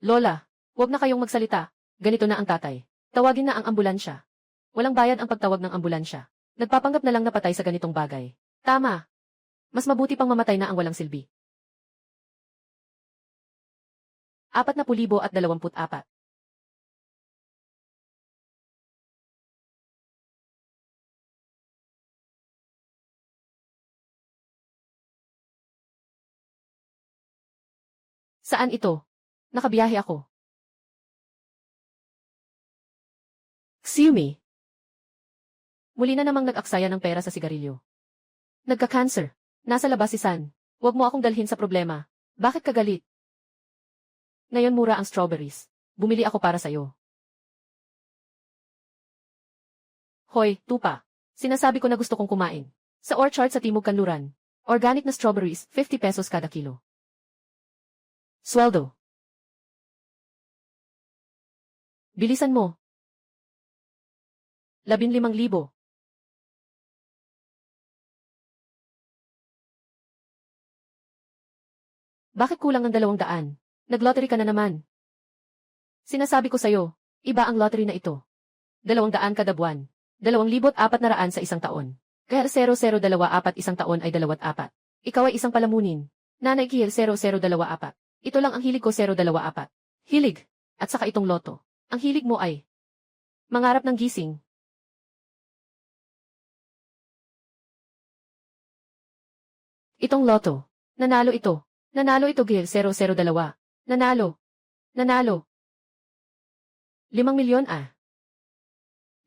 Lola, huwag na kayong magsalita. Ganito na ang tatay. Tawagin na ang ambulansya. Walang bayad ang pagtawag ng ambulansya. Nagpapanggap na lang na patay sa ganitong bagay. Tama. Mas mabuti pang mamatay na ang walang silbi. 40,024. Saan ito? Nakabiyahe ako. Excuse me. Muli na namang nag-aksaya ng pera sa sigarilyo. Nagka-cancer. Nasa labas si San. Huwag mo akong dalhin sa problema. Bakit ka galit? Ngayon mura ang strawberries. Bumili ako para sa'yo. Hoy, tupa. Sinasabi ko na gusto kong kumain. Sa orchard sa Timog Kanluran. Organic na strawberries, 50 pesos kada kilo. Sweldo. Bilisan mo. 15,000. Bakit kulang ang 200? Nag-lottery ka na naman. Sinasabi ko sa'yo, iba ang lottery na ito. 200 kada buwan. 2,400 sa isang taon. Kaya 0024 isang taon ay 24. Ikaw ay isang palamunin. Nanay Kiel 0024. Ito lang ang hilig ko 024. Hilig. At saka itong loto. Ang hilig mo ay mangarap ng gising. Itong loto. Nanalo ito. Nanalo ito Gil 002. Nanalo. Nanalo. 5 milyon 5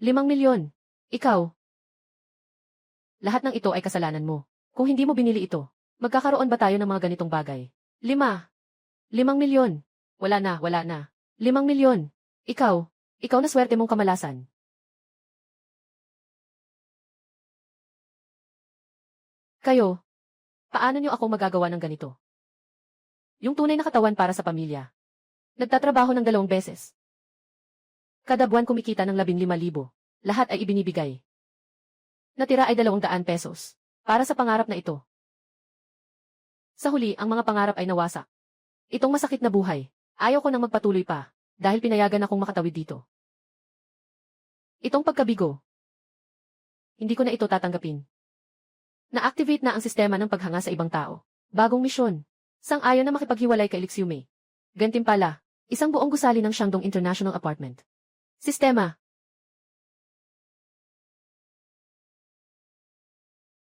milyon. Ikaw. Lahat ng ito ay kasalanan mo. Kung hindi mo binili ito, magkakaroon ba tayo ng mga ganitong bagay? 5 milyon. Wala na. 5 milyon. Ikaw na swerte mong kamalasan. Kayo, paano nyo ako magagawa ng ganito? Yung tunay na katawan para sa pamilya. Nagtatrabaho ng 2 beses. Kada buwan kumikita ng 15,000. Lahat ay ibinibigay. Natira ay 200 pesos. Para sa pangarap na ito. Sa huli, ang mga pangarap ay nawasak. Itong masakit na buhay, ayaw ko nang magpatuloy pa, dahil pinayagan akong makatawid dito. Itong pagkabigo. Hindi ko na ito tatanggapin. Na-activate na ang sistema ng paghanga sa ibang tao. Bagong misyon. Sang-ayon na makipaghiwalay kay Lixiume. Gantimpala, isang buong gusali ng Shandong International Apartment. Sistema.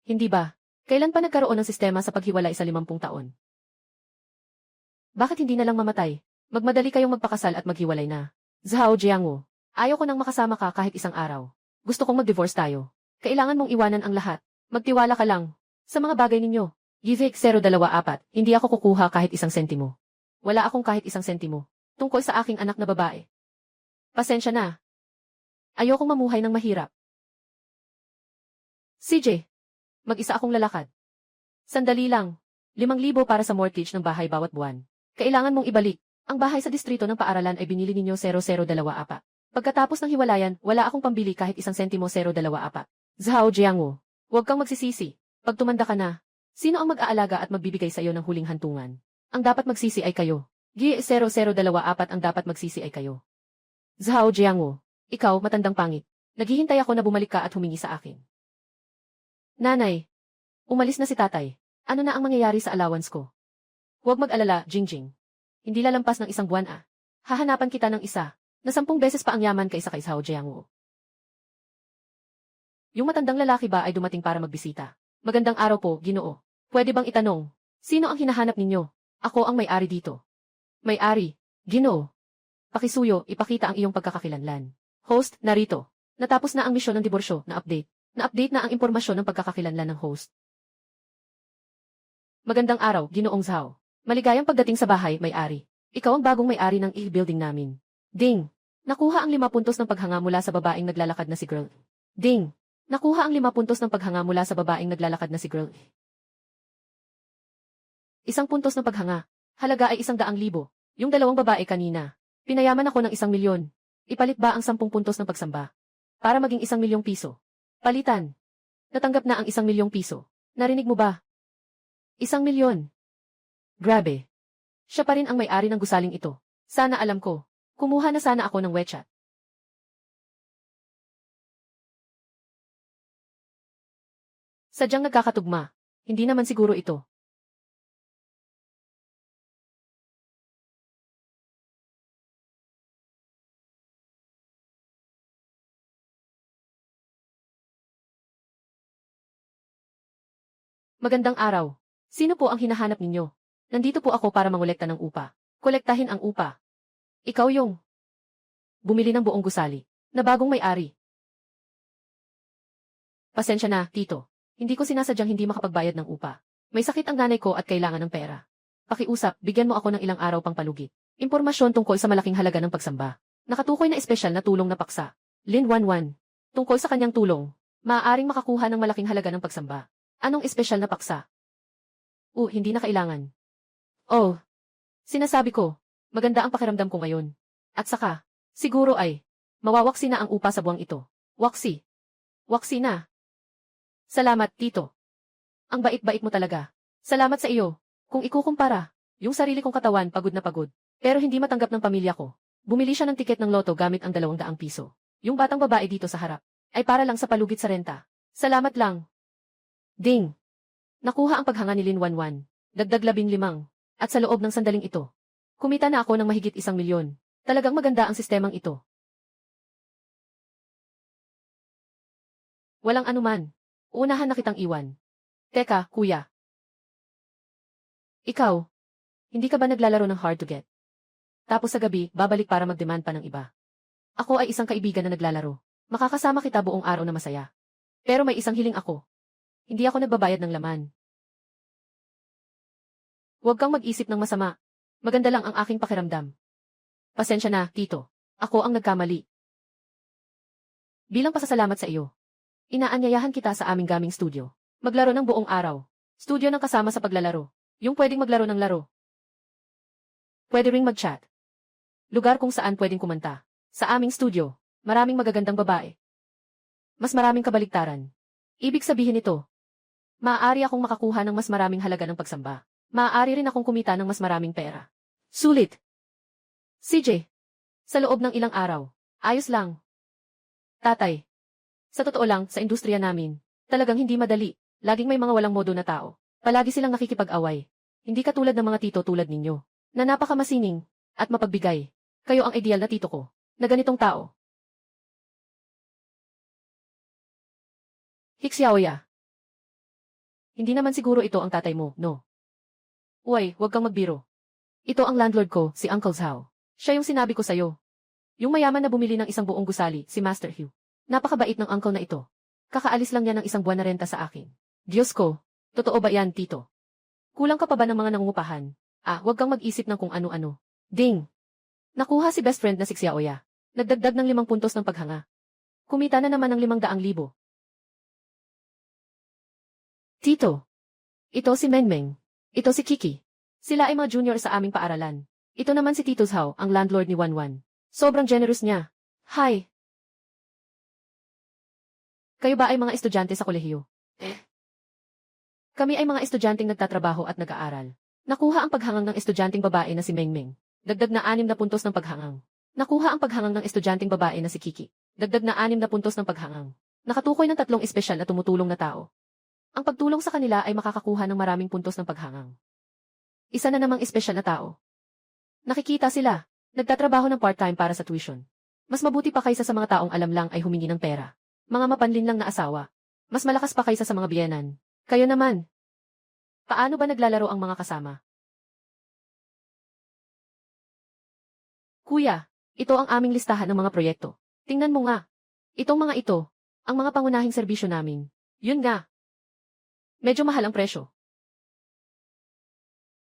Hindi ba? Kailan pa nagkaroon ng sistema sa paghiwalay sa 50 taon? Bakit hindi na lang mamatay? Magmadali kayong magpakasal at maghiwalay na. Zhao Jiangwu, ayaw ko nang makasama ka kahit isang araw. Gusto kong mag-divorce tayo. Kailangan mong iwanan ang lahat. Magtiwala ka lang. Sa mga bagay ninyo. Givek 024, hindi ako kukuha kahit isang sentimo. Wala akong kahit isang sentimo. Tungkol sa aking anak na babae. Pasensya na. Ayokong mamuhay ng mahirap. CJ. Mag-isa akong lalakad. Sandali lang. 5,000 para sa mortgage ng bahay bawat buwan. Kailangan mong ibalik. Ang bahay sa distrito ng paaralan ay binili ninyo 0024. Pagkatapos ng hiwalayan, wala akong pambili kahit isang sentimo 024. Zhao Jiangwu, huwag kang magsisisi. Pag tumanda ka na, sino ang mag-aalaga at magbibigay sa iyo ng huling hantungan? Ang dapat magsisi ay kayo. Gi 0024 ang dapat magsisi ay kayo. Zhao Jiangwu, ikaw matandang pangit. Naghihintay ako na bumalik ka at humingi sa akin. Nanay, umalis na si tatay. Ano na ang mangyayari sa allowance ko? Huwag mag-alala, Jingjing. Hindi lalampas ng 1 buwan Hahanapan kita ng isa, na 10 beses pa ang yaman kaysa kay Zhao Jiangwu. Yung matandang lalaki ba ay dumating para magbisita? Magandang araw po, Ginoo. Pwede bang itanong, sino ang hinahanap ninyo? Ako ang may-ari dito. May-ari, Ginoo. Pakisuyo, ipakita ang iyong pagkakakilanlan. Host, narito. Natapos na ang misyon ng diborsyo, na-update. Na-update na ang impormasyon ng pagkakakilanlan ng host. Magandang araw, Ginoong Zhao. Maligayang pagdating sa bahay, may-ari. Ikaw ang bagong may-ari ng building namin. Ding! Nakuha ang 5 puntos ng paghanga mula sa babaeng naglalakad na si Girl. Ding! Nakuha ang 5 puntos ng paghanga mula sa babaeng naglalakad na si Girl. 1 puntos ng paghanga. Halaga ay 100,000. Yung 2 babae kanina. Pinayaman ako ng 1 milyon. Ipalit ba ang 10 puntos ng pagsamba? Para maging 1 milyong piso. Palitan. Natanggap na ang 1 milyong piso. Narinig mo ba? 1 milyon. Grabe. Siya pa rin ang may-ari ng gusaling ito. Sana alam ko. Kumuha na sana ako ng WeChat. Sadyang nagkakatugma. Hindi naman siguro ito. Magandang araw. Sino po ang hinahanap ninyo? Nandito po ako para mangolekta ng upa. Kolektahin ang upa. Ikaw yung bumili ng buong gusali na bagong may-ari. Pasensya na, tito. Hindi ko sinasadyang hindi makapagbayad ng upa. May sakit ang nanay ko at kailangan ng pera. Pakiusap, bigyan mo ako ng ilang araw pang palugit. Impormasyon tungkol sa malaking halaga ng pagsamba. Nakatukoy na espesyal na tulong na paksa. Lin 11. Tungkol sa kanyang tulong, maaaring makakuha ng malaking halaga ng pagsamba. Anong espesyal na paksa? Hindi na kailangan. Oh, sinasabi ko, maganda ang pakiramdam ko ngayon. At saka, siguro ay, mawawaksi na ang upa sa buwang ito. Waksi. Waksi na. Salamat, tito. Ang bait-bait mo talaga. Salamat sa iyo. Kung ikukumpara, yung sarili kong katawan pagod na pagod, pero hindi matanggap ng pamilya ko. Bumili siya ng tiket ng loto gamit ang 200 piso. Yung batang babae dito sa harap, ay para lang sa palugit sa renta. Salamat lang. Ding. Nakuha ang paghanga ni Lin Wanwan. Dagdag 15. At sa loob ng sandaling ito, kumita na ako ng mahigit 1 milyon. Talagang maganda ang sistemang ito. Walang anuman. Uunahan na kitang iwan. Teka, kuya. Ikaw, hindi ka ba naglalaro ng hard to get? Tapos sa gabi, babalik para mag-demand pa ng iba. Ako ay isang kaibigan na naglalaro. Makakasama kita buong araw na masaya. Pero may isang hiling ako. Hindi ako nagbabayad ng laman. Huwag kang mag-isip ng masama. Maganda lang ang aking pakiramdam. Pasensya na, tito. Ako ang nagkamali. Bilang pasasalamat sa iyo, inaanyayahan kita sa aming gaming studio. Maglaro ng buong araw. Studio ng kasama sa paglalaro. Yung pwedeng maglaro ng laro. Pwede ring mag-chat. Lugar kung saan pwedeng kumanta. Sa aming studio, maraming magagandang babae. Mas maraming kabaligtaran. Ibig sabihin nito, maaari akong makakuha ng mas maraming halaga ng pagsamba. Maaari rin akong kumita ng mas maraming pera. Sulit. CJ. Sa loob ng ilang araw. Ayos lang. Tatay. Sa totoo lang, sa industriya namin, talagang hindi madali. Laging may mga walang modo na tao. Palagi silang nakikipag-away. Hindi katulad ng mga tito tulad ninyo, na napakamasining at mapagbigay. Kayo ang ideal na tito ko, na ganitong tao. Hixiaoya. Hindi naman siguro ito ang tatay mo, no? Uy, huwag kang magbiro. Ito ang landlord ko, si Uncle Zhao. Siya yung sinabi ko sa'yo. Yung mayaman na bumili ng isang buong gusali, si Master Hugh. Napakabait ng uncle na ito. Kakaalis lang niya ng isang buwan na renta sa akin. Diyos ko, totoo ba yan, tito? Kulang ka pa ba ng mga nangungupahan? Huwag kang mag-isip ng kung ano-ano. Ding! Nakuha si best friend na si Xiaoya. Nagdagdag ng 5 puntos ng paghanga. Kumita na naman ng 500,000. Tito! Ito si Mengmeng. Ito si Kiki. Sila ay mga junior sa aming paaralan. Ito naman si Tito Zhao, ang landlord ni Wanwan. Sobrang generous niya. Hi! Kayo ba ay mga estudyante sa kolehiyo? Kami ay mga estudyanteng nagtatrabaho at nag-aaral. Nakuha ang paghangang ng estudyanteng babae na si Mengmeng. Dagdag na 6 na puntos ng paghangang. Nakuha ang paghangang ng estudyanteng babae na si Kiki. Dagdag na 6 na puntos ng paghangang. Nakatukoy ng 3 espesyal na tumutulong na tao. Ang pagtulong sa kanila ay makakakuha ng maraming puntos ng paghangang. Isa na namang espesyal na tao. Nakikita sila. Nagtatrabaho ng part-time para sa tuition. Mas mabuti pa kaysa sa mga taong alam lang ay humingi ng pera. Mga mapanlin lang na asawa. Mas malakas pa kaysa sa mga biyenan. Kayo naman. Paano ba naglalaro ang mga kasama? Kuya, ito ang aming listahan ng mga proyekto. Tingnan mo nga. Itong mga ito, ang mga pangunahing serbisyo namin. Yun nga. Medyo mahal ang presyo.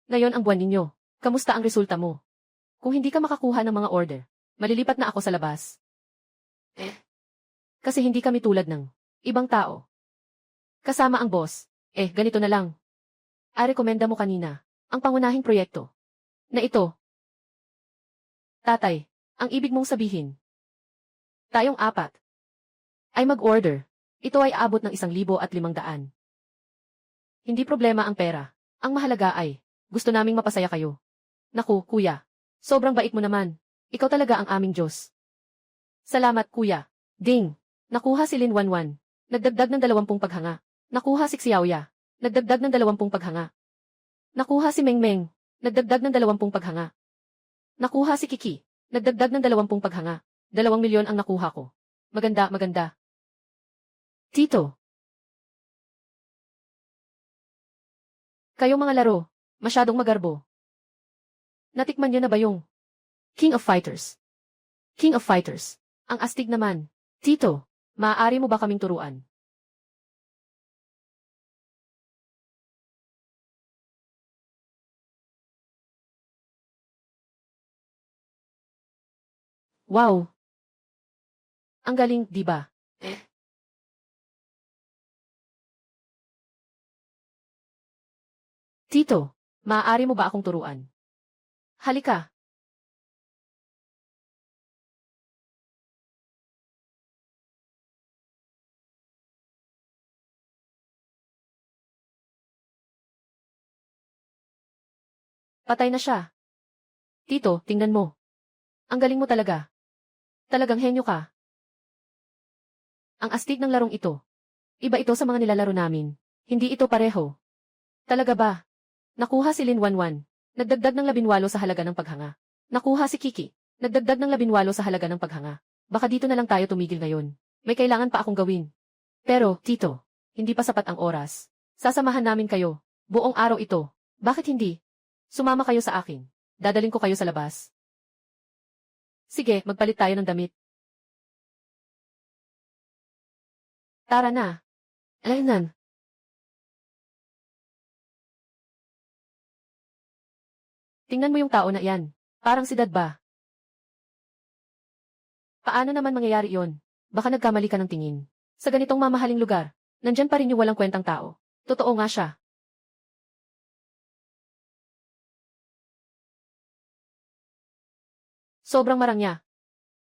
Ngayon ang buwan ninyo. Kamusta ang resulta mo? Kung hindi ka makakuha ng mga order, malilipat na ako sa labas. Kasi hindi kami tulad ng ibang tao. Kasama ang boss. Ganito na lang. Rekomenda mo kanina, ang pangunahing proyekto. Na ito. Tatay, ang ibig mong sabihin. Tayong 4 ay mag-order. Ito ay abot ng 1,500. Hindi problema ang pera. Ang mahalaga ay, gusto naming mapasaya kayo. Naku, kuya. Sobrang bait mo naman. Ikaw talaga ang aming Diyos. Salamat, kuya. Ding. Nakuha si Lin Wanwan. Nagdagdag ng 20 paghanga. Nakuha si Xiaoya. Nagdagdag ng 20 paghanga. Nakuha si Mengmeng. Nagdagdag ng 20 paghanga. Nakuha si Kiki. Nagdagdag ng 20 paghanga. 2 milyon ang nakuha ko. Maganda, maganda. Tito. Kayo mga laro. Masyadong magarbo. Natikman niyo na ba yung King of Fighters? King of Fighters. Ang astig naman. Tito, maaari mo ba kaming turuan? Wow! Ang galing, di ba? Tito, maaari mo ba akong turuan? Halika. Patay na siya. Tito, tingnan mo. Ang galing mo talaga. Talagang henyo ka. Ang astig ng larong ito. Iba ito sa mga nilalaro namin. Hindi ito pareho. Talaga ba? Nakuha si Lin Wanwan. Nagdagdag ng 18 sa halaga ng paghanga. Nakuha si Kiki. Nagdagdag ng 18 sa halaga ng paghanga. Baka dito na lang tayo tumigil ngayon. May kailangan pa akong gawin. Pero, Tito, hindi pa sapat ang oras. Sasamahan namin kayo. Buong araw ito. Bakit hindi? Sumama kayo sa akin. Dadaling ko kayo sa labas. Sige, magpalit tayo ng damit. Tara na. Alainan. Tingnan mo yung tao na yan. Parang si Dad ba? Paano naman mangyayari yon? Baka nagkamali ka ng tingin. Sa ganitong mamahaling lugar, nandyan pa rin yung walang kwentang tao. Totoo nga siya. Sobrang marangya.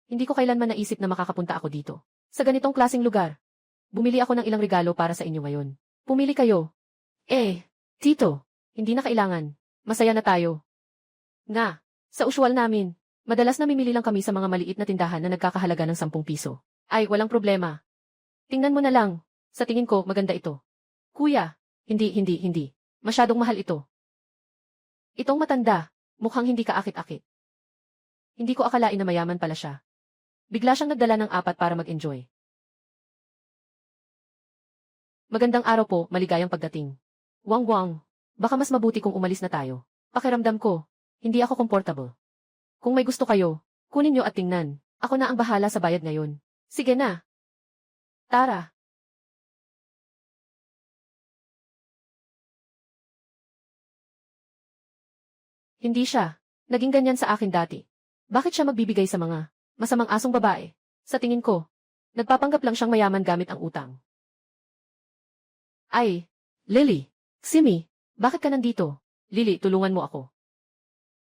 Hindi ko kailanman naisip na makakapunta ako dito. Sa ganitong klaseng lugar. Bumili ako ng ilang regalo para sa inyo ngayon. Pumili kayo. Tito, hindi na kailangan. Masaya na tayo. Nga, sa usual namin, madalas namimili lang kami sa mga maliit na tindahan na nagkakahalaga ng 10 piso. Ay, walang problema. Tingnan mo na lang. Sa tingin ko, maganda ito. Kuya, hindi. Masyadong mahal ito. Itong matanda, mukhang hindi ka akit-akit. Hindi ko akalain na mayaman pala siya. Bigla siyang nagdala ng 4 para mag-enjoy. Magandang araw po, maligayang pagdating. Wang. Baka mas mabuti kung umalis na tayo. Pakiramdam ko, hindi ako comfortable. Kung may gusto kayo, kunin niyo at tingnan. Ako na ang bahala sa bayad ngayon. Sige na. Tara. Hindi siya. Naging ganyan sa akin dati. Bakit siya magbibigay sa mga masamang asong babae? Sa tingin ko, nagpapanggap lang siyang mayaman gamit ang utang. Ay, Lily. Simi, bakit ka nandito? Lily, tulungan mo ako.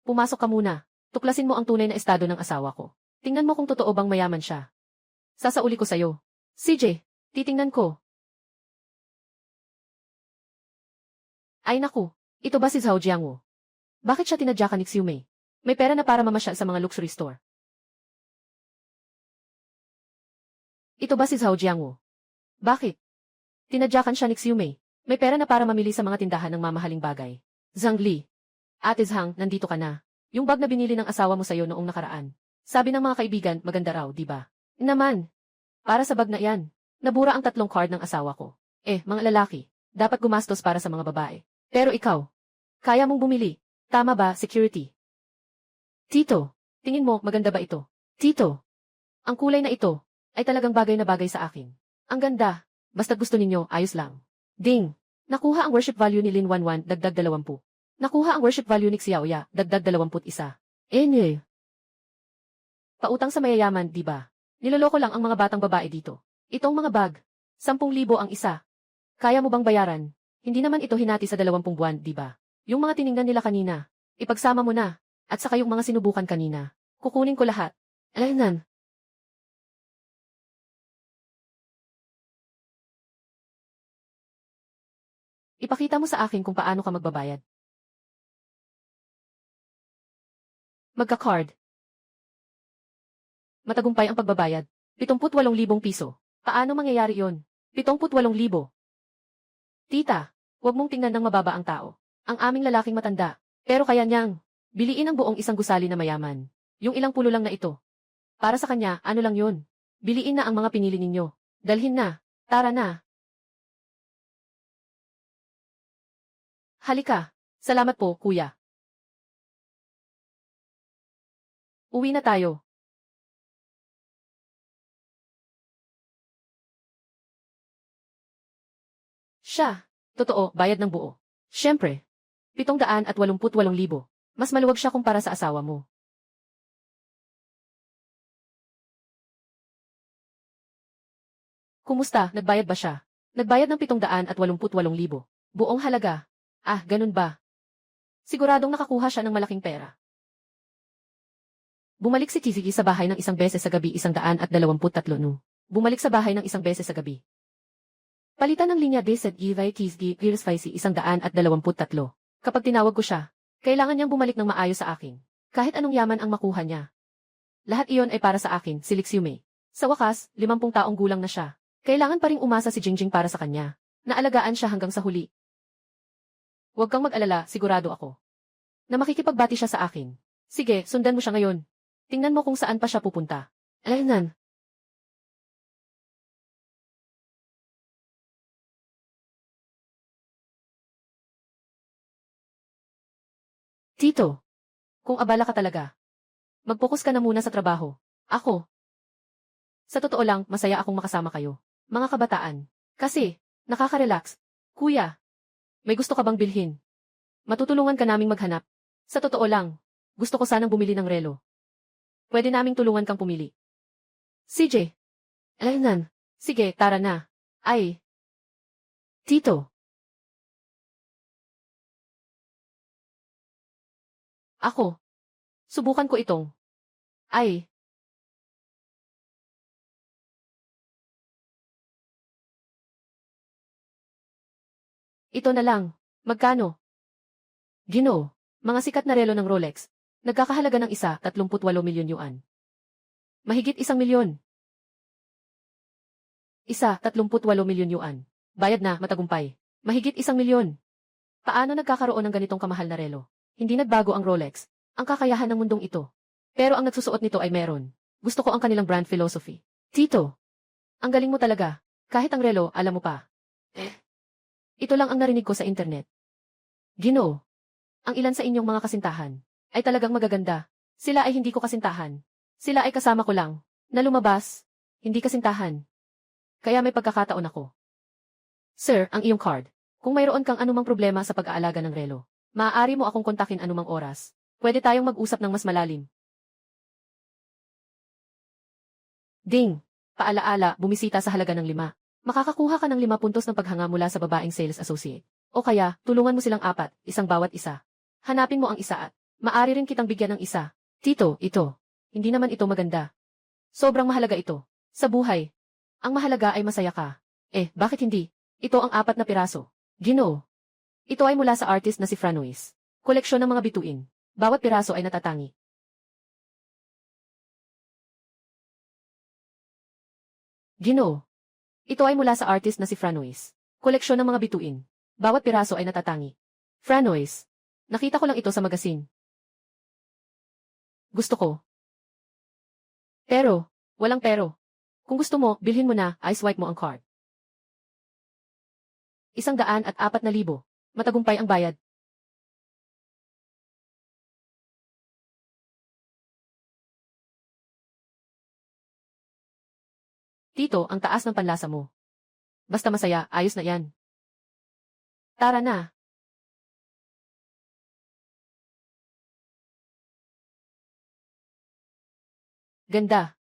Pumasok ka muna. Tuklasin mo ang tunay na estado ng asawa ko. Tingnan mo kung totoo bang mayaman siya. Sasauli ko sa'yo. CJ, titingnan ko. Ay naku, ito ba si Zhao Jiangwo? Bakit siya tinadyakan ni Xiumei? May pera na para mamasyal sa mga luxury store. Ito ba si Zhao Jiangwo? Bakit? Tinadyakan siya ni Xiumei. May pera na para mamili sa mga tindahan ng mamahaling bagay. Zhang Li. Ate Zhang, nandito ka na. Yung bag na binili ng asawa mo sa'yo noong nakaraan. Sabi ng mga kaibigan, maganda raw, di ba? Naman. Para sa bag na yan. Nabura ang 3 card ng asawa ko. Mga lalaki, dapat gumastos para sa mga babae. Pero ikaw, kaya mong bumili. Tama ba, security? Tito, tingin mo, maganda ba ito? Tito, ang kulay na ito, ay talagang bagay na bagay sa akin. Ang ganda, basta gusto ninyo, ayos lang. Ding! Nakuha ang worship value ni Lin Wanwan, dagdag 20. Nakuha ang worship value ni Xiaoya, dagdag 21. Pautang sa mayayaman, di ba? Niloloko lang ang mga batang babae dito. Itong mga bag, 10,000 ang isa. Kaya mo bang bayaran? Hindi naman ito hinati sa 20 buwan, di ba? Yung mga tiningnan nila kanina, ipagsama mo na, at saka yung mga sinubukan kanina. Kukunin ko lahat. Alainan. Ipakita mo sa akin kung paano ka magbabayad. Magka-card. Matagumpay ang pagbabayad. 78,000 piso. Paano mangyayari yon? 78,000. Tita, huwag mong tingnan ng mababa ang tao. Ang aming lalaking matanda. Pero kaya niyang biliin ang buong isang gusali na mayaman. Yung ilang pulo lang na ito. Para sa kanya, ano lang yun? Biliin na ang mga pinili ninyo. Dalhin na. Tara na. Halika. Salamat po, kuya. Uwi na tayo. Siya. Totoo, bayad ng buo. Siyempre. 788,000. Mas maluwag siya kumpara sa asawa mo. Kumusta, nagbayad ba siya? Nagbayad ng 788,000. Buong halaga. Ah, ganun ba? Siguradong nakakuha siya ng malaking pera. Bumalik si Chiziki sa bahay ng isang beses sa gabi 123 no. Bumalik sa bahay ng isang beses sa gabi. Palitan ng linya Desed Givay Chizgi Gears 123. Kapag tinawag ko siya, kailangan niyang bumalik ng maayos sa akin. Kahit anong yaman ang makuha niya. Lahat iyon ay para sa akin, si Lixume. Sa wakas, 50 taong gulang na siya. Kailangan pa ring umasa si Jingjing para sa kanya. Naalagaan siya hanggang sa huli. Huwag kang mag-alala, sigurado ako. Na makikipagbati siya sa akin. Sige, sundan mo siya ngayon. Tingnan mo kung saan pa siya pupunta. Alaynan. Tito, kung abala ka talaga, mag-focus ka na muna sa trabaho. Ako. Sa totoo lang, masaya akong makasama kayo. Mga kabataan. Kasi, nakaka-relax. Kuya, may gusto ka bang bilhin? Matutulungan ka naming maghanap. Sa totoo lang, gusto ko sanang bumili ng relo. Pwede naming tulungan kang pumili. CJ. Alaynan. Sige, tara na. Ay. Tito. Ako. Subukan ko itong. Ay. Ito na lang. Magkano? Ginoo. Mga sikat na relo ng Rolex. Nagkakahalaga ng isa, 38 milyon yuan. Mahigit 1 milyon. Isa, 38 milyon yuan. Bayad na, matagumpay. Mahigit 1 milyon. Paano nagkakaroon ng ganitong kamahal na relo? Hindi nagbago ang Rolex. Ang kakayahan ng mundong ito. Pero ang nagsusuot nito ay meron. Gusto ko ang kanilang brand philosophy. Tito. Ang galing mo talaga. Kahit ang relo, alam mo pa. Ito lang ang narinig ko sa internet. Ginoo. Ang ilan sa inyong mga kasintahan ay talagang magaganda. Sila ay hindi ko kasintahan. Sila ay kasama ko lang. Na lumabas. Hindi kasintahan. Kaya may pagkakataon ako. Sir, ang iyong card. Kung mayroon kang anumang problema sa pag-aalaga ng relo, maaari mo akong kontakin anumang oras. Pwede tayong mag-usap ng mas malalim. Ding! Paalaala, bumisita sa halaga ng 5. Makakakuha ka ng 5 puntos ng paghanga mula sa babaeng sales associate. O kaya, tulungan mo silang 4, isang bawat isa. Hanapin mo ang isa at maari rin kitang bigyan ng isa. Tito, ito. Hindi naman ito maganda. Sobrang mahalaga ito. Sa buhay. Ang mahalaga ay masaya ka. Bakit hindi? Ito ang 4 na piraso. Ginoo. Ito ay mula sa artist na si Franois. Koleksyon ng mga bituin. Bawat piraso ay natatangi. Ginoo. Ito ay mula sa artist na si Franois. Koleksyon ng mga bituin. Bawat piraso ay natatangi. Franois. Nakita ko lang ito sa magasin. Gusto ko. Pero, walang pero. Kung gusto mo, bilhin mo na, i-swipe mo ang card. 104,000. Matagumpay ang bayad. Tito, ang taas ng panlasa mo. Basta masaya, ayos na yan. Tara na. Ganda.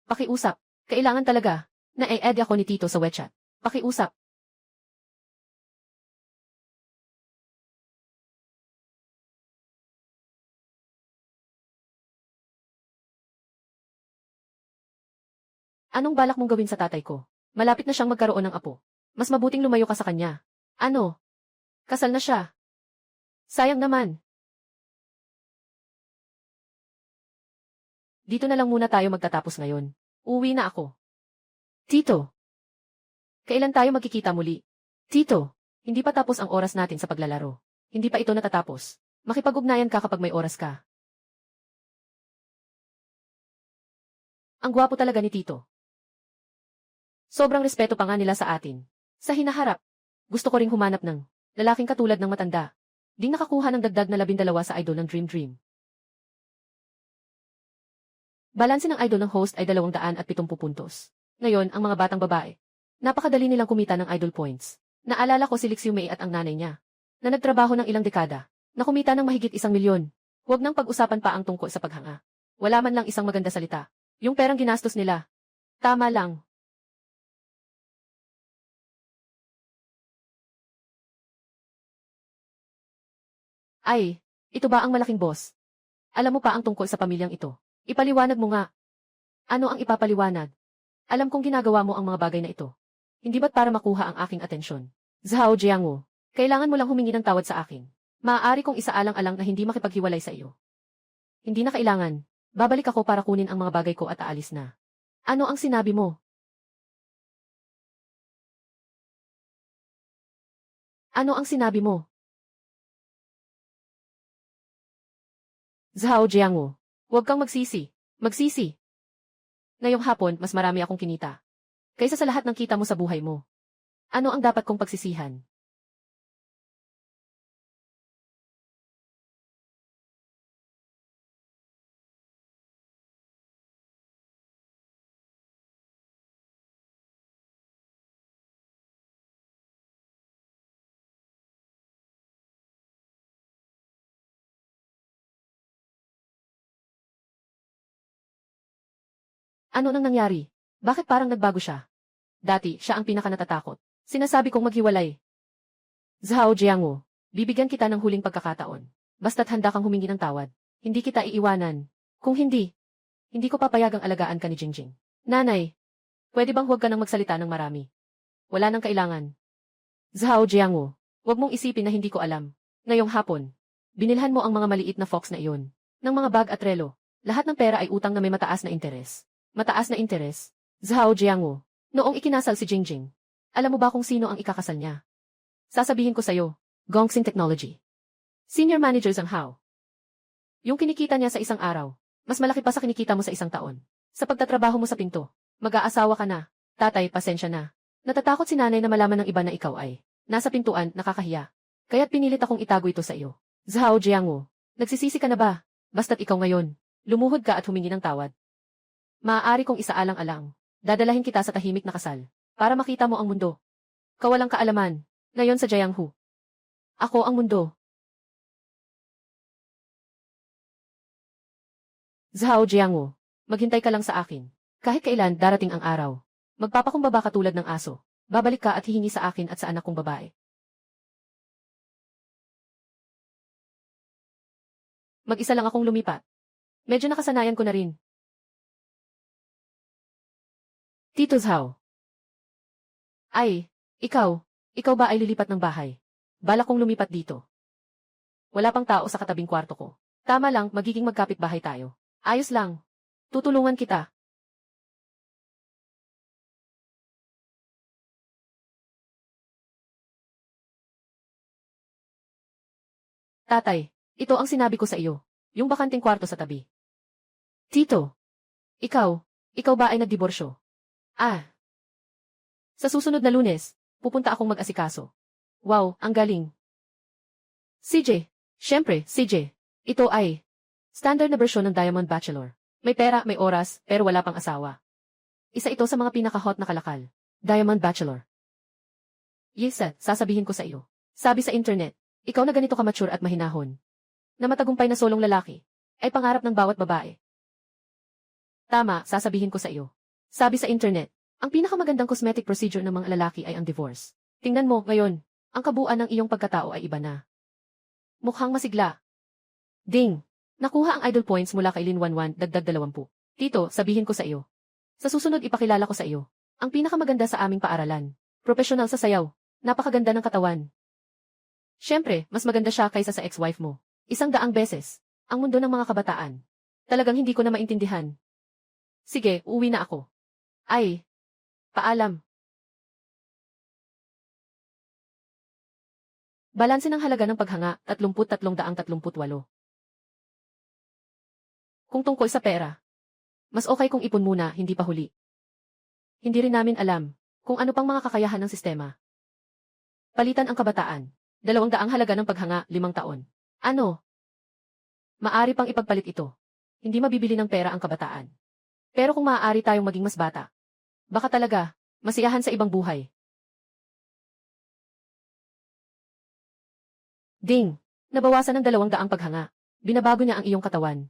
Pakiusap. Kailangan talaga. Na-e-add ako ni Tito sa WeChat. Pakiusap. Anong balak mong gawin sa tatay ko? Malapit na siyang magkaroon ng apo. Mas mabuting lumayo ka sa kanya. Ano? Kasal na siya. Sayang naman. Dito na lang muna tayo magtatapos ngayon. Uwi na ako. Tito. Kailan tayo magkikita muli? Tito, hindi pa tapos ang oras natin sa paglalaro. Hindi pa ito natatapos. Makipag-ugnayan ka kapag may oras ka. Ang gwapo talaga ni Tito. Sobrang respeto pa nga nila sa atin. Sa hinaharap, gusto ko ring humanap ng lalaking katulad ng matanda. Ding nakakuha ng dagdag na 12 sa idol ng Dream Dream. Balanse ng idol ng host ay 270 puntos. Ngayon, ang mga batang babae. Napakadali nilang kumita ng idol points. Naalala ko si Lixiu Mei at ang nanay niya, na nagtrabaho ng ilang dekada, na kumita ng mahigit 1 milyon. Huwag nang pag-usapan pa ang tungkol sa paghanga. Wala man lang isang maganda salita. Yung perang ginastos nila. Tama lang. Ay, ito ba ang malaking boss? Alam mo pa ang tungkol sa pamilyang ito. Ipaliwanag mo nga. Ano ang ipapaliwanag? Alam kong ginagawa mo ang mga bagay na ito. Hindi ba't para makuha ang aking atensyon? Zhao Jiangwu, kailangan mo lang humingi ng tawad sa akin. Maaari kong isaalang-alang na hindi makipaghiwalay sa iyo. Hindi na kailangan. Babalik ako para kunin ang mga bagay ko at aalis na. Ano ang sinabi mo? Ano ang sinabi mo? Zhao Jiangwu, huwag kang magsisi. Magsisi. Ngayong hapon, mas marami akong kinita. Kaysa sa lahat ng kita mo sa buhay mo. Ano ang dapat kong pagsisihan? Ano nang nangyari? Bakit parang nagbago siya? Dati, siya ang pinakanatatakot. Sinasabi kong maghiwalay. Zhao Jiangwu, bibigyan kita ng huling pagkakataon. Basta't handa kang humingi ng tawad. Hindi kita iiwanan. Kung hindi, hindi ko papayagang alagaan ka ni Jingjing. Nanay, pwede bang huwag ka nang magsalita ng marami? Wala nang kailangan. Zhao Jiangwu, huwag mong isipin na hindi ko alam. Ngayong hapon, binilhan mo ang mga maliit na fox na iyon. Ng mga bag at relo. Lahat ng pera ay utang na may mataas na interes. Mataas na interes. Zhao Jiangwu, noong ikinasal si Jingjing, alam mo ba kung sino ang ikakasal niya? Sasabihin ko sa'yo, Gongxing Technology. Senior Manager Zhang Hao. Yung kinikita niya sa isang araw, mas malaki pa sa kinikita mo sa isang taon. Sa pagtatrabaho mo sa pinto, mag-aasawa ka na. Tatay, pasensya na. Natatakot si nanay na malaman ng iba na ikaw ay nasa pintuan, nakakahiya. Kaya't pinilit akong itago ito sa iyo. Zhao Jiangwu, nagsisisi ka na ba? Basta't ikaw ngayon, lumuhod ka at humingi ng tawad. Maaari kong isaalang-alang. Dadalahin kita sa tahimik na kasal, para makita mo ang mundo. Kawalang kaalaman, ngayon sa Jianghu. Ako ang mundo. Zhao Jiangwu, maghintay ka lang sa akin. Kahit kailan darating ang araw. Magpapakumbaba ka tulad ng aso. Babalik ka at hihingi sa akin at sa anak kong babae. Mag-isa lang akong lumipat. Medyo nakasanayan ko na rin. Tito Zhao. Ay, ikaw ba ay lilipat ng bahay? Balak kong lumipat dito. Wala pang tao sa katabing kwarto ko. Tama lang, magiging magkapit-bahay tayo. Ayos lang. Tutulungan kita. Tatay, ito ang sinabi ko sa iyo. Yung bakanting kwarto sa tabi. Tito, ikaw ba ay nagdiborsyo? Ah. Sa susunod na Lunes, pupunta akong mag-asikaso. Wow, ang galing. CJ, syempre, CJ. Ito ay standard na bersyon ng Diamond Bachelor. May pera, may oras, pero wala pang asawa. Isa ito sa mga pinaka-hot na kalakal. Diamond Bachelor. Yesa, sasabihin ko sa iyo. Sabi sa internet, ikaw na ganito ka-mature at mahinahon. Na matagumpay na solong lalaki, ay pangarap ng bawat babae. Tama, sasabihin ko sa iyo. Sabi sa internet, ang pinakamagandang cosmetic procedure ng mga lalaki ay ang divorce. Tingnan mo, ngayon, ang kabuuan ng iyong pagkatao ay iba na. Mukhang masigla. Ding! Nakuha ang idol points mula kay Lin Wanwan, dagdag 20. Tito, sabihin ko sa iyo. Sa susunod ipakilala ko sa iyo. Ang pinakamaganda sa aming paaralan. Profesional sa sayaw. Napakaganda ng katawan. Siyempre, mas maganda siya kaysa sa ex-wife mo. 100 beses. Ang mundo ng mga kabataan. Talagang hindi ko na maintindihan. Sige, uuwi na ako. Ay, paalam. Balanse ng halaga ng paghanga, 33,338. Kung tungkol sa pera, mas okay kung ipon muna, hindi pa huli. Hindi rin namin alam kung ano pang mga kakayahan ng sistema. Palitan ang kabataan. 200 halaga ng paghanga, 5 taon. Ano? Maari pang ipagpalit ito. Hindi mabibili ng pera ang kabataan. Pero kung maaari tayong maging mas bata, baka talaga, masiyahan sa ibang buhay. Ding! Nabawasan ng 200 paghanga. Binabago niya ang iyong katawan.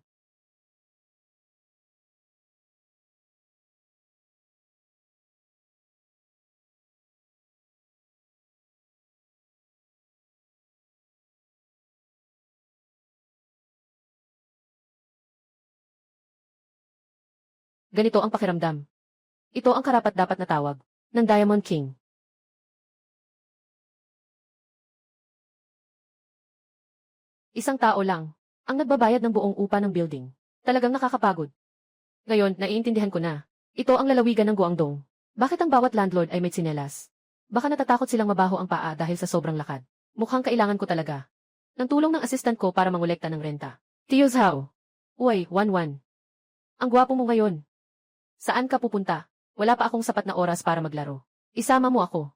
Ganito ang pakiramdam. Ito ang karapat-dapat na tawag ng Diamond King. Isang tao lang ang nagbabayad ng buong upa ng building. Talagang nakakapagod. Ngayon, naiintindihan ko na. Ito ang lalawigan ng Guangdong. Bakit ang bawat landlord ay may tsinelas? Baka natatakot silang mabaho ang paa dahil sa sobrang lakad. Mukhang kailangan ko talaga ng tulong ng assistant ko para mangolekta ng renta. Tio Zhao. Uy, Wanwan. Ang gwapo mo ngayon. Saan ka pupunta? Wala pa akong sapat na oras para maglaro. Isama mo ako.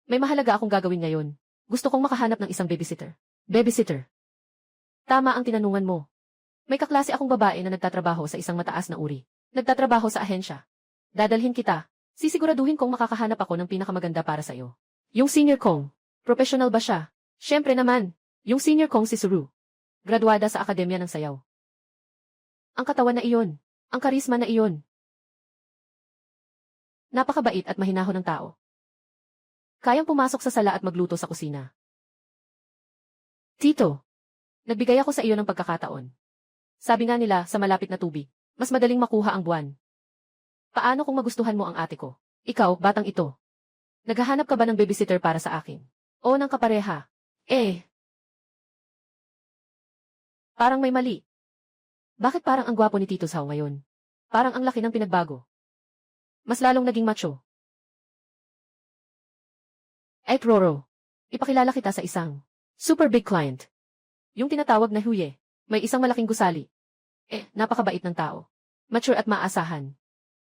May mahalaga akong gagawin ngayon. Gusto kong makahanap ng isang babysitter. Babysitter. Tama ang tinanungan mo. May kaklase akong babae na nagtatrabaho sa isang mataas na uri. Nagtatrabaho sa ahensya. Dadalhin kita. Sisiguraduhin kong makakahanap ako ng pinakamaganda para sa iyo. Yung senior kong. Professional ba siya? Siyempre naman. Yung senior kong si Suru. Graduada sa Akademya ng Sayaw. Ang katawan na iyon. Ang karisma na iyon. Napakabait at mahinahon ng tao. Kayang pumasok sa sala at magluto sa kusina. Tito, nagbigay ako sa iyo ng pagkakataon. Sabi nga nila sa malapit na tubig, mas madaling makuha ang buwan. Paano kung magustuhan mo ang ate ko? Ikaw, batang ito. Naghahanap ka ba ng babysitter para sa akin? O ng kapareha? Parang may mali. Bakit parang ang gwapo ni Tito Zhao ngayon? Parang ang laki ng pinagbago. Mas lalong naging macho. Roro, ipakilala kita sa isang super big client. Yung tinatawag na Huye. May isang malaking gusali. Napakabait ng tao. Mature at maasahan.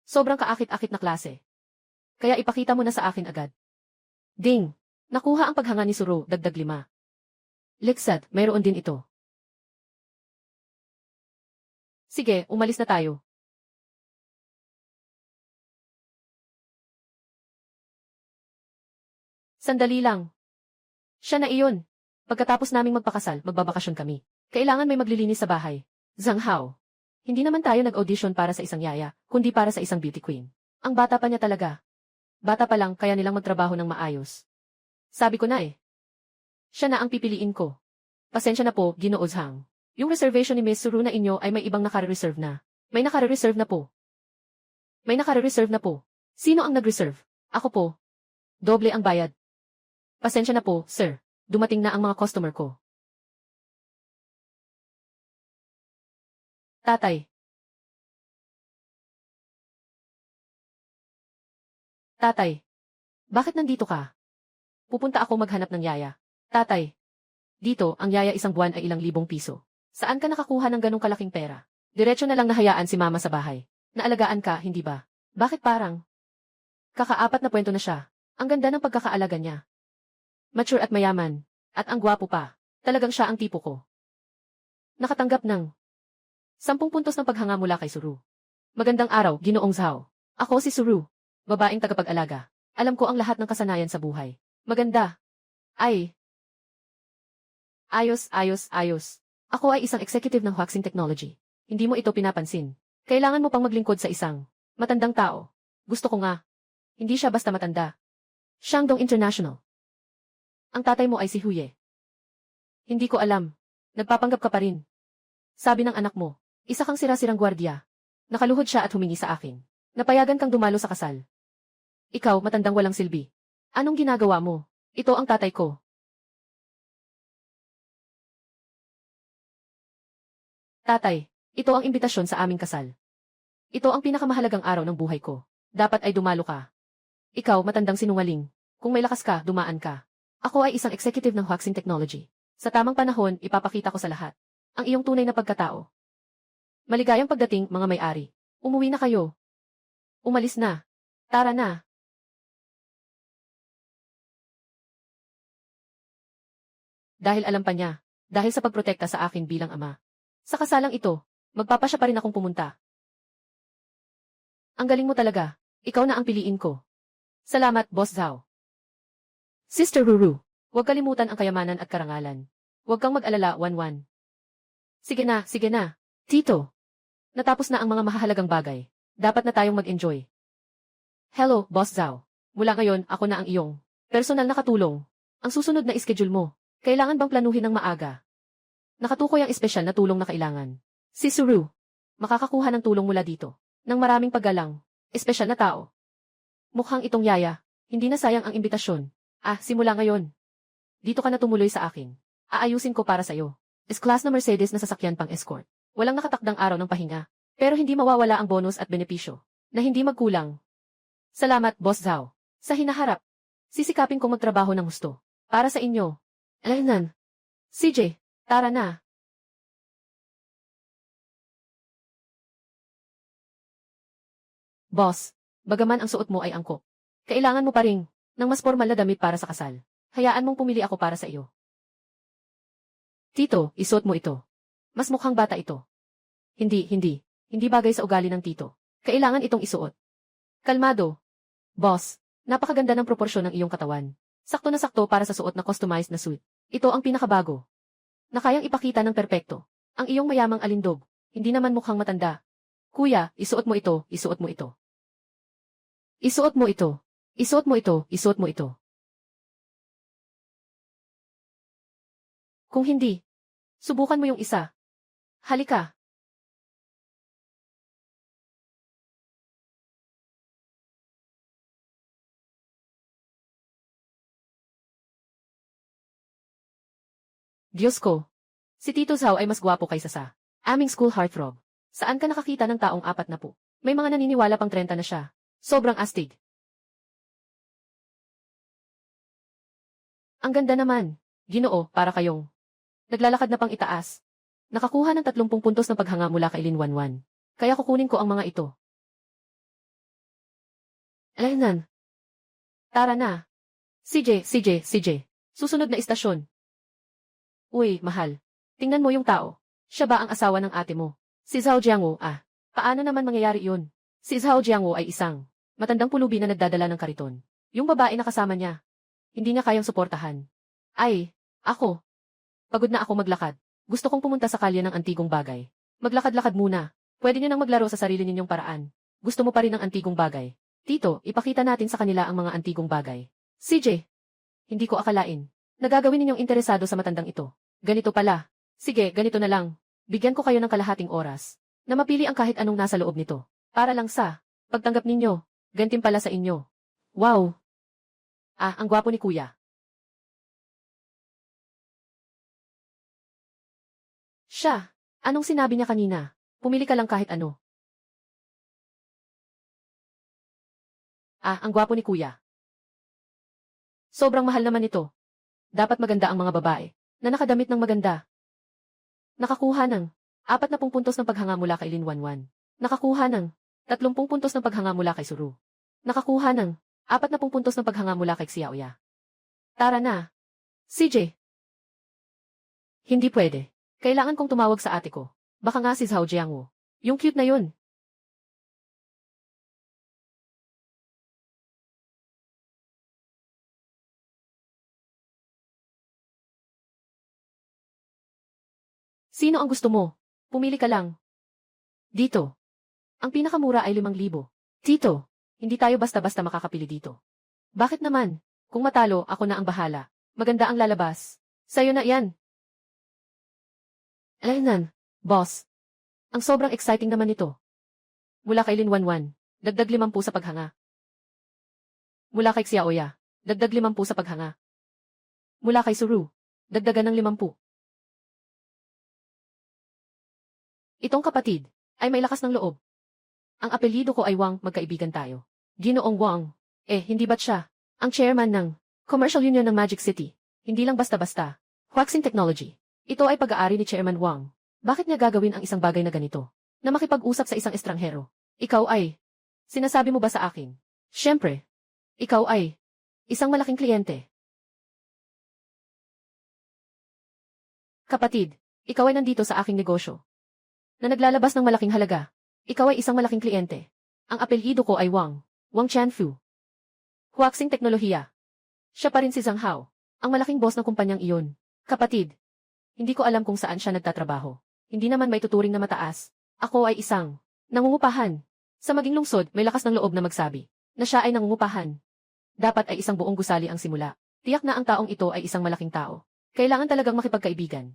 Sobrang kaakit-akit na klase. Kaya ipakita mo na sa akin agad. Ding! Nakuha ang paghanga ni Suro, dagdag 5. Liksad, mayroon din ito. Sige, umalis na tayo. Sandali lang. Siya na iyon. Pagkatapos naming magpakasal, magbabakasyon kami. Kailangan may maglilinis sa bahay. Zhang Hao. Hindi naman tayo nag-audition para sa isang yaya, kundi para sa isang beauty queen. Ang bata pa niya talaga. Bata pa lang kaya nilang magtrabaho ng maayos. Sabi ko na Siya na ang pipiliin ko. Pasensya na po, Ginoo Zhang. Yung reservation ni Miss Suru na inyo ay may ibang nakare-reserve na. May nakare-reserve na po. May nakare-reserve na po. Sino ang nag-reserve? Ako po. Doble ang bayad. Pasensya na po, sir. Dumating na ang mga customer ko. Tatay. Tatay. Bakit nandito ka? Pupunta ako maghanap ng yaya. Tatay. Dito, ang yaya isang buwan ay ilang libong piso. Saan ka nakakuha ng ganong kalaking pera? Diretso na lang nahayaan si mama sa bahay. Naalagaan ka, hindi ba? Bakit parang? Kakaapat na kwento na siya. Ang ganda ng pagkakaalaga niya. Mature at mayaman. At ang gwapo pa. Talagang siya ang tipo ko. Nakatanggap ng 10 puntos ng paghanga mula kay Suru. Magandang araw, Ginoong Zhao. Ako si Suru. Babaeng tagapag-alaga. Alam ko ang lahat ng kasanayan sa buhay. Maganda. Ayos. Ako ay isang executive ng Huaxin Technology. Hindi mo ito pinapansin. Kailangan mo pang maglingkod sa isang matandang tao. Gusto ko nga. Hindi siya basta matanda. Shandong International. Ang tatay mo ay si Huye. Hindi ko alam. Nagpapanggap ka pa rin. Sabi ng anak mo, isa kang sira-sirang gwardiya. Nakaluhod siya at humingi sa akin. Napayagan kang dumalo sa kasal. Ikaw, matandang walang silbi. Anong ginagawa mo? Ito ang tatay ko. Tatay, Ito ang imbitasyon sa aming kasal. Ito ang pinakamahalagang araw ng buhay ko. Dapat ay dumalo ka. Ikaw, matandang sinungaling. Kung may lakas ka, dumaan ka. Ako ay isang executive ng waxing technology. Sa tamang panahon, ipapakita ko sa lahat ang iyong tunay na pagkatao. Maligayang pagdating, mga may-ari. Umuwi na kayo. Umalis na. Tara na. Dahil alam pa niya. Dahil sa pagprotekta sa akin bilang ama. Sa kasalang ito, magpapasya pa rin akong pumunta. Ang galing mo talaga. Ikaw na ang piliin ko. Salamat, Boss Zhao. Sister Ruru, huwag kalimutan ang kayamanan at karangalan. Huwag kang mag-alala, Wanwan. Sige na, sige na. Tito. Natapos na ang mga mahahalagang bagay. Dapat na tayong mag-enjoy. Hello, Boss Zhao. Mula ngayon, ako na ang iyong personal na katulong. Ang susunod na schedule mo. Kailangan bang planuhin ng maaga? Nakatukoy ang espesyal na tulong na kailangan. Si Suru. Makakakuha ng tulong mula dito. Ng maraming paggalang. Espesyal na tao. Mukhang itong yaya. Hindi na sayang ang imbitasyon. Simula ngayon. Dito ka na tumuloy sa akin. Aayusin ko para sa'yo. S-class na Mercedes na sasakyan pang escort. Walang nakatakdang araw ng pahinga. Pero hindi mawawala ang bonus at benepisyo. Na hindi magkulang. Salamat, Boss Zhao. Sa hinaharap. Sisikapin kong magtrabaho ng gusto. Para sa inyo. Alanan. CJ, tara na. Boss, bagaman ang suot mo ay angkop. Kailangan mo pa ring ng mas formal na damit para sa kasal. Hayaan mong pumili ako para sa iyo. Tito, isuot mo ito. Mas mukhang bata ito. Hindi bagay sa ugali ng tito. Kailangan itong isuot. Kalmado. Boss, napakaganda ng proporsyon ng iyong katawan. Sakto na sakto para sa suot na customized na suit. Ito ang pinakabago. Na kayang ipakita ng perpekto. Ang iyong mayamang alindog. Hindi naman mukhang matanda. Kuya, isuot mo ito, isuot mo ito. Isuot mo ito. Isuot mo ito, isuot mo ito. Kung hindi, subukan mo yung isa. Halika. Diyos ko. Si Tito Zhao ay mas gwapo kaysa sa aming school heartthrob. Saan ka nakakita ng taong 40? May mga naniniwala pang 30 na siya. Sobrang astig. Ang ganda naman. Ginoo, para kayong naglalakad na pang itaas. Nakakuha ng 30 puntos ng paghanga mula kay Lin Wanwan. Kaya kukunin ko ang mga ito. Alanan. Tara na. CJ. Susunod na istasyon. Uy, mahal. Tingnan mo yung tao. Siya ba ang asawa ng ate mo? Si Zhao Jiangwo, Paano naman mangyayari yun? Si Zhao Jiangwo ay isang matandang pulubi na nagdadala ng kariton. Yung babae na kasama niya. Hindi niya kayang suportahan. Ako. Pagod na ako maglakad. Gusto kong pumunta sa kalye ng antigong bagay. Maglakad-lakad muna. Pwede niyo nang maglaro sa sarili ninyong paraan. Gusto mo pa rin ang antigong bagay. Tito, ipakita natin sa kanila ang mga antigong bagay. CJ. Hindi ko akalain. Nagagawin ninyong interesado sa matandang ito. Ganito pala. Sige, ganito na lang. Bigyan ko kayo ng kalahating oras. Na mapili ang kahit anong nasa loob nito. Para lang sa pagtanggap ninyo. Gantimpala sa inyo. Wow. Ang gwapo ni Kuya. Siya. Anong sinabi niya kanina? Pumili ka lang kahit ano. Ang gwapo ni Kuya. Sobrang mahal naman ito. Dapat maganda ang mga babae na nakadamit ng maganda. Nakakuha ng 40 puntos ng paghanga mula kay Lin Wanwan. Nakakuha ng 30 puntos ng paghanga mula kay Suru. Nakakuha ng 40 puntos ng paghanga mula kay Xiaoya. Tara na. CJ. Hindi pwede. Kailangan kong tumawag sa ate ko. Baka nga si Zhao Jiangwo. Yung cute na yun. Sino ang gusto mo? Pumili ka lang. Dito. Ang pinakamura ay 5,000. Tito, hindi tayo basta-basta makakapili dito. Bakit naman? Kung matalo, ako na ang bahala. Maganda ang lalabas. Sa'yo na yan. Alanan, boss. Ang sobrang exciting naman nito. Mula kay Lin Wanwan, dagdag 50 sa paghanga. Mula kay Xiaoya, dagdag 50 sa paghanga. Mula kay Suru, dagdagan ng 50. Itong kapatid ay may lakas ng loob. Ang apelyido ko ay Wang, magkaibigan tayo. Ginoong Wang. Hindi ba't siya ang chairman ng Commercial Union ng Magic City? Hindi lang basta-basta. Huaxing Technology. Ito ay pag-aari ni Chairman Wang. Bakit niya gagawin ang isang bagay na ganito? Na makipag-usap sa isang estranghero. Ikaw ay, sinasabi mo ba sa akin? Siyempre. Ikaw ay isang malaking kliyente. Kapatid, ikaw ay nandito sa aking negosyo na naglalabas ng malaking halaga. Ikaw ay isang malaking kliyente. Ang apelyido ko ay Wang. Wang Chanfu. Huaxing Teknolohiya. Siya pa rin si Zhang Hao, ang malaking boss ng kumpanyang iyon. Kapatid, hindi ko alam kung saan siya nagtatrabaho. Hindi naman may tuturing na mataas. Ako ay isang nangungupahan. Sa maging lungsod, may lakas ng loob na magsabi na siya ay nangungupahan. Dapat ay isang buong gusali ang simula. Tiyak na ang taong ito ay isang malaking tao. Kailangan talagang makipagkaibigan.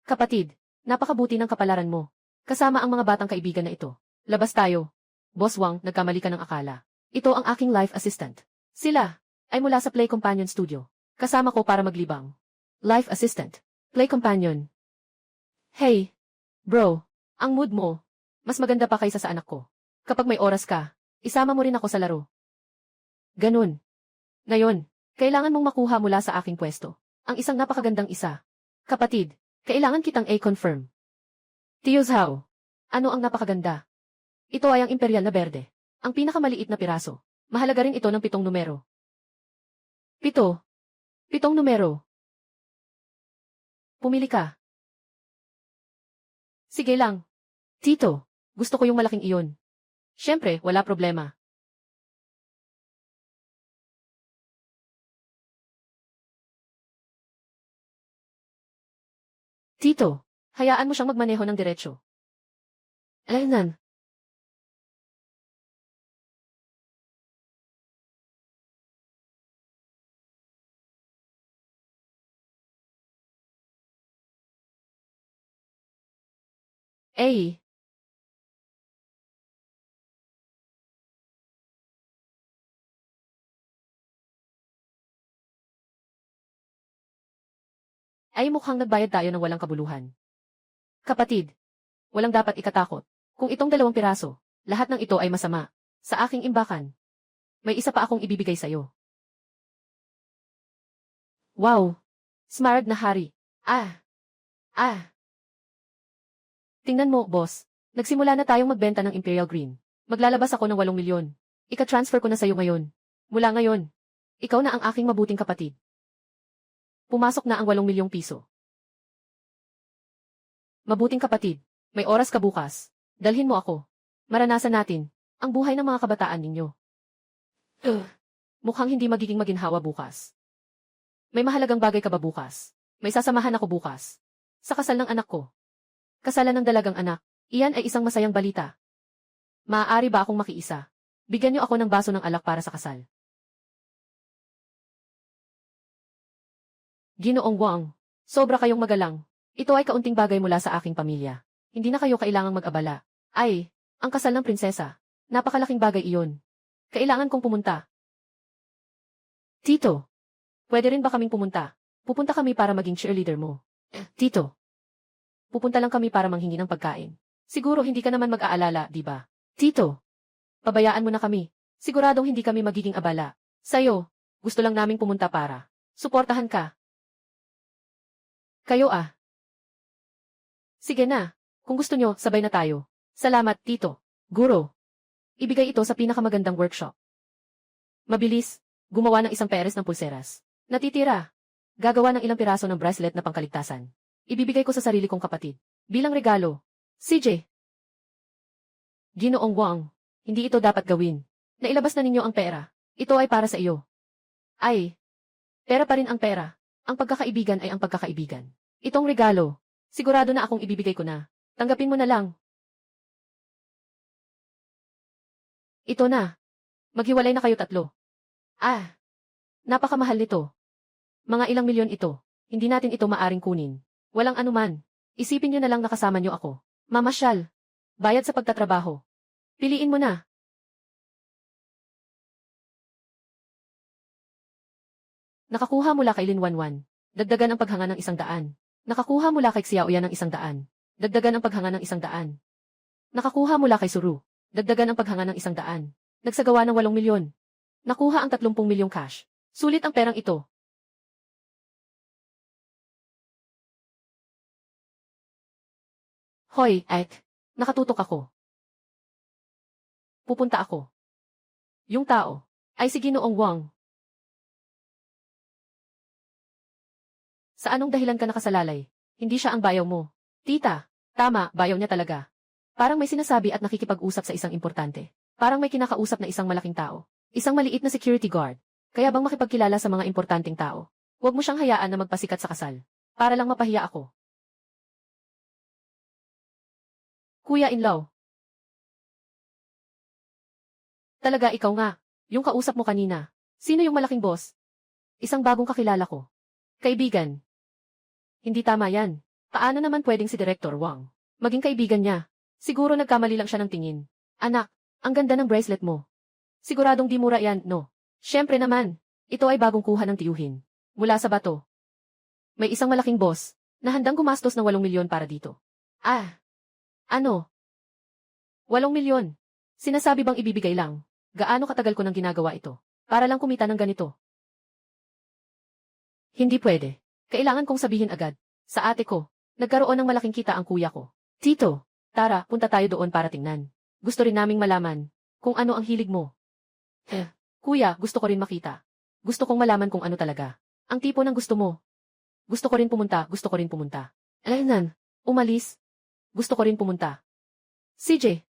Kapatid, napakabuti ng kapalaran mo. Kasama ang mga batang kaibigan na ito. Labas tayo. Boss Wang, nagkamali ka ng akala. Ito ang aking life assistant. Sila ay mula sa Play Companion Studio. Kasama ko para maglibang. Life assistant. Play Companion. Hey, bro, ang mood mo. Mas maganda pa kaysa sa anak ko. Kapag may oras ka, isama mo rin ako sa laro. Ganun. Ngayon, kailangan mong makuha mula sa aking pwesto ang isang napakagandang isa. Kapatid, kailangan kitang i-confirm. Tio Zhao, ano ang napakaganda? Ito ay ang imperial na berde. Ang pinakamaliit na piraso. Mahalaga rin ito ng 7 numero. 7. 7 numero. Pumili ka. Sige lang. Tito, gusto ko yung malaking iyon. Siyempre, wala problema. Tito, hayaan mo siyang magmaneho ng diretsyo. Alaynan. Eh. Ay mukhang nagbayad tayo ng walang kabuluhan. Kapatid, walang dapat ikatakot. Kung itong 2 piraso, lahat ng ito ay masama. Sa aking imbakan, may isa pa akong ibibigay sa'yo. Wow! Smaragd na hari. Ah! Ah! Tingnan mo, boss. Nagsimula na tayong magbenta ng Imperial Green. Maglalabas ako ng 8 milyon. Ika-transfer ko na sa'yo ngayon. Mula ngayon, ikaw na ang aking mabuting kapatid. Pumasok na ang 8 milyong piso. Mabuting kapatid, may oras ka bukas. Dalhin mo ako. Maranasan natin ang buhay ng mga kabataan ninyo. Mukhang hindi magiging maginhawa bukas. May mahalagang bagay ka ba bukas? May sasamahan ako bukas. Sa kasal ng anak ko. Kasalan ng dalagang anak. Iyan ay isang masayang balita. Maaari ba akong makiisa? Bigyan niyo ako ng baso ng alak para sa kasal. Ginoong Wang, sobra kayong magalang. Ito ay kaunting bagay mula sa aking pamilya. Hindi na kayo kailangang mag-abala. Ay, ang kasal ng prinsesa. Napakalaking bagay iyon. Kailangan kong pumunta. Tito, pwede rin ba kaming pumunta? Pupunta kami para maging cheerleader mo. Tito, pupunta lang kami para manghingi ng pagkain. Siguro hindi ka naman mag-aalala, di ba? Tito, pabayaan mo na kami. Siguradong hindi kami magiging abala. Sa'yo, gusto lang naming pumunta para suportahan ka. Kayo ah. Sige na. Kung gusto nyo, sabay na tayo. Salamat, Tito. Guro. Ibigay ito sa pinakamagandang workshop. Mabilis. Gumawa ng isang peres ng pulseras. Natitira. Gagawa ng ilang piraso ng bracelet na pangkaligtasan. Ibibigay ko sa sarili kong kapatid. Bilang regalo. CJ. Ginoong Wang. Hindi ito dapat gawin. Nailabas na ninyo ang pera. Ito ay para sa iyo. Ay. Pera pa rin ang pera. Ang pagkakaibigan ay ang pagkakaibigan. Itong regalo. Sigurado na akong ibibigay ko na. Tanggapin mo na lang. Ito na. Maghiwalay na kayo 3. Ah. Napakamahal nito. Mga ilang milyon ito. Hindi natin ito maaring kunin. Walang anuman. Isipin nyo na lang nakasama nyo ako. Mamasyal. Bayad sa pagtatrabaho. Piliin mo na. Nakakuha mula kay Lin Wanwan Dagdagan ang paghanga ng 100. Nakakuha mula kay Xiaoyan ng 100. Dagdagan ang paghanga ng 100. Nakakuha mula kay Suru. Dagdagan ang paghanga ng 100. Nagsagawa ng 8 milyon. Nakuha ang 30 milyong cash. Sulit ang perang ito. Hoy, Ek. Nakatutok ako. Pupunta ako. Yung tao ay si Ginoong Wang. Sa anong dahilan ka nakasalalay? Hindi siya ang bayaw mo. Tita, tama, bayaw niya talaga. Parang may sinasabi at nakikipag-usap sa isang importante. Parang may kinakausap na isang malaking tao. Isang maliit na security guard. Kaya bang makipagkilala sa mga importanteng tao? Huwag mo siyang hayaan na magpasikat sa kasal. Para lang mapahiya ako. Kuya Inlaw. Talaga ikaw nga. Yung kausap mo kanina. Sino yung malaking boss? Isang bagong kakilala ko. Kaibigan. Hindi tama yan. Paano naman pwedeng si Director Wang maging kaibigan niya? Siguro nagkamali lang siya ng tingin. Anak, ang ganda ng bracelet mo. Siguradong di mura yan, no? Siyempre naman. Ito ay bagong kuha ng tiyuhin. Mula sa bato. May isang malaking boss na handang gumastos ng 8 milyon para dito. Ah. Ano? 8 milyon. Sinasabi bang ibibigay lang? Gaano katagal ko nang ginagawa ito? Para lang kumita ng ganito. Hindi pwede. Kailangan kong sabihin agad. Sa ate ko, nagkaroon ng malaking kita ang kuya ko. Tito, tara, punta tayo doon para tingnan. Gusto rin naming malaman kung ano ang hilig mo. Kuya, gusto ko rin makita. Gusto kong malaman kung ano talaga ang tipo ng gusto mo. Gusto ko rin pumunta. Alaynan, umalis. Gusto ko rin pumunta. CJ.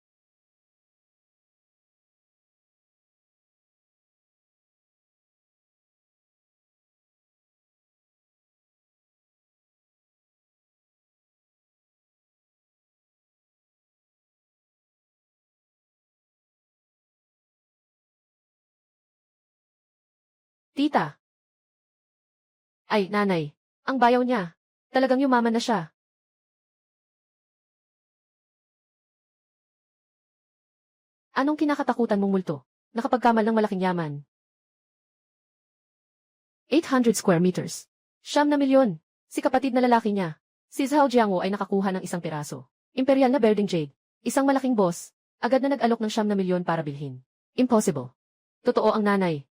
Tita. Ay, nanay. Ang bayaw niya. Talagang yumaman na siya. Anong kinakatakutan mong multo? Nakapagkamal ng malaking yaman. 800 square meters. 9 milyon. Si kapatid na lalaki niya. Si Zhao Jiangwo ay nakakuha ng isang piraso. Imperial na Berding Jade. Isang malaking boss. Agad na nag-alok ng 9 milyon para bilhin. Impossible. Totoo ang nanay.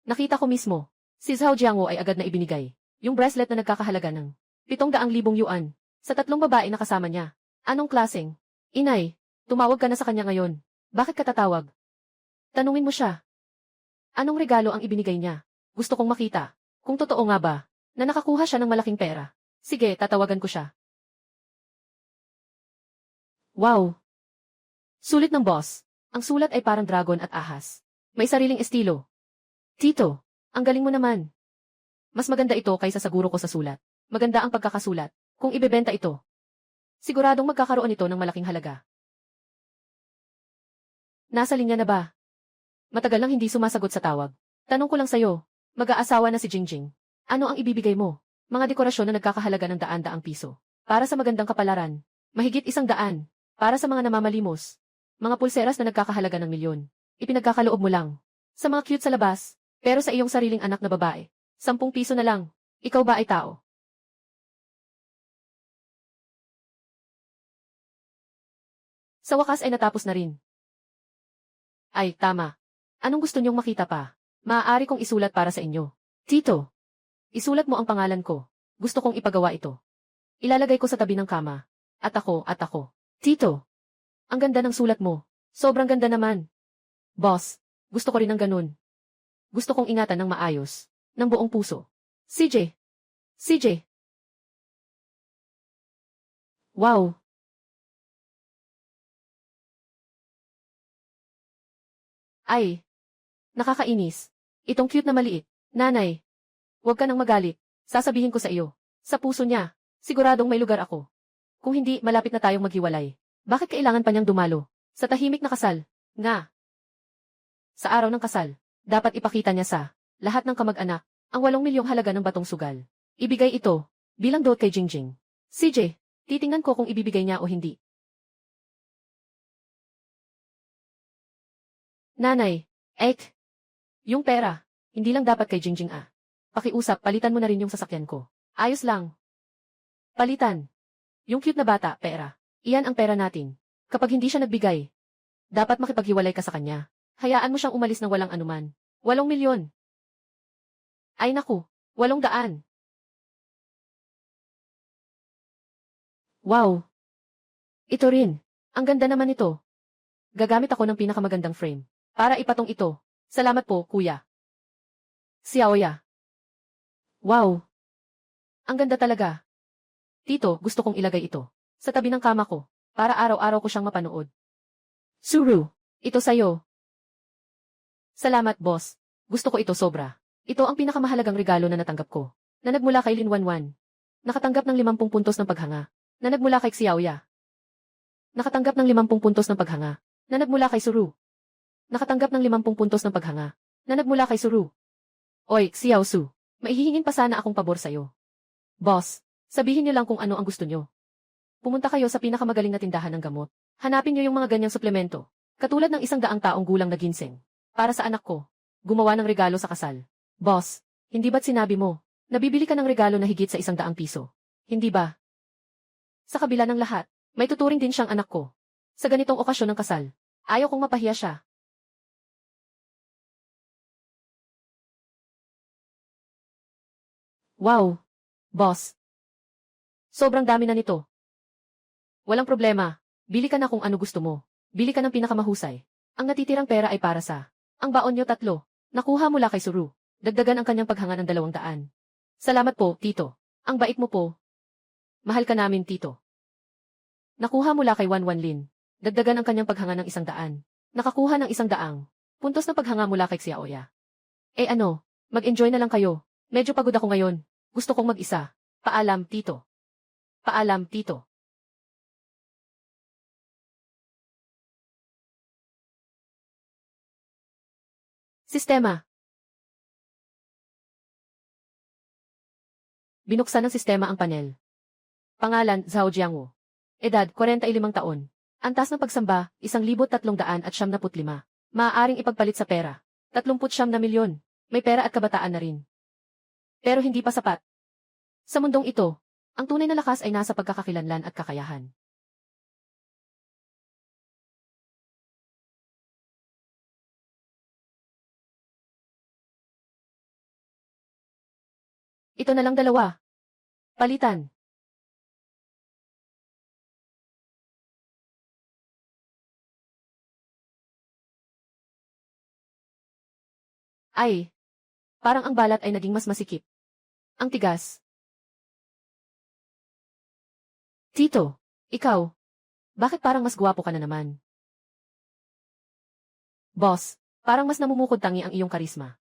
Nakita ko mismo. Si Zhao Jiangwo ay agad na ibinigay. Yung bracelet na nagkakahalaga ng 700,000 yuan. Sa 3 babae na kasama niya. Anong klaseng? Inay, tumawag ka na sa kanya ngayon. Bakit ka tatawag? Tanungin mo siya. Anong regalo ang ibinigay niya? Gusto kong makita. Kung totoo nga ba, na nakakuha siya ng malaking pera. Sige, tatawagan ko siya. Wow! Sulit ng boss. Ang sulat ay parang dragon at ahas. May sariling estilo. Tito, ang galing mo naman. Mas maganda ito kaysa sa guro ko sa sulat. Maganda ang pagkakasulat. Kung ibebenta ito, siguradong magkakaroon ito ng malaking halaga. Nasa linya na ba? Matagal nang hindi sumasagot sa tawag. Tanong ko lang sa'yo, mag-aasawa na si Jingjing. Ano ang ibibigay mo? Mga dekorasyon na nagkakahalaga ng 100 piso. Para sa magandang kapalaran. Mahigit 100. Para sa mga namamalimos. Mga pulseras na nagkakahalaga ng 1,000,000. Ipinagkakaloob mo lang. Sa mga cute sa labas. Pero sa iyong sariling anak na babae. 10 piso na lang. Ikaw ba ay tao? Sa wakas ay natapos na rin. Ay, tama. Anong gusto niyong makita pa? Maaari kong isulat para sa inyo. Tito, isulat mo ang pangalan ko. Gusto kong ipagawa ito. Ilalagay ko sa tabi ng kama. At ako. Tito, ang ganda ng sulat mo. Sobrang ganda naman. Boss, gusto ko rin ng ganun. Gusto kong ingatan ng maayos. Ng buong puso. CJ. Wow. Ay. Nakakainis. Itong cute na maliit. Nanay. Huwag ka nang magalit. Sasabihin ko sa iyo. Sa puso niya. Siguradong may lugar ako. Kung hindi, malapit na tayong maghiwalay. Bakit kailangan pa niyang dumalo? Sa tahimik na kasal. Nga. Sa araw ng kasal, dapat ipakita niya sa lahat ng kamag-anak ang 8 milyong halaga ng batong sugal. Ibigay ito bilang dot kay Jingjing. CJ, titingnan ko kung ibibigay niya o hindi. Nanay, yung pera, hindi lang dapat kay Jingjing ah. Pakiusap, palitan mo na rin yung sasakyan ko. Ayos lang. Palitan. Yung cute na bata, pera. Iyan ang pera natin. Kapag hindi siya nagbigay, dapat makipaghiwalay ka sa kanya. Hayaan mo siyang umalis ng walang anuman. 8 milyon. Ay naku, 800. Wow. Ito rin. Ang ganda naman ito. Gagamit ako ng pinakamagandang frame. Para ipatong ito. Salamat po, kuya. Xiaoya. Wow. Ang ganda talaga. Tito, gusto kong ilagay ito sa tabi ng kama ko, para araw-araw ko siyang mapanood. Suru, ito sayo. Salamat, boss. Gusto ko ito sobra. Ito ang pinakamahalagang regalo na natanggap ko, na nagmula kay Lin Wanwan. Nakatanggap ng 50 puntos ng paghanga, na nagmula kay Xiaoya. Nakatanggap ng 50 puntos ng paghanga, na nagmula kay Suru. Nakatanggap ng 50 puntos ng paghanga, na nagmula kay Suru. Oy, Xiao Su, maihihingin pa sana akong pabor sayo. Boss, sabihin niyo lang kung ano ang gusto niyo. Pumunta kayo sa pinakamagaling na tindahan ng gamot. Hanapin niyo yung mga ganyang suplemento, katulad ng 100 taong gulang na ginseng. Para sa anak ko, gumawa ng regalo sa kasal. Boss, hindi ba't sinabi mo, nabibili ka ng regalo na higit sa 100 piso? Hindi ba? Sa kabila ng lahat, may tuturing din siyang anak ko. Sa ganitong okasyon ng kasal, ayaw kong mapahiya siya. Wow! Boss! Sobrang dami na nito. Walang problema. Bili ka na kung ano gusto mo. Bili ka ng pinakamahusay. Ang natitirang pera ay para sa ang baon niyo 3. Nakuha mula kay Suru. Dagdagan ang kanyang paghanga ng 200. Salamat po, Tito. Ang bait mo po. Mahal ka namin, Tito. Nakuha mula kay Wanwan Lin. Dagdagan ang kanyang paghanga ng 100. Nakakuha ng 100 puntos na paghanga mula kay Xiaoya. Eh ano, mag-enjoy na lang kayo. Medyo pagod ako ngayon. Gusto kong mag-isa. Paalam, Tito. Paalam, Tito. Sistema. Binuksan ng sistema ang panel. Pangalan, Zhao Jiangwu. Edad, 45 taon. Antas ng pagsamba, 1,375. Maaaring ipagpalit sa pera. 39 na milyon. May pera at kabataan na rin. Pero hindi pa sapat. Sa mundong ito, ang tunay na lakas ay nasa pagkakakilanlan at kakayahan. Ito na lang 2. Palitan. Ay, parang ang balat ay naging mas masikip. Ang tigas. Tito, ikaw, bakit parang mas gwapo ka na naman? Boss, parang mas namumukod tangi ang iyong karisma.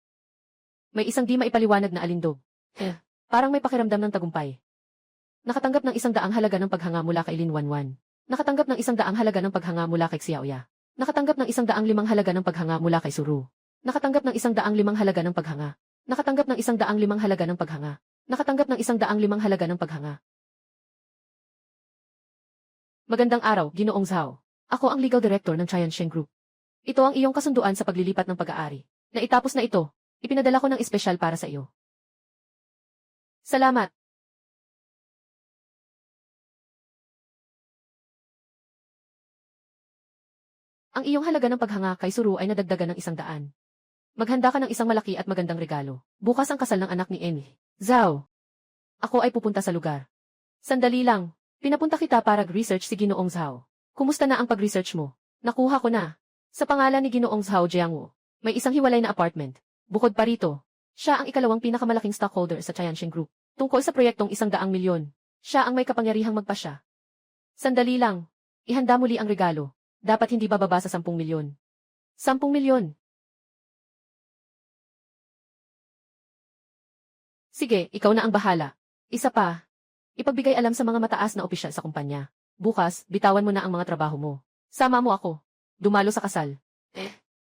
May isang di maipaliwanag na alindog. Parang may pakiramdam ng tagumpay. Nakatanggap ng 100 halaga ng paghanga mula kay Lin Wanwan. Nakatanggap ng 100 halaga ng paghanga mula kay Xiaoya. Nakatanggap ng 105 halaga ng paghanga mula kay Suru. Nakatanggap ng 105 halaga ng paghanga. Nakatanggap ng 105 halaga ng paghanga. Nakatanggap ng 105 halaga ng paghanga. Magandang araw, Ginoong Zhao. Ako ang legal director ng Tiansheng Group. Ito ang iyong kasunduan sa paglilipat ng pag-aari. Naitapos na ito, ipinadala ko ng espesyal para sa iyo. Salamat. Ang iyong halaga ng paghanga kay Suru ay nadagdagan ng 100. Maghanda ka ng isang malaki at magandang regalo. Bukas ang kasal ng anak ni Emi. Zhao. Ako ay pupunta sa lugar. Sandali lang. Pinapunta kita para research si Ginoong Zhao. Kumusta na ang pag-research mo? Nakuha ko na. Sa pangalan ni Ginoong Zhao Jiangwu, may isang hiwalay na apartment. Bukod pa rito, siya ang ikalawang pinakamalaking stockholder sa Tiansheng Group. Tungkol sa proyektong 100 milyon, siya ang may kapangyarihang magpasya. Sandali lang. Ihanda muli ang regalo. Dapat hindi bababa sa 10 milyon. 10 milyon. Sige, ikaw na ang bahala. Isa pa. Ipagbigay alam sa mga mataas na opisyal sa kumpanya. Bukas, bitawan mo na ang mga trabaho mo. Sama mo ako. Dumalo sa kasal.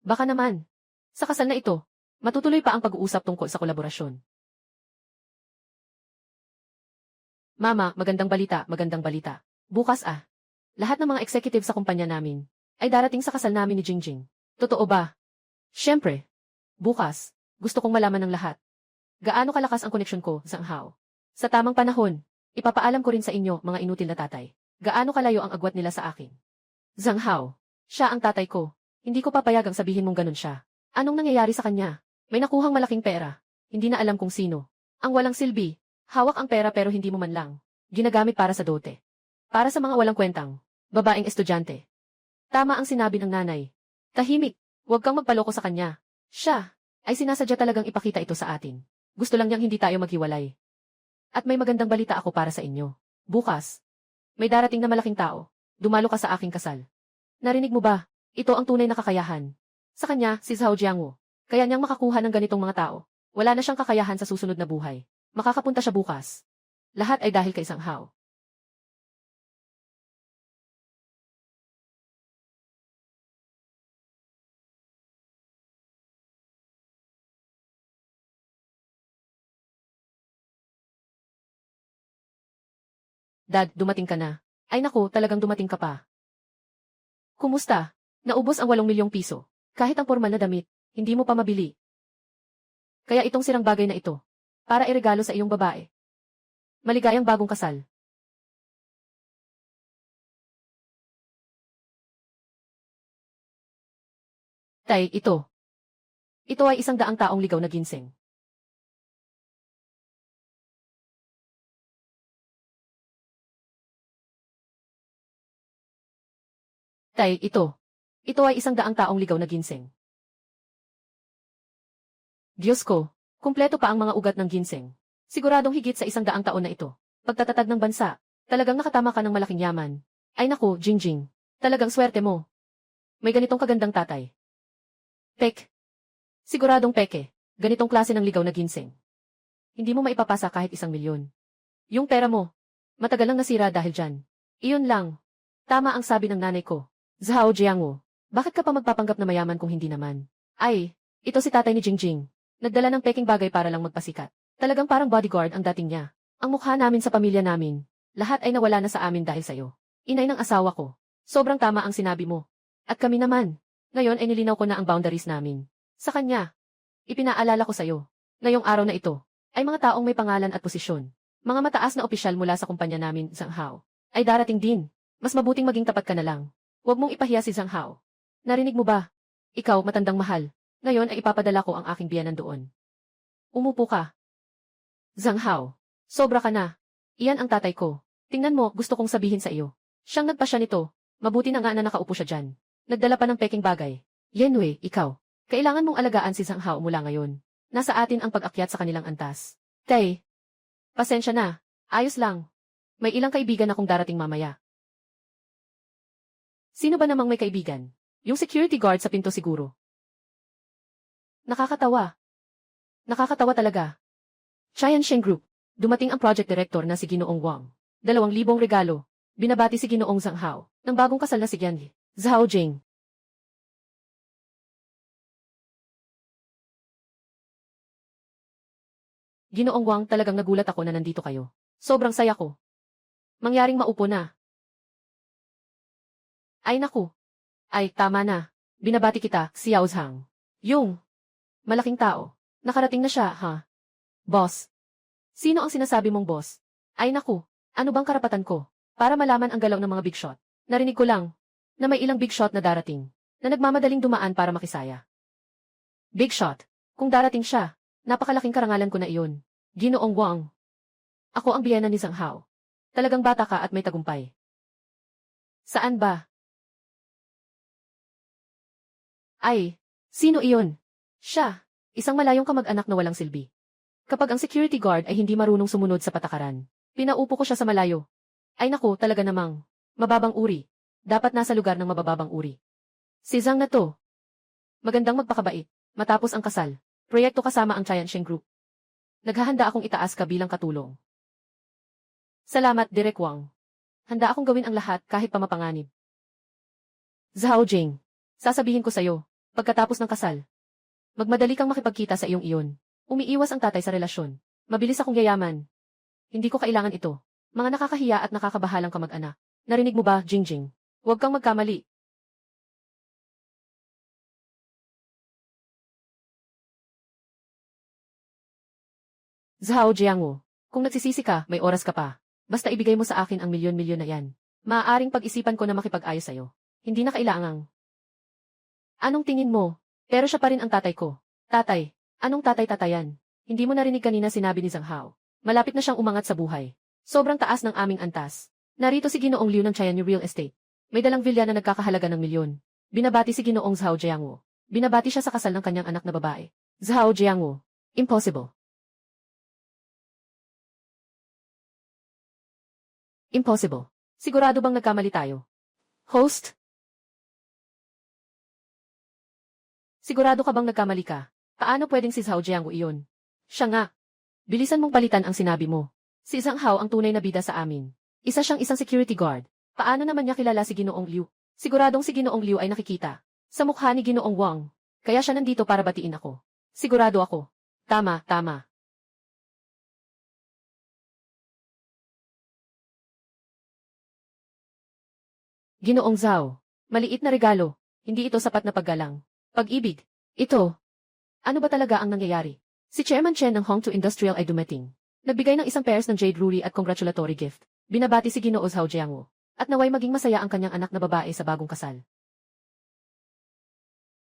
Baka naman. Sa kasal na ito, matutuloy pa ang pag-uusap tungkol sa kolaborasyon. Mama, magandang balita, magandang balita. Bukas lahat ng mga executive sa kumpanya namin ay darating sa kasal namin ni Jingjing. Totoo ba? Siyempre. Bukas, gusto kong malaman ng lahat. Gaano kalakas ang koneksyon ko sa Hao? Sa tamang panahon, ipapaalam ko rin sa inyo, mga inutil na tatay. Gaano kalayo ang agwat nila sa akin. Zhang Hao, siya ang tatay ko. Hindi ko papayagang sabihin mong ganun siya. Anong nangyayari sa kanya? May nakuhang malaking pera. Hindi na alam kung sino. Ang walang silbi. Hawak ang pera pero hindi mo man lang. Ginagamit para sa dote. Para sa mga walang kwentang. Babaeng estudyante. Tama ang sinabi ng nanay. Tahimik. Huwag kang magpaloko sa kanya. Siya ay sinasadya talagang ipakita ito sa atin. Gusto lang niyang hindi tayo maghiwalay. At may magandang balita ako para sa inyo. Bukas, may darating na malaking tao. Dumalo ka sa aking kasal. Narinig mo ba? Ito ang tunay na kakayahan. Sa kanya, si Zhao Jiangwo. Kaya niyang makakuha ng ganitong mga tao. Wala na siyang kakayahan sa susunod na buhay. Makakapunta siya bukas. Lahat ay dahil kay Zhang Hao. Dad, dumating ka na. Ay naku, talagang dumating ka pa. Kumusta? Naubos ang 8 milyong piso. Kahit ang formal na damit, hindi mo pa mabili. Kaya itong sirang bagay na ito. Para iregalo sa iyong babae. Maligayang bagong kasal. Tay, ito. Ito ay 100 taong ligaw na ginseng. Tay, ito. Ito ay 100 taong ligaw na ginseng. Diyos ko, kumpleto pa ang mga ugat ng ginseng. Siguradong higit sa 100 taon na ito. Pagtatatag ng bansa, talagang nakatama ka ng malaking yaman. Ay naku, Jingjing. Talagang swerte mo. May ganitong kagandang tatay. Pek. Siguradong peke. Ganitong klase ng ligaw na ginseng. Hindi mo maipapasa kahit 1 milyon. Yung pera mo, matagal nang nasira dahil dyan. Iyon lang. Tama ang sabi ng nanay ko. Zhao Jiangwo, bakit ka pa magpapanggap na mayaman kung hindi naman? Ay, ito si tatay ni Jingjing. Nagdala ng peking bagay para lang magpasikat. Talagang parang bodyguard ang dating niya. Ang mukha namin sa pamilya namin, lahat ay nawala na sa amin dahil sa'yo. Inay ng asawa ko. Sobrang tama ang sinabi mo. At kami naman. Ngayon ay nilinaw ko na ang boundaries namin. Sa kanya, ipinaalala ko sa'yo. Ngayong araw na ito, ay mga taong may pangalan at posisyon. Mga mataas na opisyal mula sa kumpanya namin, Zhang Hao, ay darating din. Mas mabuting maging tapat ka na lang. Huwag mong ipahiya si Zhang Hao. Narinig mo ba? Ikaw, matandang mahal. Ngayon ay ipapadala ko ang aking biyanan doon. Umupo ka. Zhang Hao, sobra ka na. Iyan ang tatay ko. Tingnan mo, gusto kong sabihin sa iyo. Siyang nagpasya nito. Mabuti na nga na nakaupo siya dyan. Nagdala pa ng peking bagay. Yenwei, ikaw. Kailangan mong alagaan si Zhang Hao mula ngayon. Nasa atin ang pag-akyat sa kanilang antas. Tay, pasensya na. Ayos lang. May ilang kaibigan akong darating mamaya. Sino ba namang may kaibigan? Yung security guard sa pinto siguro. Nakakatawa. Nakakatawa talaga. Chaiyan Group. Dumating ang project director na si Ginoong Wang. 2,000 regalo. Binabati si Ginoong Zhang Hao ng bagong kasal na si Yan Zhao Jing. Ginoong Wang, talagang nagulat ako na nandito kayo. Sobrang saya ko. Mangyaring maupo na. Ay naku. Ay, tama na. Binabati kita, si Yao Zhang. Yung malaking tao. Nakarating na siya, ha? Boss. Sino ang sinasabi mong boss? Ay naku. Ano bang karapatan ko? Para malaman ang galaw ng mga big shot. Narinig ko lang na may ilang big shot na darating. Na nagmamadaling dumaan para makisaya. Big shot. Kung darating siya, napakalaking karangalan ko na iyon. Ginoong Wang. Ako ang biyena ni Zhang Hao. Talagang bata ka at may tagumpay. Saan ba? Ay, sino iyon? Siya, isang malayong kamag-anak na walang silbi. Kapag ang security guard ay hindi marunong sumunod sa patakaran, pinaupo ko siya sa malayo. Ay naku, talaga namang mababang uri. Dapat nasa lugar ng mabababang uri. Si Zhang na to. Magandang magpakabait. Matapos ang kasal, proyekto kasama ang Chaiyan Group. Naghahanda akong itaas ka bilang katulong. Salamat, Direk Wang. Handa akong gawin ang lahat kahit pa mapanganib. Zhao Jing, sasabihin ko sa'yo, pagkatapos ng kasal, magmadali kang makipagkita sa iyong iyon. Umiiwas ang tatay sa relasyon. Mabilis akong yayaman. Hindi ko kailangan ito. Mga nakakahiya at nakakabahalang kamag-anak. Narinig mo ba, Jingjing? Huwag kang magkamali. Zhao Jiangwo, Kung nagsisisi ka, may oras ka pa. Basta ibigay mo sa akin ang milyon-milyon na yan. Maaaring pag-isipan ko na makipag-ayos sa'yo. Hindi na kailangang. Anong tingin mo? Pero siya pa rin ang tatay ko. Tatay, anong tatay-tatayan? Hindi mo narinig kanina sinabi ni Zhang Hao. Malapit na siyang umangat sa buhay. Sobrang taas ng aming antas. Narito si Ginoong Liu ng Chayanyu Real Estate. May dalang vilya na nagkakahalaga ng milyon. Binabati si Ginoong Zhao Jiangwo. Binabati siya sa kasal ng kanyang anak na babae. Zhao Jiangwo. Impossible. Impossible. Sigurado bang nagkamali tayo? Host? Sigurado ka bang nagkamali ka? Paano pwedeng si Zhao Jiangwo iyon? Siya nga. Bilisan mong palitan ang sinabi mo. Si Zhang Hao ang tunay na bida sa amin. Isa siyang isang security guard. Paano naman niya kilala si Ginoong Liu? Siguradong si Ginoong Liu ay nakikita sa mukha ni Ginoong Wang. Kaya siya nandito para batiin ako. Sigurado ako. Tama, tama. Ginoong Zhao, maliit na regalo. Hindi ito sapat na paggalang. Pag-ibig. Ito. Ano ba talaga ang nangyayari? Si Chairman Chen ng Hongtu Industrial ay dumating. Nagbigay ng isang pairs ng jade ruri at congratulatory gift. Binabati si Ginoo Zhao Jiangwo. At naway maging masaya ang kanyang anak na babae sa bagong kasal.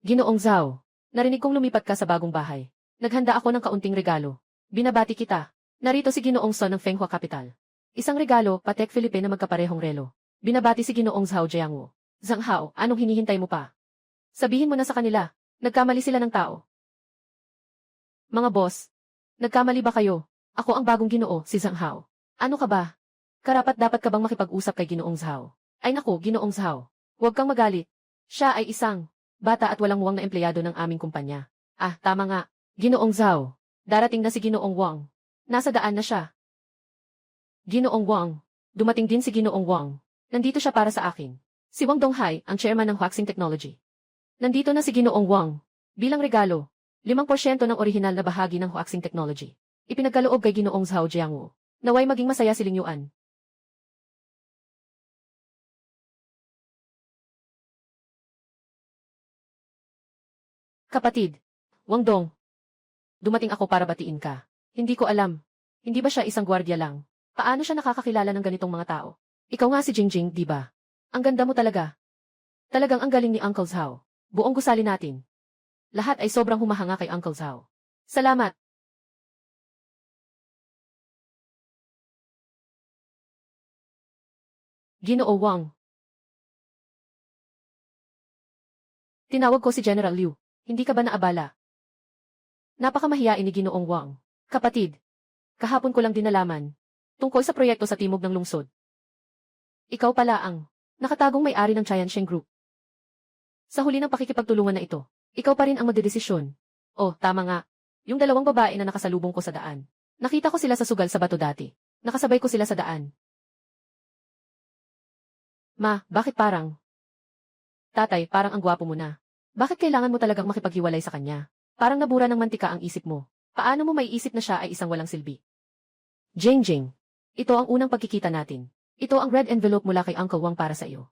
Ginoong Zhao, narinig kong lumipat ka sa bagong bahay. Naghanda ako ng kaunting regalo. Binabati kita. Narito si Ginoong Son ng Fenghua Capital. Isang regalo, Patek Philippe na magkaparehong relo. Binabati si Ginoong Zhao Jiangwo. Zhang Hao, anong hinihintay mo pa? Sabihin mo na sa kanila, nagkamali sila ng tao. Mga boss, nagkamali ba kayo? Ako ang bagong Ginoo, si Zhang Hao. Ano ka ba? Karapat-dapat ka bang makipag-usap kay Ginoong Zhao? Ay naku, Ginoong Zhao. Huwag kang magalit. Siya ay isang bata at walang muwang na empleyado ng aming kumpanya. Ah, tama nga. Ginoong Zhao. Darating na si Ginoong Wang. Nasa daan na siya. Ginoong Wang. Dumating din si Ginoong Wang. Nandito siya para sa akin. Si Wang Donghai, ang chairman ng Huaxing Technology. Nandito na si Ginoong Wang. Bilang regalo, 5% ng orihinal na bahagi ng Huaxing Technology. Ipinagkaloob kay Ginoong Zhao Jiangwo. Naway maging masaya si Ling Yuan. Kapatid, Wang Dong. Dumating ako para batiin ka. Hindi ko alam. Hindi ba siya isang gwardiya lang? Paano siya nakakakilala ng ganitong mga tao? Ikaw nga si Jingjing, di ba? Ang ganda mo talaga. Talagang ang galing ni Uncle Zhao. Buong gusali natin. Lahat ay sobrang humahanga kay Uncle Zhao. Salamat. Ginoo Wang. Tinawag ko si General Liu. Hindi ka ba naabala? Napakamahiyain ni Ginoong Wang. Kapatid, kahapon ko lang din nalaman. Tungkol sa proyekto sa timog ng lungsod. Ikaw pala ang nakatagong may-ari ng Chayansheng Group. Sa huli ng pakikipagtulungan na ito, ikaw pa rin ang magdedesisyon. Oh, tama nga. Yung dalawang babae na nakasalubong ko sa daan. Nakita ko sila sa sugal sa bato dati. Nakasabay ko sila sa daan. Ma, bakit parang? Tatay, parang ang gwapo mo na. Bakit kailangan mo talagang makipaghiwalay sa kanya? Parang nabura ng mantika ang isip mo. Paano mo maiisip na siya ay isang walang silbi? Jingjing. Ito ang unang pagkikita natin. Ito ang red envelope mula kay Uncle Wang para sa iyo.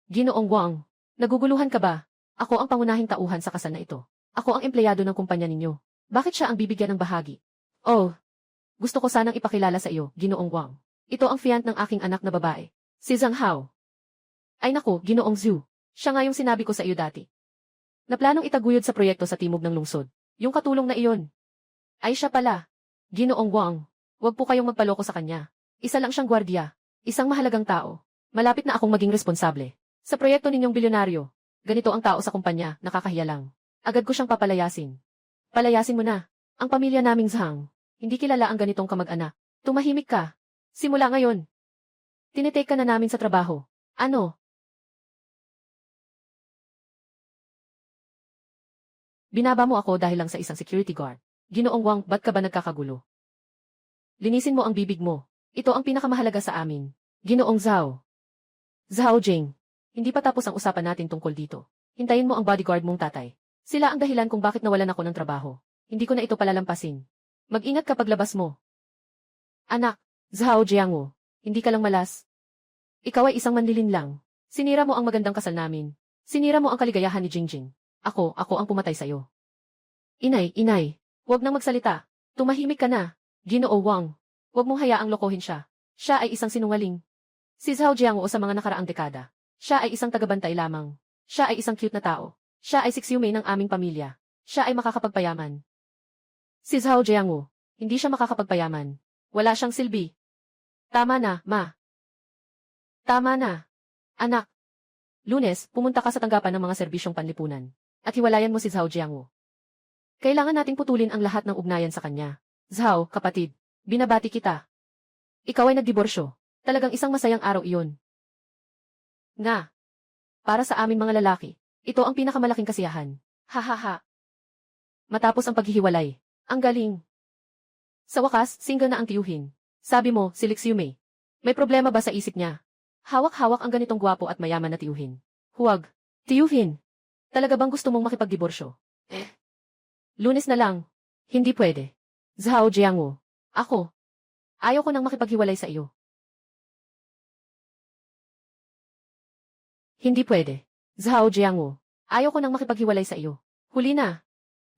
Ginoong Wang, naguguluhan ka ba? Ako ang pangunahing tauhan sa kasal na ito. Ako ang empleyado ng kumpanya ninyo. Bakit siya ang bibigyan ng bahagi? Oh, gusto ko sanang ipakilala sa iyo, Ginoong Wang. Ito ang fiant ng aking anak na babae, si Zhang Hao. Ay naku, Ginoong Zhu. Siya nga yung sinabi ko sa iyo dati. Na planong itaguyod sa proyekto sa timog ng lungsod. Yung katulong na iyon. Ay siya pala. Ginoong Wang, huwag po kayong magpaloko sa kanya. Isa lang siyang gwardiya. Isang mahalagang tao. Malapit na akong maging responsable. Sa proyekto ninyong bilyonaryo, ganito ang tao sa kumpanya, nakakahiya lang. Agad ko siyang papalayasin. Palayasin mo na. Ang pamilya naming Zhang, hindi kilala ang ganitong kamag-anak. Tumahimik ka. Simula ngayon. Tinitake ka na namin sa trabaho. Ano? Binaba mo ako dahil lang sa isang security guard. Ginoong Wang, ba't ka ba nagkakagulo? Linisin mo ang bibig mo. Ito ang pinakamahalaga sa amin. Ginoong Zhao. Zhao Jing. Hindi pa tapos ang usapan natin tungkol dito. Hintayin mo ang bodyguard mong tatay. Sila ang dahilan kung bakit nawalan ako ng trabaho. Hindi ko na ito palalampasin. Mag-ingat kapag labas mo. Anak, Zhao Jiangwo, hindi ka lang malas. Ikaw ay isang manlilin lang. Sinira mo ang magandang kasal namin. Sinira mo ang kaligayahan ni Jingjing. Ako ang pumatay sa'yo. Inay, huwag nang magsalita. Tumahimik ka na, Ginoo Wang. Huwag mong hayaang lokohin siya. Siya ay isang sinungaling. Si Zhao Jiangwo sa mga nakaraang dekada. Siya ay isang tagabantay lamang. Siya ay isang cute na tao. Siya ay siksiyumay ng aming pamilya. Siya ay makakapagpayaman. Si Zhao Jiangwo, hindi siya makakapagpayaman. Wala siyang silbi. Tama na, ma. Tama na. Anak. Lunes, pumunta ka sa tanggapan ng mga serbisyong panlipunan. At hiwalayan mo si Zhao Jiangwo. Kailangan nating putulin ang lahat ng ugnayan sa kanya. Zhao, kapatid, binabati kita. Ikaw ay nagdiborsyo. Talagang isang masayang araw iyon. Nga. Para sa aming mga lalaki, ito ang pinakamalaking kasiyahan. Ha ha ha. Matapos ang paghihiwalay. Ang galing. Sa wakas, single na ang tiyuhin. Sabi mo, si Lixiume. May problema ba sa isip niya? Hawak-hawak ang ganitong gwapo at mayaman na tiyuhin. Huwag. Tiyuhin. Talaga bang gusto mong makipagdiborsyo? Lunes na lang. Hindi pwede. Zhao Jiangwo. Ako. Ayaw ko nang makipaghiwalay sa iyo. Hindi pwede. Zhao Jiangwo. Ayaw ko nang makipaghiwalay sa iyo. Huli na.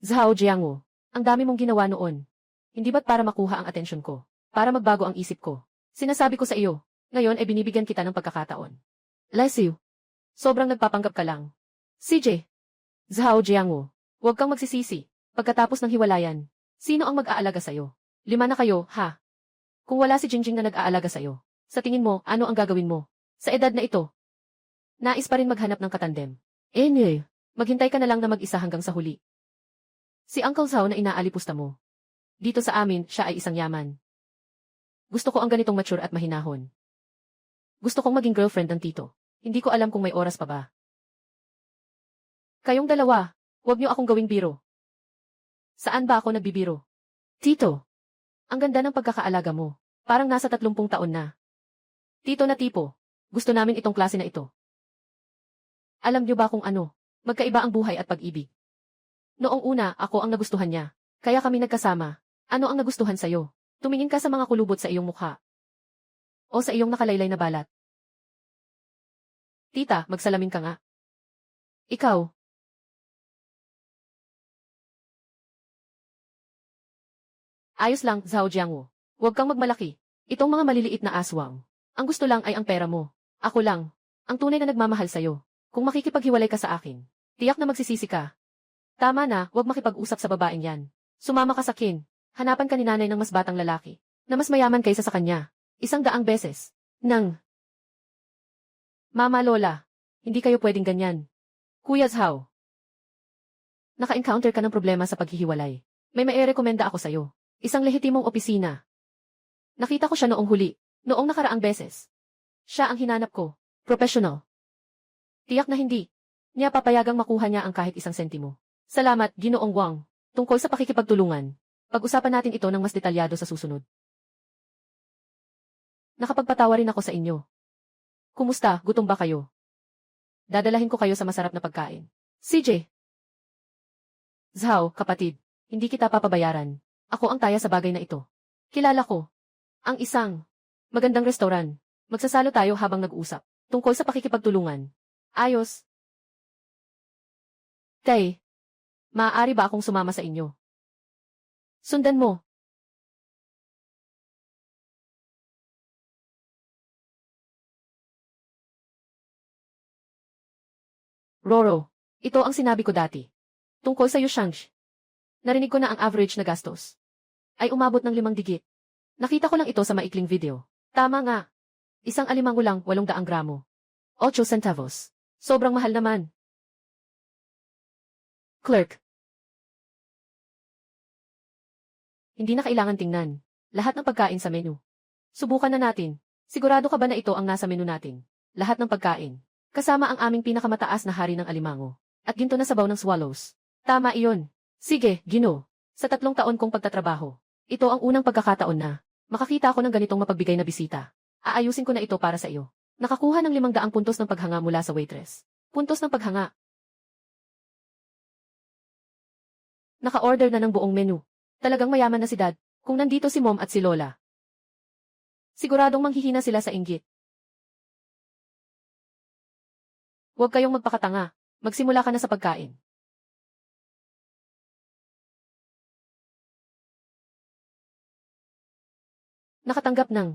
Zhao Jiangwo. Ang dami mong ginawa noon. Hindi ba't para makuha ang atensyon ko? Para magbago ang isip ko? Sinasabi ko sa iyo. Ngayon ay binibigyan kita ng pagkakataon. Lesiu. Sobrang nagpapanggap ka lang. CJ. Zhao Jiangwo. Huwag kang magsisisi. Pagkatapos ng hiwalayan, sino ang mag-aalaga sa'yo? 5 na kayo, ha? Kung wala si Jingjing na nag-aalaga sa'yo, sa tingin mo, ano ang gagawin mo? Sa edad na ito, nais pa rin maghanap ng katandem. Anyway, maghintay ka na lang na mag-isa hanggang sa huli. Si Uncle Zhao na inaalipusta mo. Dito sa amin, siya ay isang yaman. Gusto ko ang ganitong mature at mahinahon. Gusto kong maging girlfriend ng tito. Hindi ko alam kung may oras pa ba. Kayong dalawa, huwag niyo akong gawing biro. Saan ba ako nagbibiro? Tito, ang ganda ng pagkakaalaga mo. Parang nasa 30 taon na. Tito na tipo, gusto namin itong klase na ito. Alam niyo ba kung ano? Magkaiba ang buhay at pag-ibig. Noong una, ako ang nagustuhan niya. Kaya kami nagkasama. Ano ang nagustuhan sa'yo? Tumingin ka sa mga kulubot sa iyong mukha. O sa iyong nakalaylay na balat. Tita, magsalamin ka nga. Ikaw. Ayos lang, Zhao Jiangwo. Huwag kang magmalaki. Itong mga maliliit na aswang. Ang gusto lang ay ang pera mo. Ako lang. Ang tunay na nagmamahal sa'yo. Kung makikipaghiwalay ka sa akin, tiyak na magsisisi ka. Tama na, huwag makipag-usap sa babaeng yan. Sumama ka sa kin. Hanapan ka ni nanay ng mas batang lalaki, na mas mayaman kaysa sa kanya. 100 beses. Mama Lola, hindi kayo pwedeng ganyan. Kuya Zhao. Naka-encounter ka ng problema sa paghihiwalay. May mairekomenda ako sa'yo. Isang lehitimong opisina. Nakita ko siya noong huli, noong nakaraang beses. Siya ang hinanap ko. Professional. Tiyak na hindi. Niya papayagang makuha niya ang kahit 1 sentimo. Salamat, Ginoong Wang. Tungkol sa pakikipagtulungan. Pag-usapan natin ito ng mas detalyado sa susunod. Nakapagpatawa rin ako sa inyo. Kumusta, gutom ba kayo? Dadalahin ko kayo sa masarap na pagkain. CJ. Zhao, kapatid, hindi kita papabayaran. Ako ang taya sa bagay na ito. Kilala ko. Ang isang magandang restoran. Magsasalo tayo habang nag-usap. Tungkol sa pakikipagtulungan. Ayos. Tay, maaari ba akong sumama sa inyo? Sundan mo. Roro, ito ang sinabi ko dati. Tungkol sa Yushangsh. Narinig ko na ang average na gastos ay umabot ng 5 digit. Nakita ko lang ito sa maikling video. Tama nga. Isang alimango lang 800 gramo. 8 centavos. Sobrang mahal naman. Clerk. Hindi na kailangan tingnan. Lahat ng pagkain sa menu. Subukan na natin. Sigurado ka ba na ito ang nasa menu natin? Lahat ng pagkain. Kasama ang aming pinakamataas na hari ng alimango. At ginto na sabaw ng swallows. Tama iyon. Sige, Gino. Sa 3 taon kong pagtatrabaho. Ito ang unang pagkakataon na makakita ako ng ganitong mapagbigay na bisita. Aayusin ko na ito para sa iyo. Nakakuha ng 500 puntos ng paghanga mula sa waitress. Puntos ng paghanga. Naka-order na ng buong menu. Talagang mayaman na si Dad, kung nandito si Mom at si Lola. Siguradong manghihina sila sa inggit. Huwag kayong magpakatanga. Magsimula ka na sa pagkain. Nakatanggap ng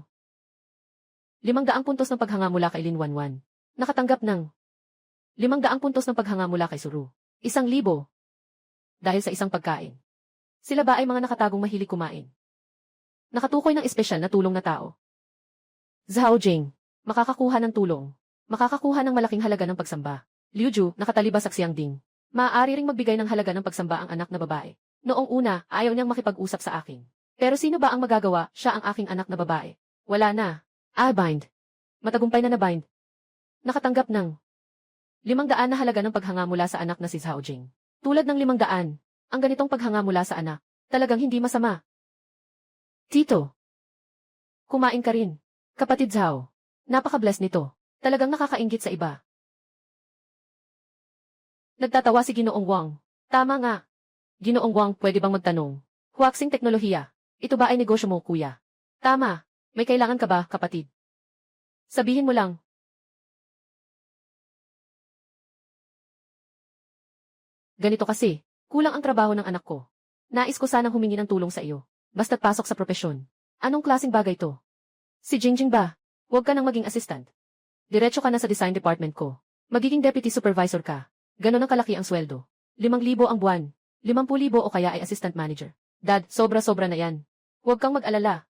500 puntos ng paghanga mula kay Lin Wanwan. Nakatanggap ng 500 puntos ng paghanga mula kay Suru. 1,000 dahil sa isang pagkain. Sila ba ay mga nakatagong mahilig kumain? Nakatukoy ng espesyal na tulong na tao. Zhao Jing, makakakuha ng tulong. Makakakuha ng malaking halaga ng pagsamba. Liu Ju, nakatalibas sa Xiang Ding. Maaari ring magbigay ng halaga ng pagsamba ang anak na babae. Noong una, ayaw niyang makipag-usap sa akin. Pero sino ba ang magagawa? Siya ang aking anak na babae. Wala na. Bind. Matagumpay na na-bind. Nakatanggap ng 500 na halaga ng paghanga mula sa anak na si Zhao Jing. Tulad ng 500, ang ganitong paghanga mula sa anak, talagang hindi masama. Tito. Kumain ka rin. Kapatid Zhao. Napaka-bless nito. Talagang nakakainggit sa iba. Nagtatawa si Ginoong Wang. Tama nga. Ginoong Wang, pwede bang magtanong? Huwaksing teknolohiya. Ito ba ay negosyo mo, kuya? Tama. May kailangan ka ba, kapatid? Sabihin mo lang. Ganito kasi, kulang ang trabaho ng anak ko. Nais ko sanang humingi ng tulong sa iyo. Basta't pasok sa propesyon. Anong klaseng bagay to? Si Jingjing ba? Huwag ka nang maging assistant. Diretso ka na sa design department ko. Magiging deputy supervisor ka. Ganon ang kalaki ang sweldo. 5,000 ang buwan. 50,000 o kaya ay assistant manager. Dad, sobra-sobra na yan. Huwag kang mag-alala.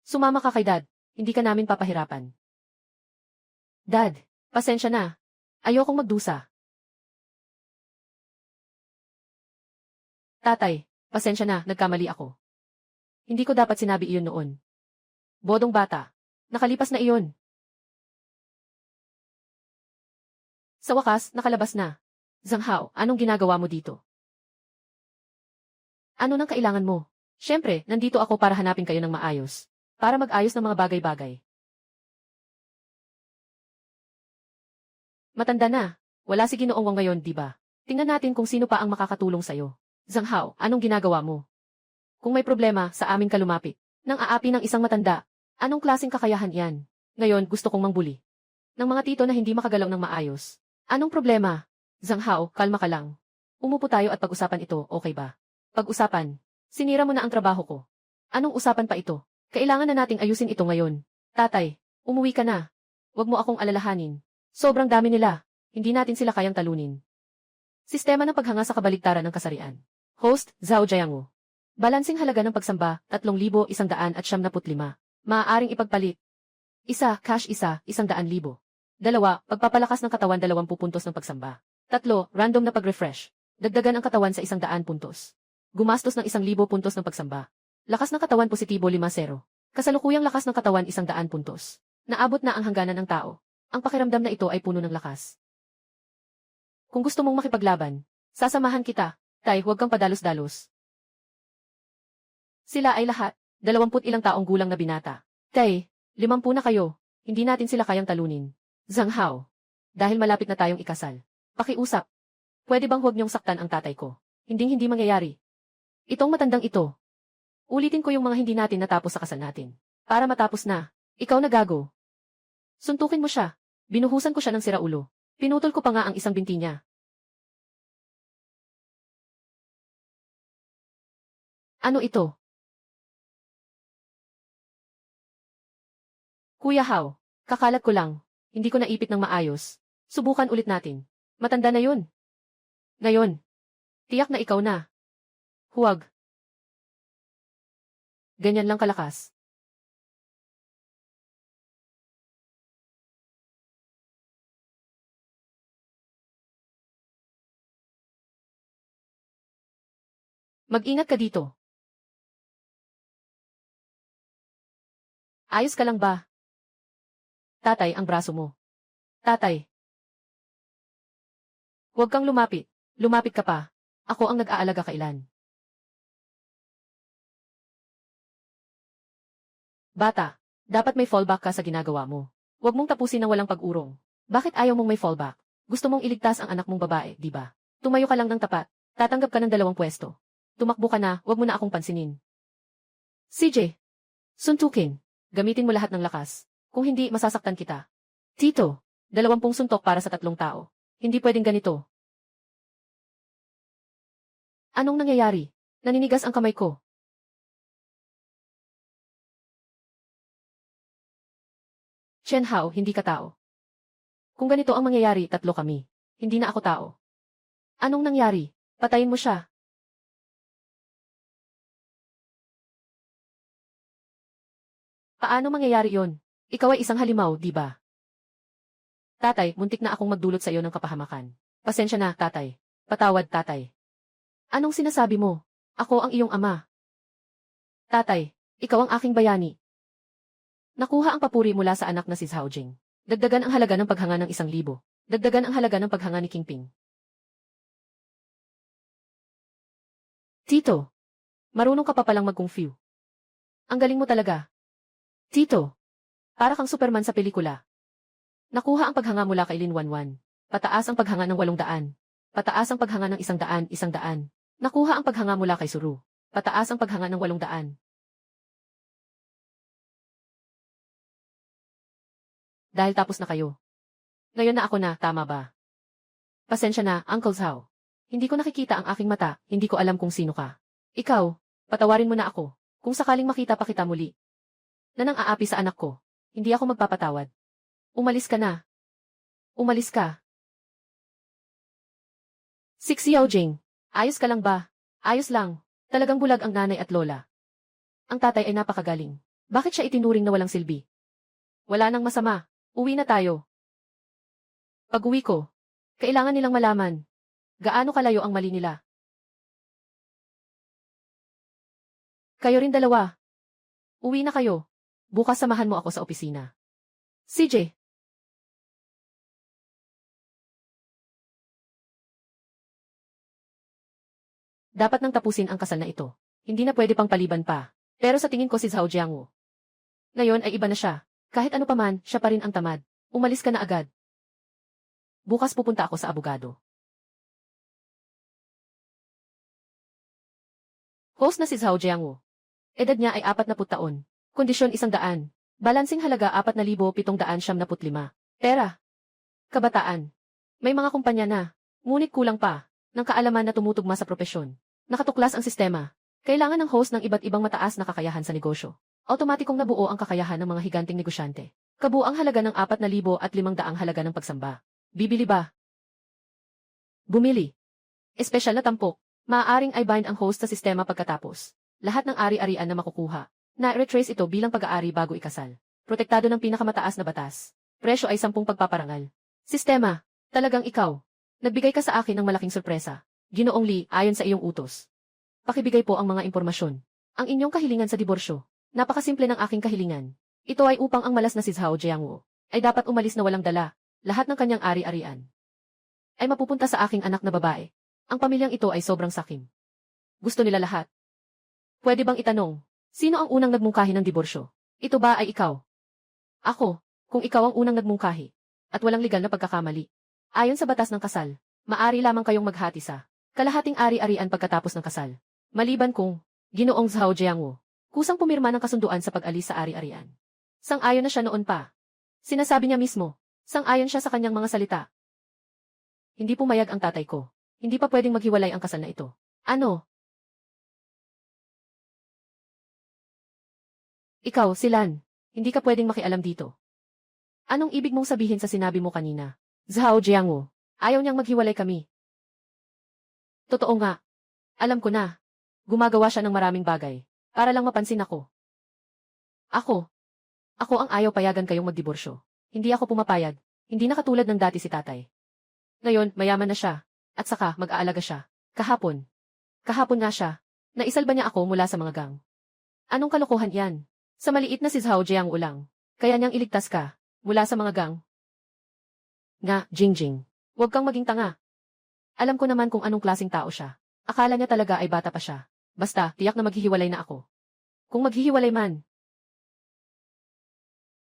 Sumama ka kay Dad. Hindi ka namin papahirapan. Dad, pasensya na. Ayokong magdusa. Tatay, pasensya na, nagkamali ako. Hindi ko dapat sinabi iyon noon. Bodong bata. Nakalipas na iyon. Sa wakas, nakalabas na. Zhang Hao, anong ginagawa mo dito? Ano nang kailangan mo? Siyempre, nandito ako para hanapin kayo ng maayos. Para mag-ayos ng mga bagay-bagay. Matanda na. Wala si Ginoong Wang ngayon, di ba? Tingnan natin kung sino pa ang makakatulong sa'yo. Zhang Hao, anong ginagawa mo? Kung may problema, sa amin ka lumapit. Nang aapi ng isang matanda. Anong klaseng kakayahan yan? Ngayon, gusto kong mangbuli. Ng mga tito na hindi makagalaw ng maayos. Anong problema? Zhang Hao, kalma ka lang. Umupo tayo at pag-usapan ito, okay ba? Pag-usapan. Sinira mo na ang trabaho ko. Anong usapan pa ito? Kailangan na nating ayusin ito ngayon. Tatay, umuwi ka na. Huwag mo akong alalahanin. Sobrang dami nila. Hindi natin sila kayang talunin. Sistema ng paghanga sa kabaligtaran ng kasarian. Host, Zhao Jiangwu. Balansing halaga ng pagsamba, 3,175. Maaaring ipagpalit. Isa, cash isa, 100,000. 2, pagpapalakas ng katawan 20 puntos ng pagsamba. 3, random na pag-refresh. Dagdagan ang katawan sa 100 puntos. Gumastos ng 1,000 puntos ng pagsamba. Lakas ng katawan positibo 50. Kasalukuyang lakas ng katawan 100 puntos. Naabot na ang hangganan ng tao. Ang pakiramdam na ito ay puno ng lakas. Kung gusto mong makipaglaban, sasamahan kita. Tay, huwag kang padalos-dalos. Sila ay lahat, 20 ilang taong gulang na binata. Tay, 50 na kayo. Hindi natin sila kayang talunin. Zhang Hao. Dahil malapit na tayong ikasal. Pakiusap. Pwede bang huwag niyong saktan ang tatay ko? Hinding-hindi mangyayari. Itong matandang ito. Ulitin ko yung mga hindi natin natapos sa kasal natin. Para matapos na. Ikaw na gago. Suntukin mo siya. Binuhusan ko siya ng siraulo. Pinutol ko pa nga ang isang binti niya. Ano ito? Kuya Hao, kakalat ko lang. Hindi ko naipit ng maayos. Subukan ulit natin. Matanda na yun. Ngayon. Tiyak na ikaw na. Huwag. Ganyan lang kalakas. Mag-ingat ka dito. Ayos ka lang ba? Tatay, ang braso mo. Tatay. Huwag kang lumapit. Lumapit ka pa. Ako ang nag-aalaga kailan. Bata, dapat may fallback ka sa ginagawa mo. Huwag mong tapusin na walang pag-urong. Bakit ayaw mong may fallback? Gusto mong iligtas ang anak mong babae, di ba? Tumayo ka lang ng tapat. Tatanggap ka ng 2 pwesto. Tumakbo ka na, huwag mo na akong pansinin. CJ. Suntukin. Gamitin mo lahat ng lakas. Kung hindi, masasaktan kita. Tito, 20 suntok para sa 3 tao. Hindi pwedeng ganito. Anong nangyayari? Naninigas ang kamay ko. Chen Hao, hindi ka tao. Kung ganito ang mangyayari, tatlo kami. Hindi na ako tao. Anong nangyari? Patayin mo siya. Paano mangyayari yon? Ikaw ay isang halimaw, di ba? Tatay, muntik na akong magdulot sa iyo ng kapahamakan. Pasensya na, tatay. Patawad, tatay. Anong sinasabi mo? Ako ang iyong ama. Tatay, ikaw ang aking bayani. Nakuha ang papuri mula sa anak na si Zhao Jing. Dagdagan ang halaga ng paghanga ng 1,000. Dagdagan ang halaga ng paghanga ni Kingping. Tito, marunong ka pa palang mag-kung fu. Ang galing mo talaga. Tito, para kang Superman sa pelikula. Nakuha ang paghanga mula kay Lin Wanwan. Pataas ang paghanga ng 800. Pataas ang paghanga ng 100, 100. Nakuha ang paghanga mula kay Suru. Pataas ang paghanga ng 800. Dahil tapos na kayo. Ngayon na ako na, tama ba? Pasensya na, Uncle Zhao. Hindi ko nakikita ang aking mata, hindi ko alam kung sino ka. Ikaw, patawarin mo na ako. Kung sakaling makita pa kita muli. Na nang aapi sa anak ko, hindi ako magpapatawad. Umalis ka na. Umalis ka. Xiao Jing, ayos ka lang ba? Ayos lang. Talagang bulag ang nanay at lola. Ang tatay ay napakagaling. Bakit siya itinuring na walang silbi? Wala nang masama. Uwi na tayo. Pag-uwi ko, kailangan nilang malaman. Gaano kalayo ang mali nila? Kayo rin dalawa. Uwi na kayo. Bukas samahan mo ako sa opisina. CJ. Dapat nang tapusin ang kasal na ito. Hindi na pwede pang paliban pa. Pero sa tingin ko si Zhao Jiangwu. Ngayon ay iba na siya. Kahit ano paman, siya pa rin ang tamad. Umalis ka na agad. Bukas pupunta ako sa abogado. Host na si Zhao Jiangwu. Edad niya ay 40 taon. Kondisyon 100. Balansing halaga 4,775. Pera. Kabataan. May mga kumpanya na. Ngunit kulang pa. Ng kaalaman na tumutugma sa propesyon. Nakatuklas ang sistema. Kailangan ng host ng iba't ibang mataas na kakayahan sa negosyo. Automatikong nabuo ang kakayahan ng mga higanting negosyante. Kabuang halaga ng 4,500 halaga ng pagsamba. Bibili ba? Bumili. Espesyal na tampok. Maaaring i bind ang host sa sistema pagkatapos. Lahat ng ari-arian na makukuha. Na-retrace ito bilang pag-aari bago ikasal. Protektado ng pinakamataas na batas. Presyo ay 10 pagpaparangal. Sistema. Talagang ikaw. Nagbigay ka sa akin ng malaking sorpresa. Ginoong Lee, ayon sa iyong utos. Pakibigay po ang mga impormasyon. Ang inyong kahilingan sa diborsyo. Napakasimple ng aking kahilingan. Ito ay upang ang malas na si Zhao Jiangwu ay dapat umalis na walang dala. Lahat ng kanyang ari-arian ay mapupunta sa aking anak na babae. Ang pamilyang ito ay sobrang sakim. Gusto nila lahat. Pwede bang itanong, sino ang unang nagmungkahi ng diborsyo? Ito ba ay ikaw? Ako, kung ikaw ang unang nagmungkahi, at walang legal na pagkakamali. Ayon sa batas ng kasal, maari lamang kayong maghati sa kalahating ari-arian pagkatapos ng kasal. Maliban kung, Ginoong Zhao Jiangwu, kusang pumirma ng kasunduan sa pag-alis sa ari-arian. Sang-ayon na siya noon pa. Sinasabi niya mismo, sang-ayon siya sa kanyang mga salita. Hindi pumayag ang tatay ko. Hindi pa pwedeng maghiwalay ang kasal na ito. Ano? Ikaw, Silan, hindi ka pwedeng makialam dito. Anong ibig mong sabihin sa sinabi mo kanina? Zhao Jiangwu, ayaw niyang maghiwalay kami. Totoo nga. Alam ko na. Gumagawa siya ng maraming bagay, para lang mapansin ako. Ako ang ayaw payagan kayong magdiborsyo. Hindi ako pumapayag. Hindi na katulad ng dati si tatay. Ngayon, mayaman na siya. At saka, mag-aalaga siya. Kahapon nga siya. Naisalba niya ako mula sa mga gang. Anong kalokohan yan? Sa maliit na si Zhao Jiangwu lang. Kaya niyang iligtas ka, mula sa mga gang. Nga, Jingjing. Huwag kang maging tanga. Alam ko naman kung anong klaseng tao siya. Akala niya talaga ay bata pa siya. Basta, tiyak na maghihiwalay na ako. Kung maghihiwalay man.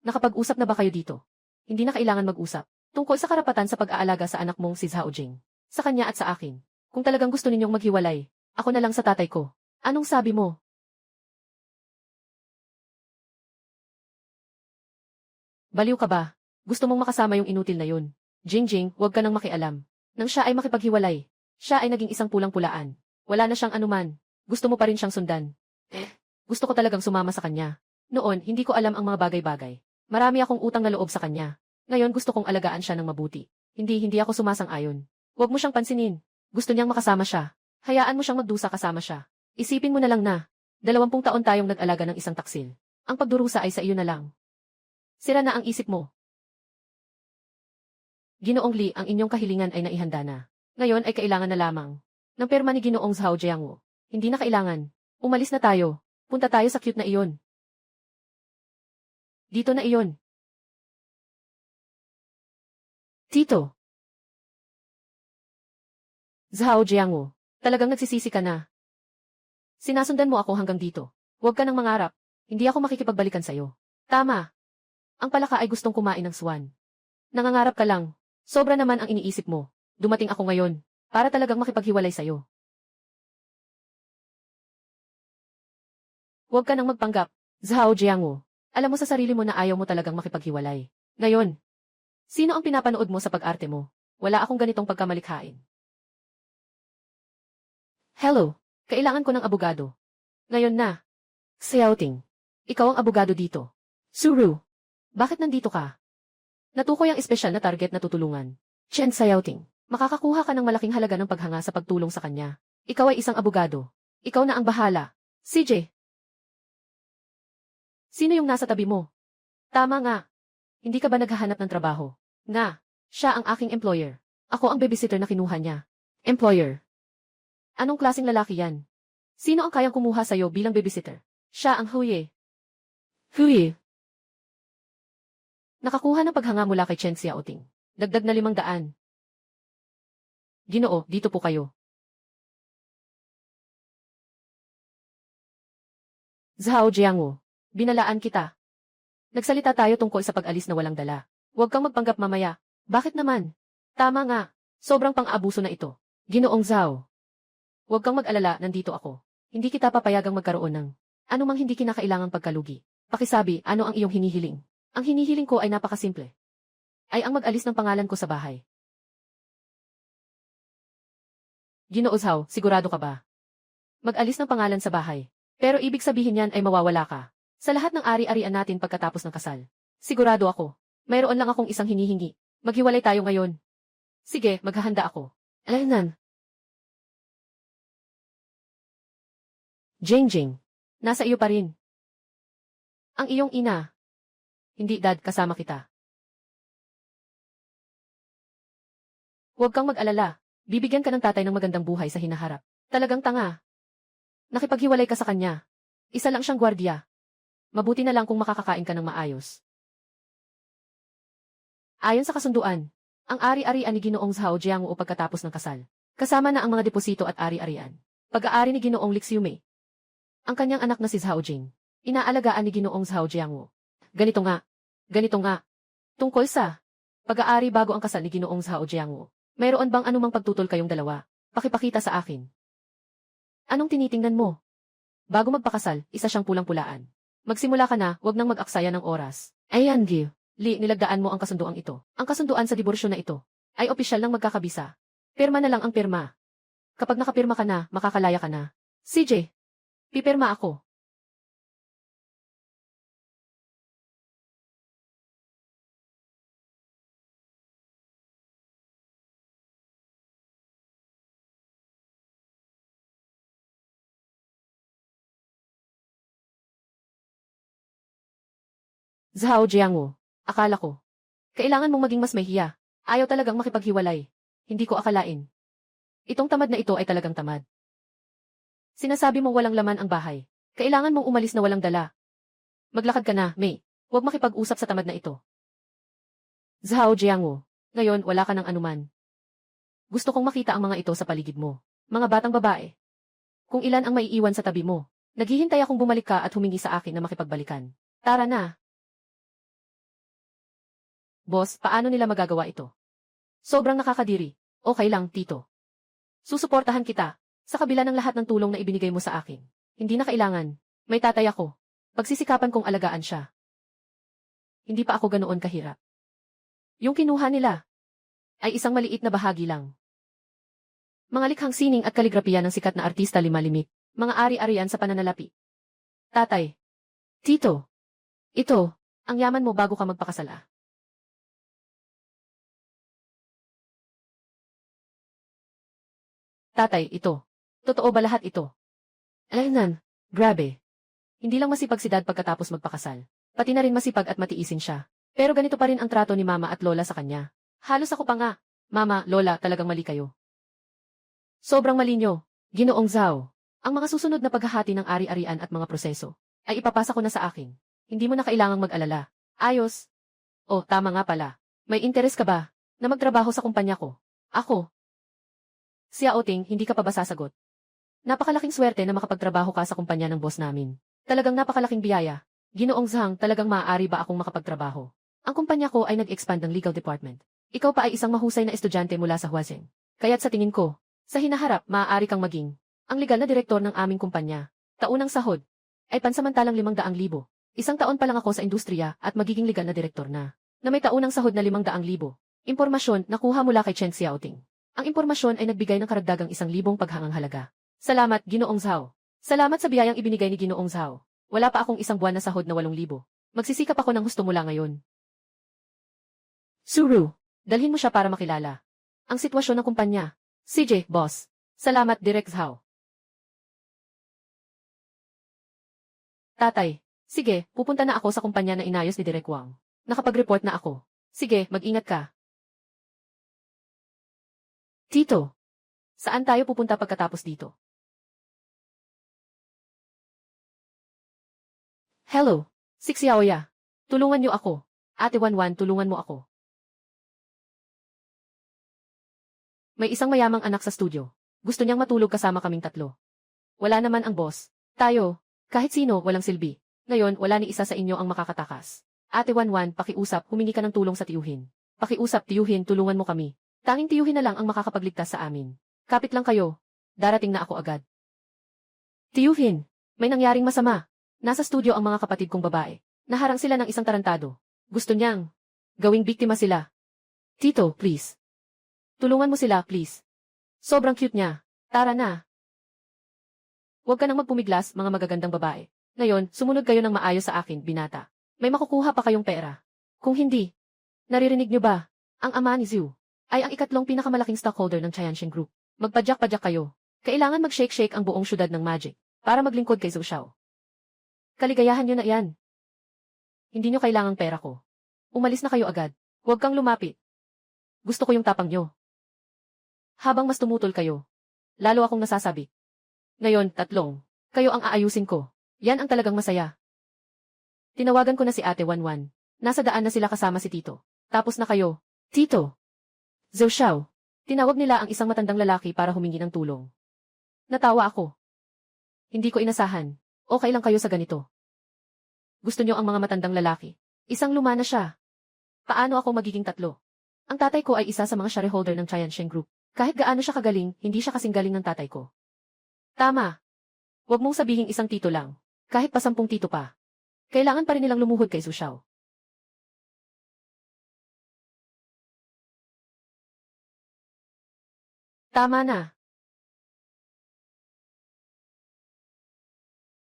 Nakapag-usap na ba kayo dito? Hindi na kailangan mag-usap. Tungkol sa karapatan sa pag-aalaga sa anak mong si Zhao Jing. Sa kanya at sa akin. Kung talagang gusto ninyong maghiwalay, ako na lang sa tatay ko. Anong sabi mo? Baliw ka ba? Gusto mong makasama yung inutil na yun. Jingjing, huwag ka nang makialam. Nang siya ay makipaghiwalay, siya ay naging isang pulang-pulaan. Wala na siyang anuman. Gusto mo pa rin siyang sundan. Gusto ko talagang sumama sa kanya. Noon, hindi ko alam ang mga bagay-bagay. Marami akong utang na loob sa kanya. Ngayon gusto kong alagaan siya ng mabuti. Hindi ako sumasang-ayon. Huwag mo siyang pansinin. Gusto niyang makasama siya. Hayaan mo siyang magdusa kasama siya. Isipin mo na lang na, 20 taon tayong nag-alaga ng isang taksil. Ang pagdurusa ay sa iyo na lang. Sira na ang isip mo. Ginoong Lee, ang inyong kahilingan ay naihanda na. Ngayon ay kailangan na lamang ng perma ni Ginoong Zhao Jiangwo. Hindi na kailangan. Umalis na tayo. Punta tayo sa cute na iyon. Dito na iyon. Tito. Zhao Jiangwo, talagang nagsisisi ka na. Sinasundan mo ako hanggang dito. Huwag ka nang mangarap. Hindi ako makikipagbalikan sa'yo. Tama. Ang palaka ay gustong kumain ng swan. Nangangarap ka lang. Sobra naman ang iniisip mo. Dumating ako ngayon para talagang makipaghiwalay sa'yo. Huwag ka nang magpanggap, Zhao Jiangwo. Alam mo sa sarili mo na ayaw mo talagang makipaghiwalay. Ngayon, sino ang pinapanood mo sa pag-arte mo? Wala akong ganitong pagkamalikhain. Hello, kailangan ko ng abogado. Ngayon na. Xiaoting, ikaw ang abogado dito. Suru, bakit nandito ka? Natukoy ang espesyal na target na tutulungan. Chen Xiaoting, makakakuha ka ng malaking halaga ng paghanga sa pagtulong sa kanya. Ikaw ay isang abogado. Ikaw na ang bahala. CJ. Sino yung nasa tabi mo? Tama nga. Hindi ka ba naghahanap ng trabaho? Nga, siya ang aking employer. Ako ang babysitter na kinuha niya. Employer. Anong klaseng lalaki yan? Sino ang kayang kumuha sa'yo bilang babysitter? Siya ang Huye. Huye. Nakakuha ng paghanga mula kay Chen Xiaoting. Dagdag na 500. Ginoo, dito po kayo. Zhao Jiangwo, binalaan kita. Nagsalita tayo tungkol sa pag-alis na walang dala. Huwag kang magpanggap mamaya. Bakit naman? Tama nga. Sobrang pang-aabuso na ito. Ginoong Zhao. Huwag kang mag-alala, nandito ako. Hindi kita papayagang magkaroon ng anumang hindi kinakailangang pagkalugi. Pakisabi, ano ang iyong hinihiling? Ang hinihiling ko ay napakasimple. Ay ang mag-alis ng pangalan ko sa bahay. Ginoo Zhao, sigurado ka ba? Mag-alis ng pangalan sa bahay. Pero ibig sabihin yan ay mawawala ka. Sa lahat ng ari-arian natin pagkatapos ng kasal. Sigurado ako. Mayroon lang akong isang hinihingi. Maghiwalay tayo ngayon. Sige, maghahanda ako. Alanan. Jing, nasa iyo pa rin. Ang iyong ina. Hindi, Dad, kasama kita. Huwag kang mag-alala. Bibigyan ka ng tatay ng magandang buhay sa hinaharap. Talagang tanga. Nakipaghiwalay ka sa kanya. Isa lang siyang gwardiya. Mabuti na lang kung makakakain ka ng maayos. Ayon sa kasunduan, ang ari-arian ni Ginoong Zhao Jiangwo pagkatapos ng kasal. Kasama na ang mga deposito at ari-arian. Pag-aari ni Ginoong Lixiume. Ang kanyang anak na si Zhao Jing. Inaalagaan ni Ginoong Zhao Jiangwo. Ganito nga. Tungkol sa pag-aari bago ang kasal ni Ginoong Zhao Jiangwo. Mayroon bang anumang pagtutol kayong dalawa? Pakipakita sa akin. Anong tinitingnan mo? Bago magpakasal, isa siyang pulang-pulaan. Magsimula ka na, wag nang mag-aksaya ng oras. Ayan, Gil. Li, nilagdaan mo ang kasunduang ito. Ang kasunduan sa diborsyo na ito ay opisyal ng magkakabisa. Pirma na lang ang pirma. Kapag nakapirma ka na, makakalaya ka na. CJ, pipirma ako. Zhao Jiangwo, akala ko. Kailangan mong maging mas mahiya. Ayaw talagang makipaghiwalay. Hindi ko akalain. Itong tamad na ito ay talagang tamad. Sinasabi mo walang laman ang bahay. Kailangan mong umalis na walang dala. Maglakad ka na, May. Huwag makipag-usap sa tamad na ito. Zhao Jiangwo, ngayon wala ka ng anuman. Gusto kong makita ang mga ito sa paligid mo. Mga batang babae. Kung ilan ang maiiwan sa tabi mo. Naghihintay akong bumalik ka at humingi sa akin na makipagbalikan. Tara na. Boss, paano nila magagawa ito? Sobrang nakakadiri. Okay lang, Tito. Susuportahan kita. Sa kabila ng lahat ng tulong na ibinigay mo sa akin. Hindi na kailangan. May tatay ako. Pagsisikapan kong alagaan siya. Hindi pa ako ganoon kahirap. Yung kinuha nila ay isang maliit na bahagi lang. Mga likhang sining at kaligrapiya ng sikat na artista limalimik. Mga ari-arian sa pananalapi. Tatay. Tito. Ito. Ang yaman mo bago ka magpakasal ah. Tatay, ito. Totoo ba lahat ito? Alaynan, grabe. Hindi lang masipag si dad pagkatapos magpakasal. Pati na rin masipag at matiisin siya. Pero ganito pa rin ang trato ni mama at lola sa kanya. Halos ako pa nga. Mama, lola, talagang mali kayo. Sobrang mali nyo. Ginoong Zhao. Ang mga susunod na paghahati ng ari-arian at mga proseso ay ipapasa ko na sa akin. Hindi mo na kailangang mag-alala. Ayos. Oh, tama nga pala. May interes ka ba na magtrabaho sa kumpanya ko? Ako. Si Aoting, hindi ka pa ba sasagot? Napakalaking swerte na makapagtrabaho ka sa kumpanya ng boss namin. Talagang napakalaking biyaya. Ginoong Zhang, talagang maaari ba akong makapagtrabaho? Ang kumpanya ko ay nag-expand ng legal department. Ikaw pa ay isang mahusay na estudyante mula sa Huazheng. Kaya't sa tingin ko, sa hinaharap, maaari kang maging ang legal na direktor ng aming kumpanya. Taunang sahod ay pansamantalang 500,000. Isang taon pa lang ako sa industriya at magiging legal na direktor na may taunang sahod na 500,000. Impormasyon nakuha mula kay Chen Xiaoting. Ang impormasyon ay nagbigay ng karagdagang 1,000 paghangang halaga. Salamat, Ginoong Zhao. Salamat sa biyayang ibinigay ni Ginoong Zhao. Wala pa akong isang buwan na sahod na 8,000. Magsisikap ako ng husto mula ngayon. Suru, dalhin mo siya para makilala ang sitwasyon ng kumpanya. CJ, boss. Salamat, Direk Zhao. Tatay, sige, pupunta na ako sa kumpanya na inayos ni Direk Wang. Nakapag-report na ako. Sige, mag-ingat ka. Tito, saan tayo pupunta pagkatapos dito? Hello, si Xiaoya. Tulungan niyo ako. Ate Wanwan, tulungan mo ako. May isang mayamang anak sa studio. Gusto niyang matulog kasama kaming tatlo. Wala naman ang boss. Tayo, kahit sino, walang silbi. Ngayon, wala ni isa sa inyo ang makakatakas. Ate Wanwan, pakiusap, humingi ka ng tulong sa tiyuhin. Pakiusap, tiyuhin, tulungan mo kami. Tanging tiyuhin na lang ang makakapagligtas sa amin. Kapit lang kayo. Darating na ako agad. Tiyuhin, may nangyaring masama. Nasa studio ang mga kapatid kong babae. Naharang sila ng isang tarantado. Gusto niyang gawing biktima sila. Tito, please. Tulungan mo sila, please. Sobrang cute niya. Tara na. Huwag ka nang magpumiglas, mga magagandang babae. Ngayon, sumunod kayo ng maayos sa akin, binata. May makukuha pa kayong pera. Kung hindi, naririnig niyo ba? Ang ama ni Zhu ay ang ikatlong pinakamalaking stockholder ng Chayanshin Group. Magpadyak-padyak kayo. Kailangan mag-shake-shake ang buong syudad ng Magic para maglingkod kay Zhou Xiao. Kaligayahan niyo na yan. Hindi niyo kailangang pera ko. Umalis na kayo agad. Huwag kang lumapit. Gusto ko yung tapang niyo. Habang mas tumutol kayo, lalo akong nasasabi. Ngayon, tatlong. Kayo ang aayusin ko. Yan ang talagang masaya. Tinawagan ko na si Ate Wanwan. Nasa daan na sila kasama si Tito. Tapos na kayo. Tito. Zhou Xiao. Tinawag nila ang isang matandang lalaki para humingi ng tulong. Natawa ako. Hindi ko inasahan. Okay lang kayo sa ganito. Gusto niyo ang mga matandang lalaki. Isang luma na siya. Paano ako magiging tatlo? Ang tatay ko ay isa sa mga shareholder ng Chayanshin Group. Kahit gaano siya kagaling, hindi siya kasing galing ng tatay ko. Tama. Huwag mong sabihing isang tito lang. Kahit pa 10 tito pa. Kailangan pa rin nilang lumuhod kay Zhou Xiao. Tama na.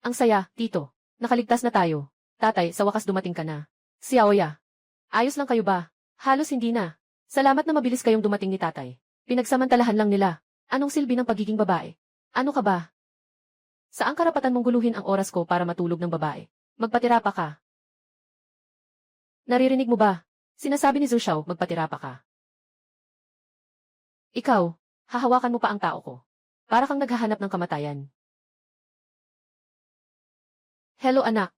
Ang saya, tito. Nakaligtas na tayo. Tatay, sa wakas dumating ka na. Xiaoya. Ayos lang kayo ba? Halos hindi na. Salamat na mabilis kayong dumating ni tatay. Pinagsamantalahan lang nila. Anong silbi ng pagiging babae? Ano ka ba? Saang karapatan mong guluhin ang oras ko para matulog ng babae? Magpatira pa ka. Naririnig mo ba? Sinasabi ni Zhou Xiao, magpatira pa ka. Ikaw, hahawakan mo pa ang tao ko. Para kang naghahanap ng kamatayan. Hello anak.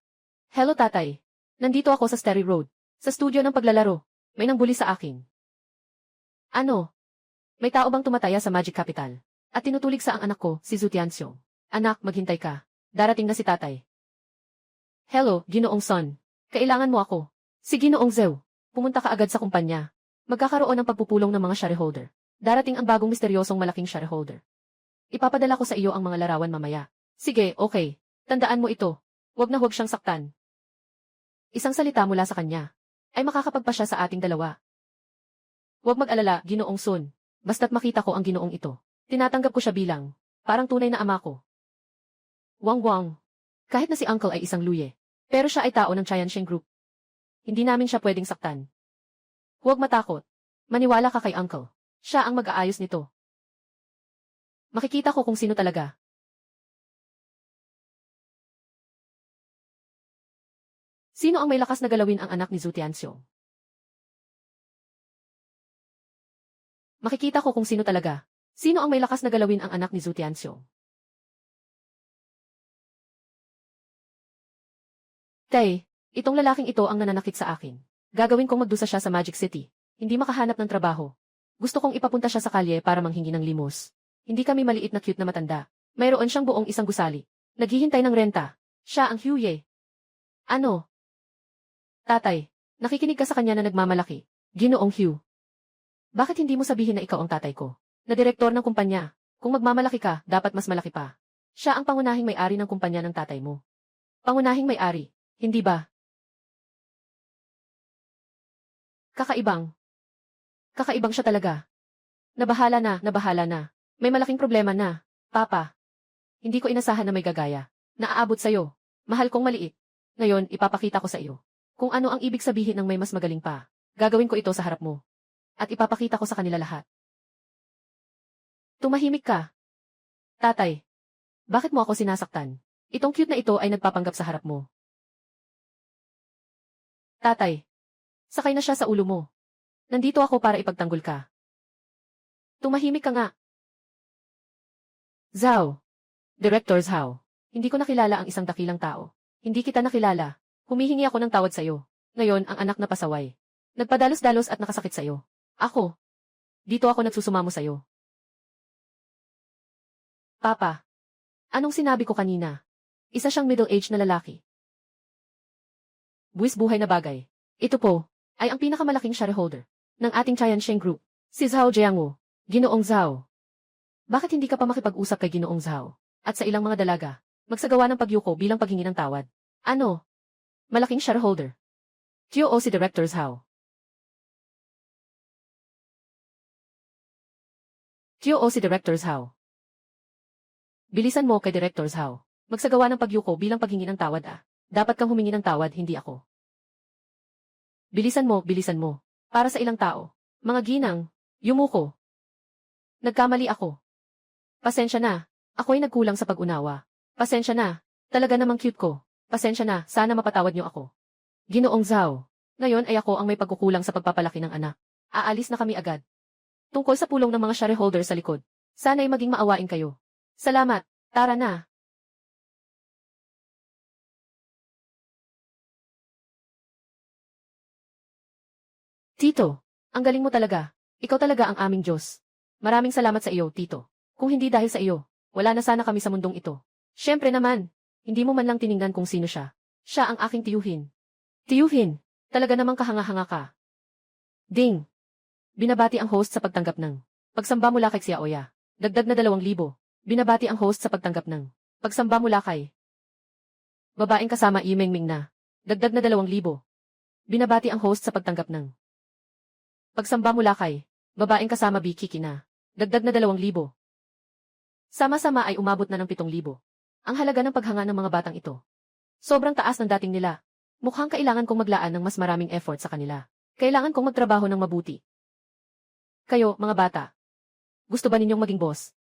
Hello tatay. Nandito ako sa Starry Road. Sa studio ng paglalaro. May nangbuli sa akin. Ano? May tao bang tumataya sa Magic Capital? At tinutulig sa ang anak ko, si Zhu Tianxiong. Anak, maghintay ka. Darating na si tatay. Hello, Ginoong Son. Kailangan mo ako. Si Ginoong Zhou. Pumunta ka agad sa kumpanya. Magkakaroon ng pagpupulong ng mga shareholder. Darating ang bagong misteryosong malaking shareholder. Ipapadala ko sa iyo ang mga larawan mamaya. Sige, okay. Tandaan mo ito. Huwag na huwag siyang saktan. Isang salita mula sa kanya ay makakapagpa siya sa ating dalawa. Huwag mag-alala, Ginoong Sun. Basta't makita ko ang ginoong ito. Tinatanggap ko siya bilang parang tunay na ama ko. Wang Wang. Kahit na si Uncle ay isang luye. Pero siya ay tao ng Chayanshin Group. Hindi namin siya pwedeng saktan. Huwag matakot. Maniwala ka kay Uncle. Siya ang mag-aayos nito. Makikita ko kung sino talaga. Sino ang may lakas na galawin ang anak ni Zhu Tianxiong? Makikita ko kung sino talaga. Sino ang may lakas na galawin ang anak ni Zhu Tianxiong? Tay, itong lalaking ito ang nananakit sa akin. Gagawin kong magdusa siya sa Magic City. Hindi makahanap ng trabaho. Gusto kong ipapunta siya sa kalye para manghingi ng limos. Hindi kami maliit na cute na matanda. Mayroon siyang buong isang gusali. Naghihintay ng renta. Siya ang Huye. Ano? Tatay, nakikinig ka sa kanya na nagmamalaki. Ginoong Hugh. Bakit hindi mo sabihin na ikaw ang tatay ko? Na direktor ng kumpanya. Kung magmamalaki ka, dapat mas malaki pa. Siya ang pangunahing may-ari ng kumpanya ng tatay mo. Pangunahing may-ari, hindi ba? Kakaibang siya talaga. Nabahala na. May malaking problema na. Papa. Hindi ko inasahan na may gagaya. Naaabot sa'yo. Mahal kong maliit. Ngayon, ipapakita ko sa iyo. Kung ano ang ibig sabihin ng may mas magaling pa. Gagawin ko ito sa harap mo. At ipapakita ko sa kanila lahat. Tumahimik ka. Tatay. Bakit mo ako sinasaktan? Itong cute na ito ay nagpapanggap sa harap mo. Tatay. Sakay na siya sa ulo mo. Nandito ako para ipagtanggol ka. Tumahimik ka nga. Zhao. Director Zhao. Hindi ko nakilala ang isang dakilang tao. Hindi kita nakilala. Humihingi ako ng tawad sa'yo. Ngayon, ang anak na pasaway. Nagpadalos-dalos at nakasakit sa'yo. Ako. Dito ako nagsusumamo sa'yo. Papa. Anong sinabi ko kanina? Isa siyang middle-aged na lalaki. Buwis buhay na bagay. Ito po, ay ang pinakamalaking shareholder ng ating Tiansheng Group, si Zhao Jiangwu, Ginoong Zhao. Bakit hindi ka pa makipag-usap kay Ginoong Zhao? At sa ilang mga dalaga, magsagawa ng pagyuko bilang paghingi ng tawad. Ano? Malaking shareholder. TOO si Director Zhao. TOO si Director Zhao. Bilisan mo kay Director Zhao. Magsagawa ng pagyuko bilang paghingi ng tawad Dapat kang humingi ng tawad, hindi ako. Bilisan mo. Para sa ilang tao. Mga ginang, yumuko. Nagkamali ako. Pasensya na. Ako'y nagkulang sa pag-unawa. Pasensya na. Talaga namang cute ko. Pasensya na, sana mapatawad niyo ako. Ginoong Zhao. Ngayon ay ako ang may pagkukulang sa pagpapalaki ng anak. Aalis na kami agad. Tungkol sa pulong ng mga shareholder sa likod. Sana'y maging maawain kayo. Salamat. Tara na. Tito, ang galing mo talaga. Ikaw talaga ang aming Diyos. Maraming salamat sa iyo, Tito. Kung hindi dahil sa iyo, wala na sana kami sa mundong ito. Siyempre naman, hindi mo man lang tiningnan kung sino siya. Siya ang aking tiyuhin. Tiyuhin, talaga namang kahanga-hanga ka. Ding! Binabati ang host sa pagtanggap ng pagsamba mula kay Xiaoya. Dagdag na 2,000. Binabati ang host sa pagtanggap ng pagsamba mula kay babaeng kasama Imengming na. Dagdag na 2,000. Binabati ang host sa pagtanggap ng pagsamba mula kay babaeng kasama Bikiki na. Dagdag na 2,000. Sama-sama ay umabot na ng 7,000. Ang halaga ng paghanga ng mga batang ito. Sobrang taas ng dating nila. Mukhang kailangan kong maglaan ng mas maraming effort sa kanila. Kailangan kong magtrabaho ng mabuti. Kayo, mga bata. Gusto ba ninyong maging boss?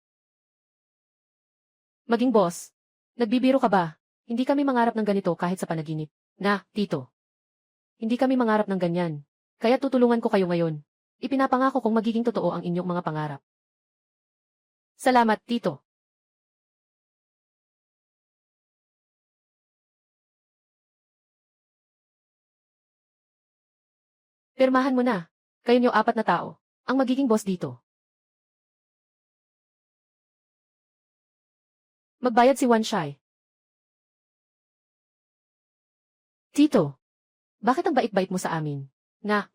Maging boss? Nagbibiro ka ba? Hindi kami mangarap ng ganito kahit sa panaginip. Na, Tito. Hindi kami mangarap ng ganyan. Kaya tutulungan ko kayo ngayon. Ipinapangako kong magiging totoo ang inyong mga pangarap. Salamat, Tito. Pirmahan mo na. Kayo niyo 4 na tao ang magiging boss dito. Magbayad si Wan Shai. Tito, bakit ang bait-bait mo sa amin? Nga.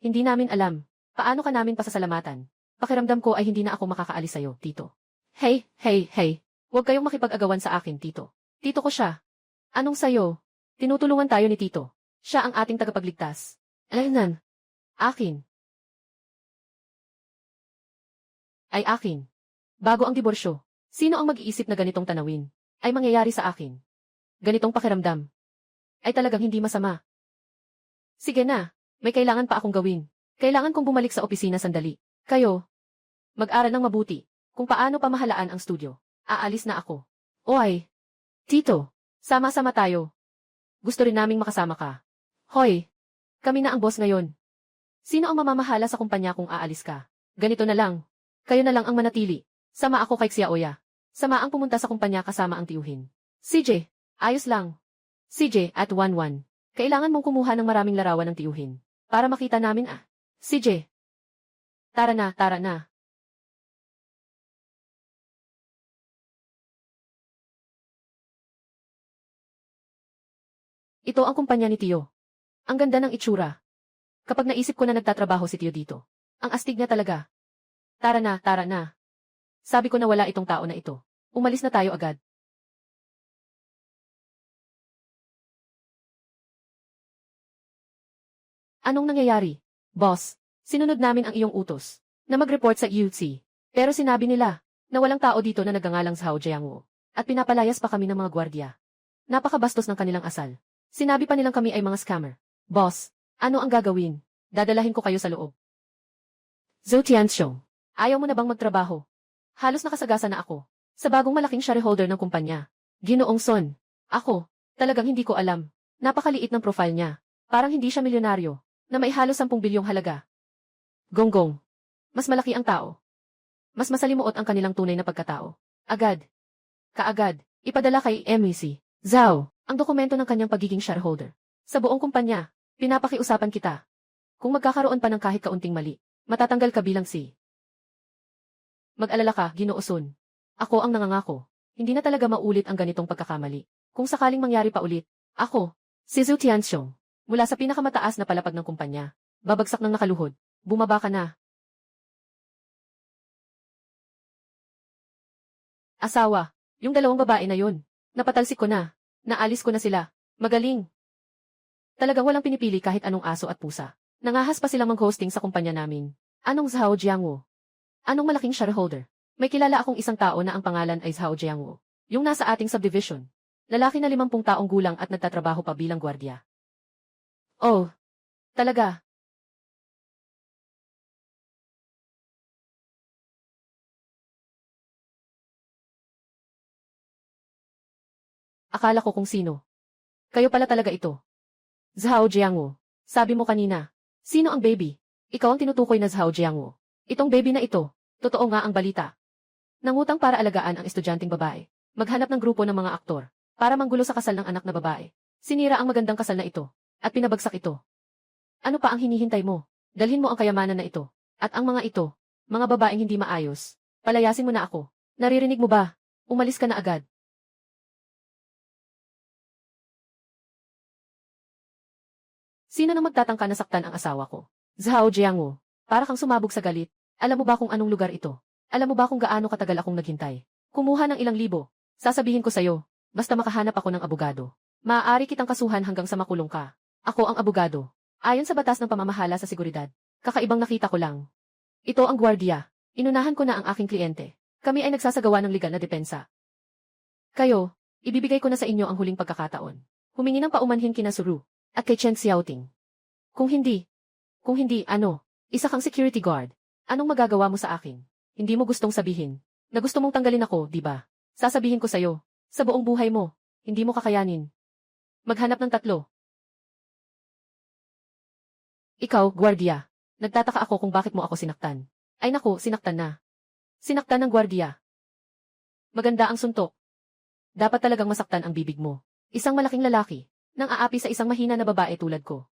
Hindi namin alam. Paano ka namin pasasalamatan? Pakiramdam ko ay hindi na ako makakaalis sa'yo, Tito. Hey. Huwag kayong makipag-agawan sa akin, Tito. Tito ko siya. Anong sayo? Tinutulungan tayo ni Tito. Siya ang ating tagapagligtas. Ayun. Akin. Ay akin. Bago ang diborsyo. Sino ang mag-iisip na ganitong tanawin? Ay mangyayari sa akin. Ganitong pakiramdam. Ay talagang hindi masama. Sige na, may kailangan pa akong gawin. Kailangan kong bumalik sa opisina sandali. Kayo, mag-aral ng mabuti kung paano pamahalaan ang studio. Aalis na ako. Oy, Tito, sama-sama tayo. Gusto rin naming makasama ka. Hoy, kami na ang boss ngayon. Sino ang mamamahala sa kumpanya kung aalis ka? Ganito na lang. Kayo na lang ang manatili. Sama ako kay Xiaoya. Sama ang pumunta sa kumpanya kasama ang tiyuhin. CJ, ayos lang. CJ, at 1-1. Kailangan mong kumuha ng maraming larawan ng tiyuhin. Para makita namin CJ. Tara na, tara na. Ito ang kumpanya ni Tio. Ang ganda ng itsura. Kapag naisip ko na nagtatrabaho si Tio dito. Ang astig niya talaga. Tara na, tara na. Sabi ko na wala itong tao na ito. Umalis na tayo agad. Anong nangyayari? Boss, sinunod namin ang iyong utos na mag-report sa UC. Pero sinabi nila na walang tao dito na nagangalang Zhao Jiangwo. At pinapalayas pa kami ng mga gwardiya. Napakabastos ng kanilang asal. Sinabi pa nilang kami ay mga scammer. Boss, ano ang gagawin? Dadalahin ko kayo sa loob. Zhou Tianxiong, ayaw mo na bang magtrabaho? Halos nakasagasa na ako sa bagong malaking shareholder ng kumpanya. Ginoong Son, ako, talagang hindi ko alam. Napakaliit ng profile niya. Parang hindi siya milyonaryo na may halos 10 bilyong halaga. Gonggong, mas malaki ang tao. Mas masalimuot ang kanilang tunay na pagkatao. Kaagad, ipadala kay MEC Zhao ang dokumento ng kanyang pagiging shareholder. Sa buong kumpanya, pinapakiusapan kita. Kung magkakaroon pa ng kahit kaunting mali, matatanggal ka bilang si. Mag-alala ka, Ginoo Sun. Ako ang nangangako. Hindi na talaga maulit ang ganitong pagkakamali. Kung sakaling mangyari pa ulit, ako, si Zhou Tianxiong, mula sa pinakamataas na palapag ng kumpanya, babagsak ng nakaluhod, bumaba ka na. Asawa, yung 2 babae na yun, napatalsik ko na, naalis ko na sila, magaling. Talagang walang pinipili kahit anong aso at pusa. Nangahas pa silang mag-hosting sa kumpanya namin. Anong Zhao Jiangwo? Anong malaking shareholder? May kilala akong isang tao na ang pangalan ay Zhao Jiangwo. Yung nasa ating subdivision. Lalaki na 50 taong gulang at nagtatrabaho pa bilang gwardiya. Oh, talaga? Akala ko kung sino. Kayo pala talaga ito. Zhao Jiangwo. Sabi mo kanina. Sino ang baby? Ikaw ang tinutukoy na Zhao Jiangwo. Itong baby na ito. Totoo nga ang balita. Nangutang para alagaan ang estudyanteng babae. Maghanap ng grupo ng mga aktor. Para manggulo sa kasal ng anak na babae. Sinira ang magandang kasal na ito. At pinabagsak ito. Ano pa ang hinihintay mo? Dalhin mo ang kayamanan na ito. At ang mga ito. Mga babaeng hindi maayos. Palayasin mo na ako. Naririnig mo ba? Umalis ka na agad. Sino nang magtatangka na saktan ang asawa ko? Zhao Jiangwo, para kang sumabog sa galit. Alam mo ba kung anong lugar ito? Alam mo ba kung gaano katagal akong naghintay? Kumuha ng ilang libo. Sasabihin ko sa'yo, basta makahanap ako ng abogado. Maaari kitang kasuhan hanggang sa makulong ka. Ako ang abogado. Ayon sa batas ng pamamahala sa seguridad. Kakaibang nakita ko lang. Ito ang gwardiya. Inunahan ko na ang aking kliyente. Kami ay nagsasagawa ng legal na depensa. Kayo, ibibigay ko na sa inyo ang huling pagkakataon. Humingi ng paumanhin kina Suru. At kay Chen Xiaoting. Kung hindi, ano, isa kang security guard. Anong magagawa mo sa akin? Hindi mo gustong sabihin na gusto mong tanggalin ako, di ba? Sasabihin ko sa'yo, sa buong buhay mo, hindi mo kakayanin. Maghanap ng 3. Ikaw, gwardiya. Nagtataka ako kung bakit mo ako sinaktan. Ay naku, sinaktan na. Sinaktan ng gwardiya. Maganda ang suntok. Dapat talagang masaktan ang bibig mo. Isang malaking lalaki. Nang aapi sa isang mahina na babae tulad ko.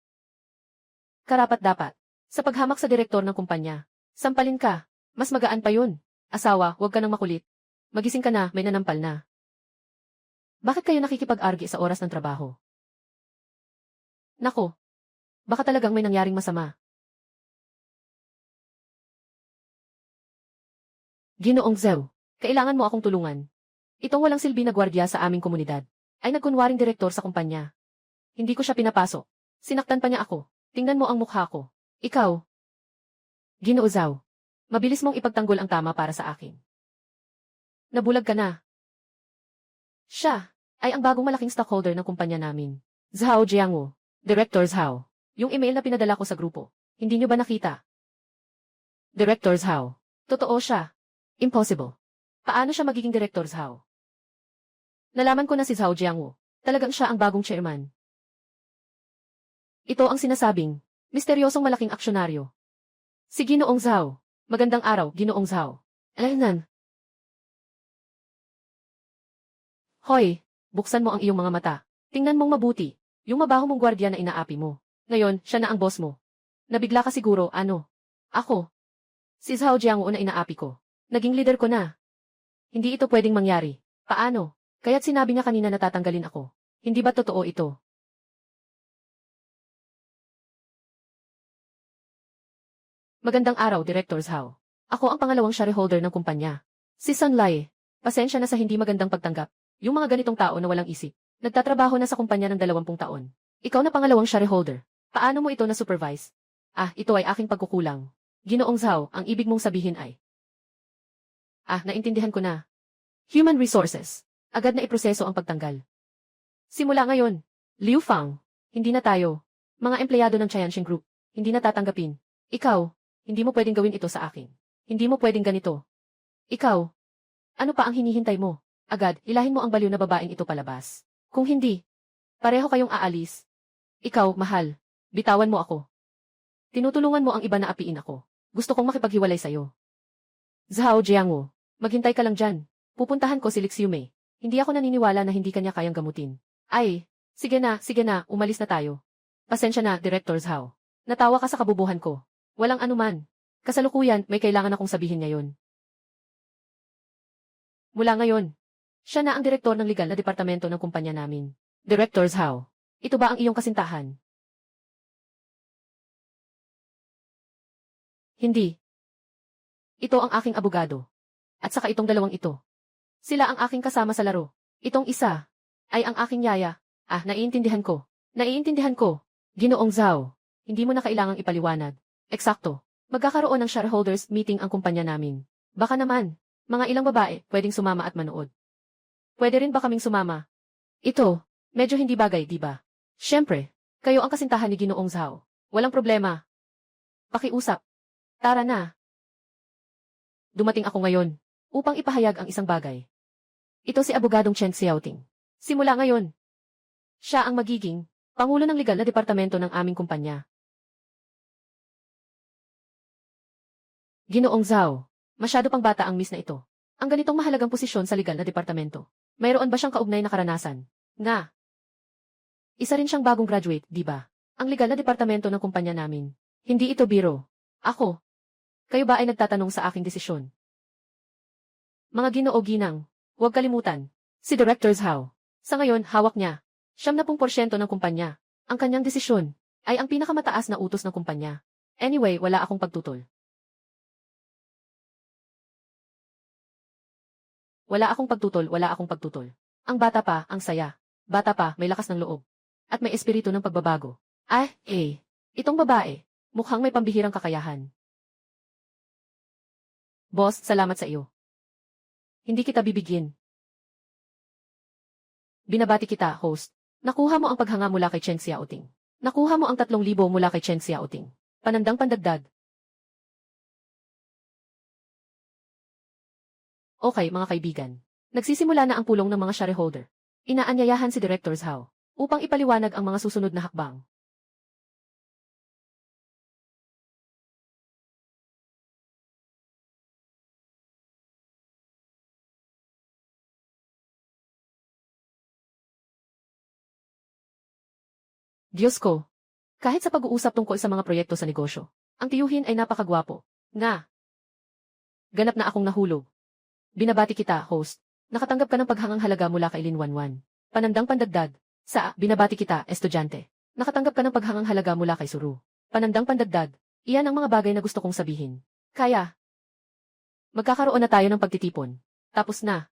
Karapat-dapat. Sa paghamak sa direktor ng kumpanya. Sampalin ka. Mas magaan pa yun. Asawa, huwag ka nang makulit. Magising ka na, may nanampal na. Bakit kayo nakikipag-argi sa oras ng trabaho? Nako. Baka talagang may nangyaring masama. Ginoong Zhou, kailangan mo akong tulungan. Itong walang silbi na gwardiya sa aming komunidad ay nagkunwaring direktor sa kumpanya. Hindi ko siya pinapasok. Sinaktan pa niya ako. Tingnan mo ang mukha ko. Ikaw. Ginoo Zhao. Mabilis mong ipagtanggol ang tama para sa akin. Nabulag ka na. Siya ay ang bagong malaking stockholder ng kumpanya namin. Zhao Jiangwo. Director Zhao. Yung email na pinadala ko sa grupo. Hindi nyo ba nakita? Directors how? Totoo siya. Impossible. Paano siya magiging directors how? Nalaman ko na si Zhao Jiangwu. Talagang siya ang bagong chairman. Ito ang sinasabing, misteryosong malaking aksyonaryo. Si Ginoong Zhao. Magandang araw, Ginoong Zhao. Alaynan. Hoy, buksan mo ang iyong mga mata. Tingnan mong mabuti. Yung mabaho mong gwardiya na inaapi mo. Ngayon, siya na ang boss mo. Nabigla ka siguro, ano? Ako. Si Zhao Jiangwu na inaapi ko. Naging leader ko na. Hindi ito pwedeng mangyari. Paano? Kaya't sinabi niya kanina na tatanggalin ako. Hindi ba totoo ito? Magandang araw, Director Zhao. Ako ang pangalawang shareholder ng kumpanya. Si Sun Lai. Pasensya na sa hindi magandang pagtanggap. Yung mga ganitong tao na walang isip. Nagtatrabaho na sa kumpanya ng 20 taon. Ikaw na pangalawang shareholder. Paano mo ito na-supervise? Ito ay aking pagkukulang. Ginoong Zhao, ang ibig mong sabihin ay... naintindihan ko na. Human Resources. Agad na iproseso ang pagtanggal. Simula ngayon, Liu Fang, hindi na tayo. Mga empleyado ng Chayanshin Group, hindi na tatanggapin. Ikaw, hindi mo pwedeng gawin ito sa akin. Hindi mo pwedeng ganito. Ikaw, ano pa ang hinihintay mo? Agad, hilahin mo ang baliw na babaeng ito palabas. Kung hindi, pareho kayong aalis. Ikaw, mahal, bitawan mo ako. Tinutulungan mo ang iba na apiin ako. Gusto kong makipaghiwalay sa'yo. Zhao Jiangwu, maghintay ka lang dyan. Pupuntahan ko si Lixiume. Hindi ako naniniwala na hindi kanya kayang gamutin. Sige na, umalis na tayo. Pasensya na, Director Zhao. Natawa ka sa kabubuhan ko. Walang anuman. Kasalukuyan, may kailangan akong sabihin ngayon. Mula ngayon, siya na ang direktor ng legal na departamento ng kumpanya namin. Director Zhao, ito ba ang iyong kasintahan? Hindi. Ito ang aking abogado. At saka itong dalawang ito. Sila ang aking kasama sa laro. Itong isa ay ang aking yaya. Naiintindihan ko. Naiintindihan ko. Ginoong Zhao, hindi mo na kailangang ipaliwanag. Eksakto. Magkakaroon ng shareholders meeting ang kumpanya namin. Baka naman, mga ilang babae pwedeng sumama at manood. Pwede rin ba kaming sumama? Ito, medyo hindi bagay, di ba? Siyempre, kayo ang kasintahan ni Ginoong Zhao. Walang problema. Pakiusap. Tara na. Dumating ako ngayon upang ipahayag ang isang bagay. Ito si abogadong Chen Xiaoting. Simula ngayon, siya ang magiging pangulo ng legal na departamento ng aming kumpanya. Ginoong Zhao, masyado pang bata ang miss na ito. Ang ganitong mahalagang posisyon sa legal na departamento. Mayroon ba siyang kaugnay na karanasan? Nga. Isa rin siyang bagong graduate, di ba? Ang legal na departamento ng kumpanya namin. Hindi ito biro. Ako. Kayo ba ay nagtatanong sa aking desisyon? Mga Ginoo ginang, huwag kalimutan. Si Director Zhao. Sa ngayon, hawak niya 70% ng kumpanya. Ang kanyang desisyon ay ang pinakamataas na utos ng kumpanya. Anyway, wala akong pagtutol. Wala akong pagtutol. Ang bata pa, ang saya. Bata pa, may lakas ng loob. At may espiritu ng pagbabago. Itong babae, mukhang may pambihirang kakayahan. Boss, salamat sa iyo. Hindi kita bibigyan. Binabati kita, host. Nakuha mo ang paghanga mula kay Chen Xiaoting. Nakuha mo ang 3,000 mula kay Chen Xiaoting. Panandang pandagdag. Okay, mga kaibigan. Nagsisimula na ang pulong ng mga shareholder. Inaanyayahan si Director Zhao upang ipaliwanag ang mga susunod na hakbang. Diyos ko. Kahit sa pag-uusap tungkol sa mga proyekto sa negosyo, ang tiyuhin ay napakagwapo. Nga. Ganap na akong nahulog. Binabati kita, host. Nakatanggap ka ng paghangang halaga mula kay Lin Wanwan. Panandang pandagdag. Binabati kita, estudyante. Nakatanggap ka ng paghangang halaga mula kay Suru. Panandang pandagdag. Iyan ang mga bagay na gusto kong sabihin. Kaya. Magkakaroon na tayo ng pagtitipon. Tapos na.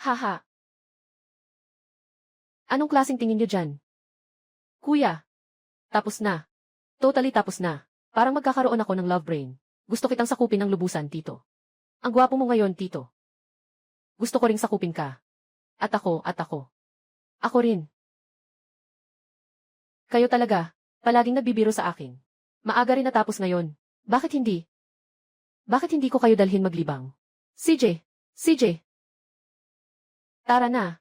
Haha. Anong klaseng tingin niyo dyan? Kuya. Tapos na. Totally tapos na. Parang magkakaroon ako ng love brain. Gusto kitang sakupin ng lubusan, Tito. Ang gwapo mo ngayon, Tito. Gusto ko ring sakupin ka. At ako. Ako rin. Kayo talaga, palaging nagbibiro sa akin. Maaga rin natapos ngayon. Bakit hindi? Bakit hindi ko kayo dalhin maglibang? CJ. Tara na.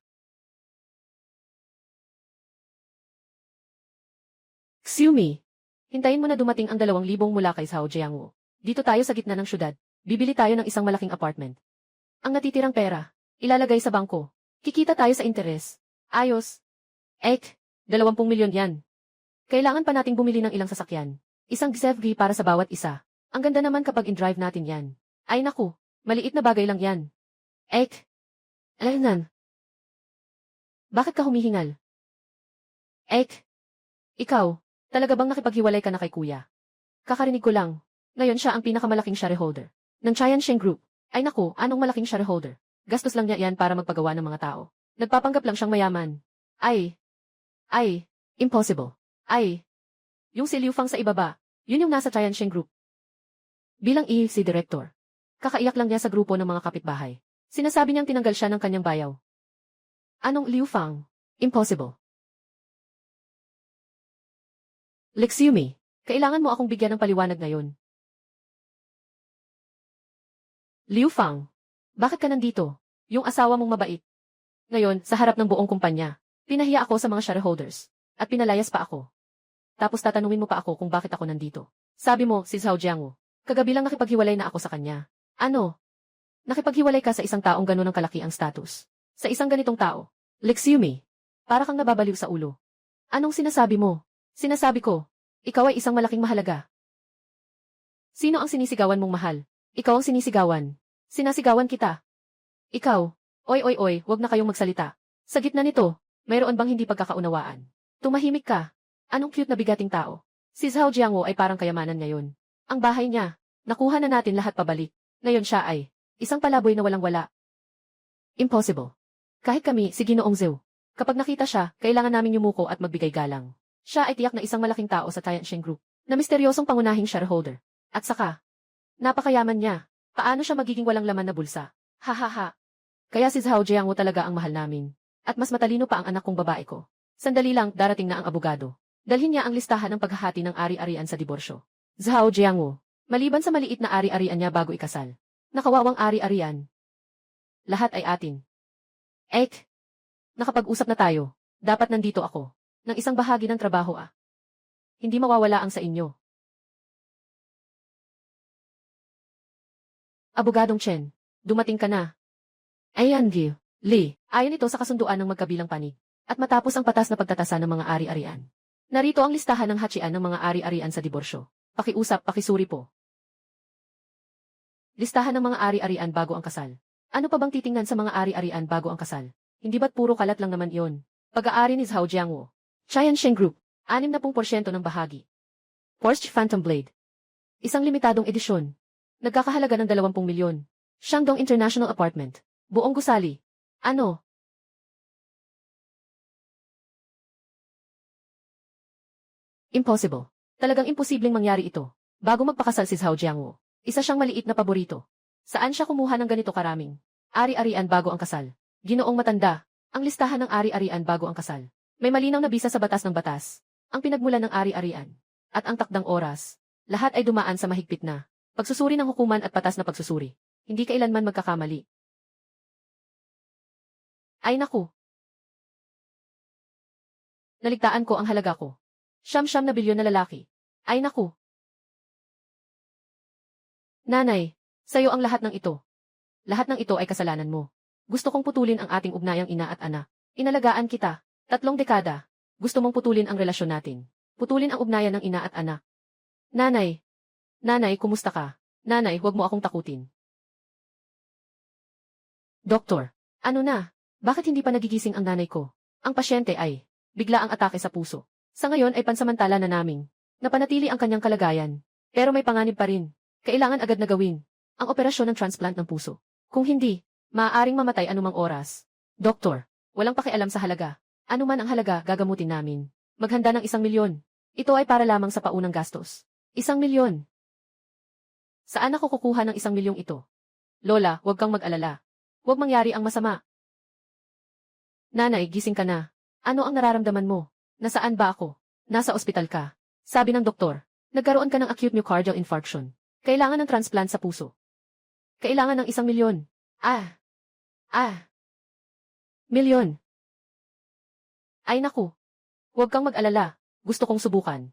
Xiumi. Hintayin mo na dumating ang 2,000 mula kay Zhao Jiangwu. Dito tayo sa gitna ng syudad. Bibili tayo ng isang malaking apartment. Ang natitirang pera, ilalagay sa bangko. Kikita tayo sa interes. Ayos. 20 milyon yan. Kailangan pa nating bumili ng ilang sasakyan. Isang XFV para sa bawat isa. Ang ganda naman kapag in-drive natin yan. Ay naku, maliit na bagay lang yan. Alanan. Bakit ka humihingal? Ikaw, talaga bang nakipaghiwalay ka na kay kuya? Kakarinig ko lang. Ngayon siya ang pinakamalaking shareholder ng Tiansheng Group. Ay naku, anong malaking shareholder? Gastos lang niya yan para magpagawa ng mga tao. Nagpapanggap lang siyang mayaman. Impossible. Yung si Liu Fang sa ibaba, yun yung nasa Tiansheng Group. Bilang si Director, kakaiyak lang niya sa grupo ng mga kapitbahay. Sinasabi niyang tinanggal siya ng kanyang bayaw. Anong Liu Fang? Impossible. Xiumi, kailangan mo akong bigyan ng paliwanag ngayon. Liu Fang, bakit ka nandito? Yung asawa mong mabait. Ngayon, sa harap ng buong kumpanya, pinahiya ako sa mga shareholders, at pinalayas pa ako. Tapos tatanungin mo pa ako kung bakit ako nandito. Sabi mo, si Zhao Jiangwu, kagabi lang nakipaghiwalay na ako sa kanya. Ano? Nakipaghiwalay ka sa isang taong gano'n ang kalaki ang status. Sa isang ganitong tao. Xiumi, para kang nababaliw sa ulo. Anong sinasabi mo? Sinasabi ko, ikaw ay isang malaking mahalaga. Sino ang sinisigawan mong mahal? Ikaw ang sinisigawan. Sinasigawan kita. Ikaw, oy, wag na kayong magsalita. Sa gitna nito, mayroon bang hindi pagkakaunawaan? Tumahimik ka. Anong cute na bigating tao? Si Zhao Jiangwu ay parang kayamanan ngayon. Ang bahay niya, nakuha na natin lahat pabalik. Ngayon siya ay isang palaboy na walang-wala. Impossible. Kahit kami, si Ginoong Zhou, kapag nakita siya, kailangan naming yumuko at magbigay galang. Siya ay tiyak na isang malaking tao sa Tiansheng Group, na misteryosong pangunahing shareholder. At saka, napakayaman niya. Paano siya magiging walang laman na bulsa? Hahaha. Kaya si Zhao Jiangwu talaga ang mahal namin. At mas matalino pa ang anak kong babae ko. Sandali lang, darating na ang abogado. Dalhin niya ang listahan ng paghahati ng ari-arian sa diborsyo. Zhao Jiangwu, maliban sa maliit na ari-arian niya bago ikasal. Nakawawang ari-arian. Lahat ay atin. Nakapag-usap na tayo. Dapat nandito ako. Ng isang bahagi ng trabaho Hindi mawawala ang sa inyo. Abogadong Chen, dumating ka na. Ayan, Li, ayon ito sa kasunduan ng magkabilang panig. At matapos ang patas na pagtatasa ng mga ari-arian. Narito ang listahan ng hatsian ng mga ari-arian sa diborsyo. Pakiusap, pakisuri po. Listahan ng mga ari-arian bago ang kasal. Ano pa bang titingnan sa mga ari-arian bago ang kasal? Hindi ba't puro kalat lang naman iyon? Pag-aari ni Zhao Jiangwu. Tiansheng Group, 60% ng bahagi. Porsche Phantom Blade. Isang limitadong edisyon. Nagkakahalaga ng 20 milyon. Shandong International Apartment. Buong gusali. Ano? Impossible. Talagang imposibleng mangyari ito. Bago magpakasal si Zhao Jiangwu, isa siyang maliit na paborito. Saan siya kumuha ng ganito karaming ari-arian bago ang kasal? Ginoong matanda, ang listahan ng ari-arian bago ang kasal. May malinaw na bisa sa batas ng batas. Ang pinagmulan ng ari-arian. At ang takdang oras. Lahat ay dumaan sa mahigpit na pagsusuri ng hukuman at patas na pagsusuri. Hindi kailanman magkakamali. Ay naku. Naligtaan ko ang halaga ko. Siyam-siyam na bilyon na lalaki. Ay naku. Nanay, sayo ang lahat ng ito. Lahat ng ito ay kasalanan mo. Gusto kong putulin ang ating ugnayang ina at anak. Inalagaan kita. 3 dekada. Gusto mong putulin ang relasyon natin. Putulin ang ugnayan ng ina at anak. Nanay. Nanay, kumusta ka? Nanay, huwag mo akong takutin. Doktor, ano na? Bakit hindi pa nagigising ang nanay ko? Ang pasyente ay bigla ang atake sa puso. Sa ngayon ay pansamantala na naming napanatili ang kanyang kalagayan. Pero may panganib pa rin. Kailangan agad na gawin ang operasyon ng transplant ng puso. Kung hindi, maaaring mamatay anumang oras. Doktor, walang pakialam sa halaga. Anuman ang halaga, gagamutin namin. Maghanda ng 1 milyon. Ito ay para lamang sa paunang gastos. 1 milyon. Saan ako kukuha ng 1 milyong ito? Lola, huwag kang mag-alala. Huwag mangyari ang masama. Nanay, gising ka na. Ano ang nararamdaman mo? Nasaan ba ako? Nasa ospital ka. Sabi ng doktor, nagkaroon ka ng acute myocardial infarction. Kailangan ng transplant sa puso. Kailangan ng 1 milyon. Milyon. Ay naku. Huwag kang mag-alala. Gusto kong subukan.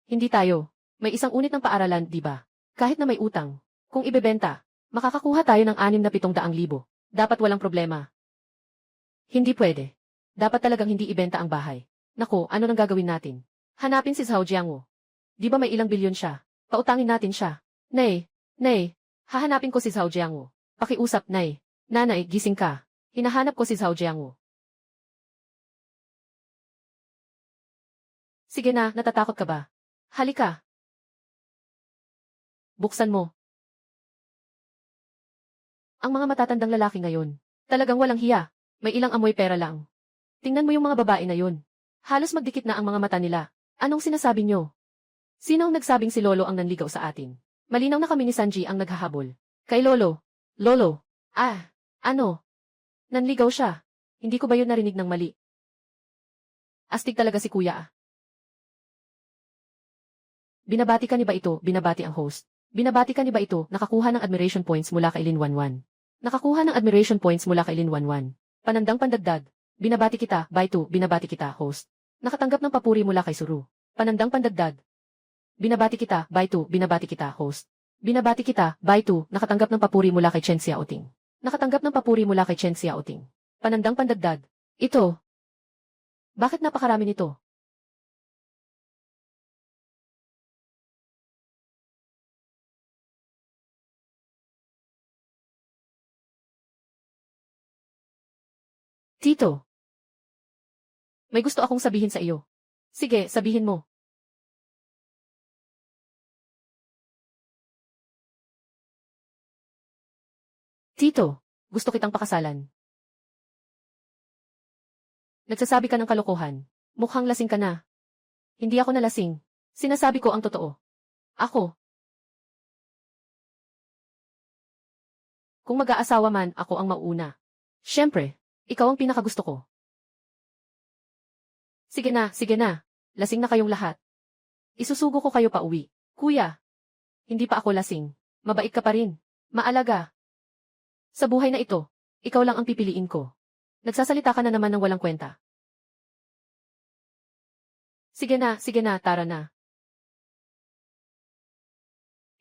Hindi tayo. May isang unit ng paaralan, di ba? Kahit na may utang. Kung ibebenta, makakakuha tayo ng 6,700,000. Dapat walang problema. Hindi pwede. Dapat talagang hindi ibenta ang bahay. Naku, ano nang gagawin natin? Hanapin si Zhao Jiangwo. Di ba may ilang bilyon siya? Pautangin natin siya. Nay, hahanapin ko si Zhao Jiangwo. Pakiusap, Nay. Nanay, gising ka. Hinahanap ko si Zhao Jiangwo. Sige na, natatakot ka ba? Halika. Buksan mo. Ang mga matatandang lalaki ngayon, talagang walang hiya. May ilang amoy pera lang. Tingnan mo yung mga babae na yun. Halos magdikit na ang mga mata nila. Anong sinasabi nyo? Sino ang nagsabing si Lolo ang nanligaw sa atin? Malinaw na kami ni Sanji ang naghahabol. Kay Lolo. Lolo. Ano? Nanligaw siya. Hindi ko ba yun narinig ng mali? Astig talaga si Kuya. Binabati ka ni ba ito? Binabati ang host. Binabati ka ni ba ito? Nakakuha ng admiration points mula kay Lin Wanwan. Nakakuha ng admiration points mula kay Lin Wanwan. Panandang pandagdag. Binabati kita, by 2, binabati kita, host. Nakatanggap ng papuri mula kay Suru. Panandang pandagdag. Binabati kita, by 2, binabati kita, host. Binabati kita, by 2, nakatanggap ng papuri mula kay Chen Xiaoting. Nakatanggap ng papuri mula kay Chen Xiaoting. Panandang pandagdag. Ito. Bakit napakarami nito? Tito. May gusto akong sabihin sa iyo. Sige, sabihin mo. Tito, gusto kitang pakasalan. Nagsasabi ka ng kalokohan. Mukhang lasing ka na. Hindi ako nalasing. Sinasabi ko ang totoo. Ako. Kung mag-aasawa man, ako ang mauuna. Siyempre, ikaw ang pinakagusto ko. Sige na. Lasing na kayong lahat. Isusugo ko kayo pa uwi. Kuya. Hindi pa ako lasing. Mabait ka pa rin. Maalaga. Sa buhay na ito, ikaw lang ang pipiliin ko. Nagsasalita ka na naman ng walang kwenta. Sige na, tara na.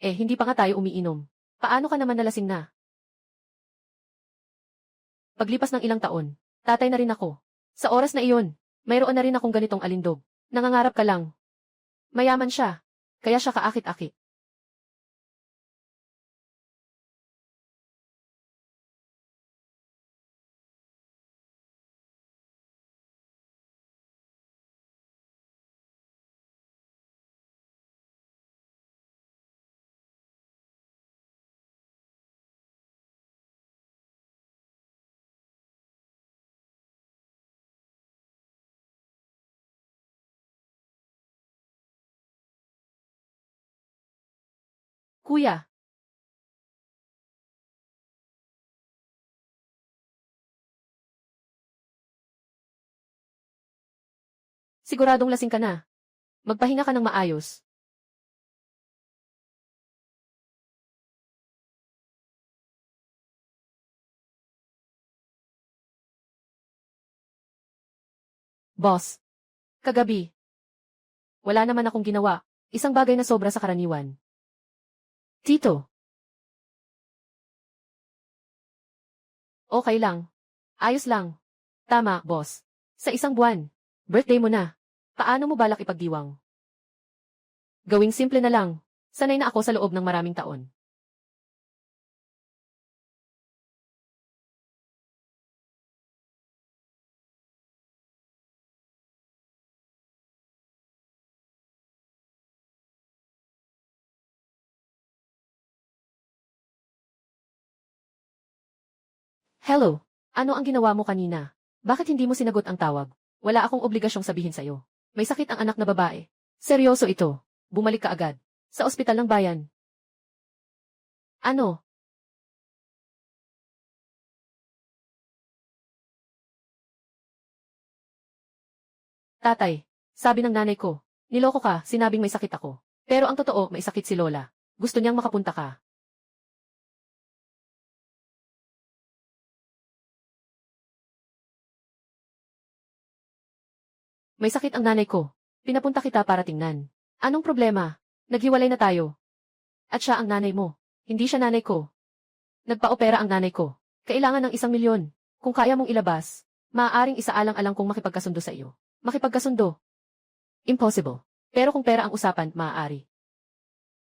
Hindi pa nga tayo umiinom. Paano ka naman nalasing na? Paglipas ng ilang taon, tatay na rin ako. Sa oras na iyon, mayroon na rin akong ganitong alindog. Nangangarap ka lang. Mayaman siya, kaya siya kaakit-akit. Kuya. Siguradong lasing ka na. Magpahinga ka ng maayos. Boss. Kagabi. Wala naman akong ginawa. Isang bagay na sobra sa karaniwan. Tito. Okay lang. Ayos lang. Tama, boss. Sa isang buwan. Birthday mo na. Paano mo balak ipagdiwang? Gawing simple na lang. Sanay na ako sa loob ng maraming taon. Hello. Ano ang ginawa mo kanina? Bakit hindi mo sinagot ang tawag? Wala akong obligasyong sabihin sa'yo. May sakit ang anak na babae. Seryoso ito. Bumalik ka agad. Sa ospital ng bayan. Ano? Tatay, sabi ng nanay ko. Niloko ka, sinabing may sakit ako. Pero ang totoo, may sakit si Lola. Gusto niyang makapunta ka. May sakit ang nanay ko. Pinapunta kita para tingnan. Anong problema? Naghiwalay na tayo. At siya ang nanay mo. Hindi siya nanay ko. Nagpa-opera ang nanay ko. Kailangan ng 1 milyon. Kung kaya mong ilabas, maaaring isaalang-alang kong makipagkasundo sa iyo. Makipagkasundo? Impossible. Pero kung pera ang usapan, maaari.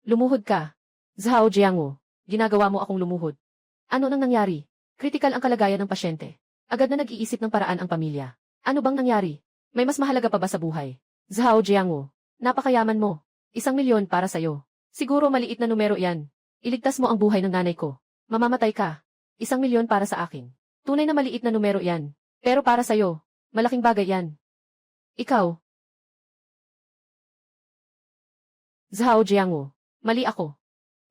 Lumuhod ka. Zhao Jiangwo, ginagawa mo akong lumuhod. Ano nang nangyari? Kritikal ang kalagayan ng pasyente. Agad na nag-iisip ng paraan ang pamilya. Ano bang nangyari? May mas mahalaga pa ba sa buhay? Zhao Jiangwo, napakayaman mo. 1 milyon para sa'yo. Siguro maliit na numero yan. Iligtas mo ang buhay ng nanay ko. Mamamatay ka. 1 milyon para sa akin. Tunay na maliit na numero yan. Pero para sa'yo, malaking bagay yan. Ikaw. Zhao Jiangwo, mali ako.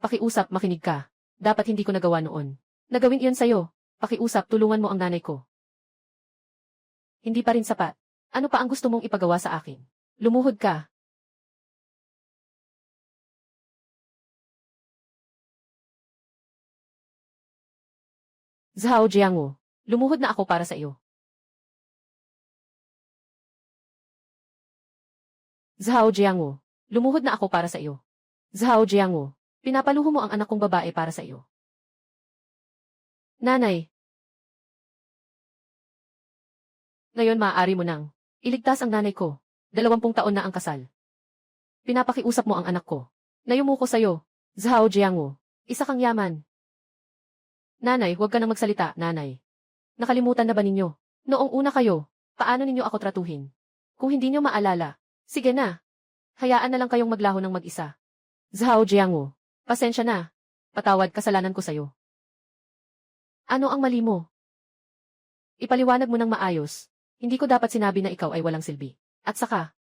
Pakiusap, makinig ka. Dapat hindi ko nagawa noon. Nagawin iyon sa'yo. Pakiusap, tulungan mo ang nanay ko. Hindi pa rin sapat. Ano pa ang gusto mong ipagawa sa akin? Lumuhod ka. Zhao Jiangwo, lumuhod na ako para sa iyo. Zhao Jiangwo, lumuhod na ako para sa iyo. Zhao Jiangwo, pinapaluho mo ang anak kong babae para sa iyo. Nanay. Ngayon maaari mo nang iligtas ang nanay ko. 20 taon na ang kasal. Pinapakiusap mo ang anak ko. Nayumuko sa'yo. Zhao Jiangwo, isa kang yaman. Nanay, huwag ka nang magsalita, nanay. Nakalimutan na ba ninyo? Noong una kayo, paano ninyo ako tratuhin? Kung hindi nyo maalala, sige na. Hayaan na lang kayong maglaho ng mag-isa. Zhao Jiangwo, pasensya na. Patawad, kasalanan ko sa'yo. Ano ang mali mo? Ipaliwanag mo ng maayos. Hindi ko dapat sinabi na ikaw ay walang silbi. At saka,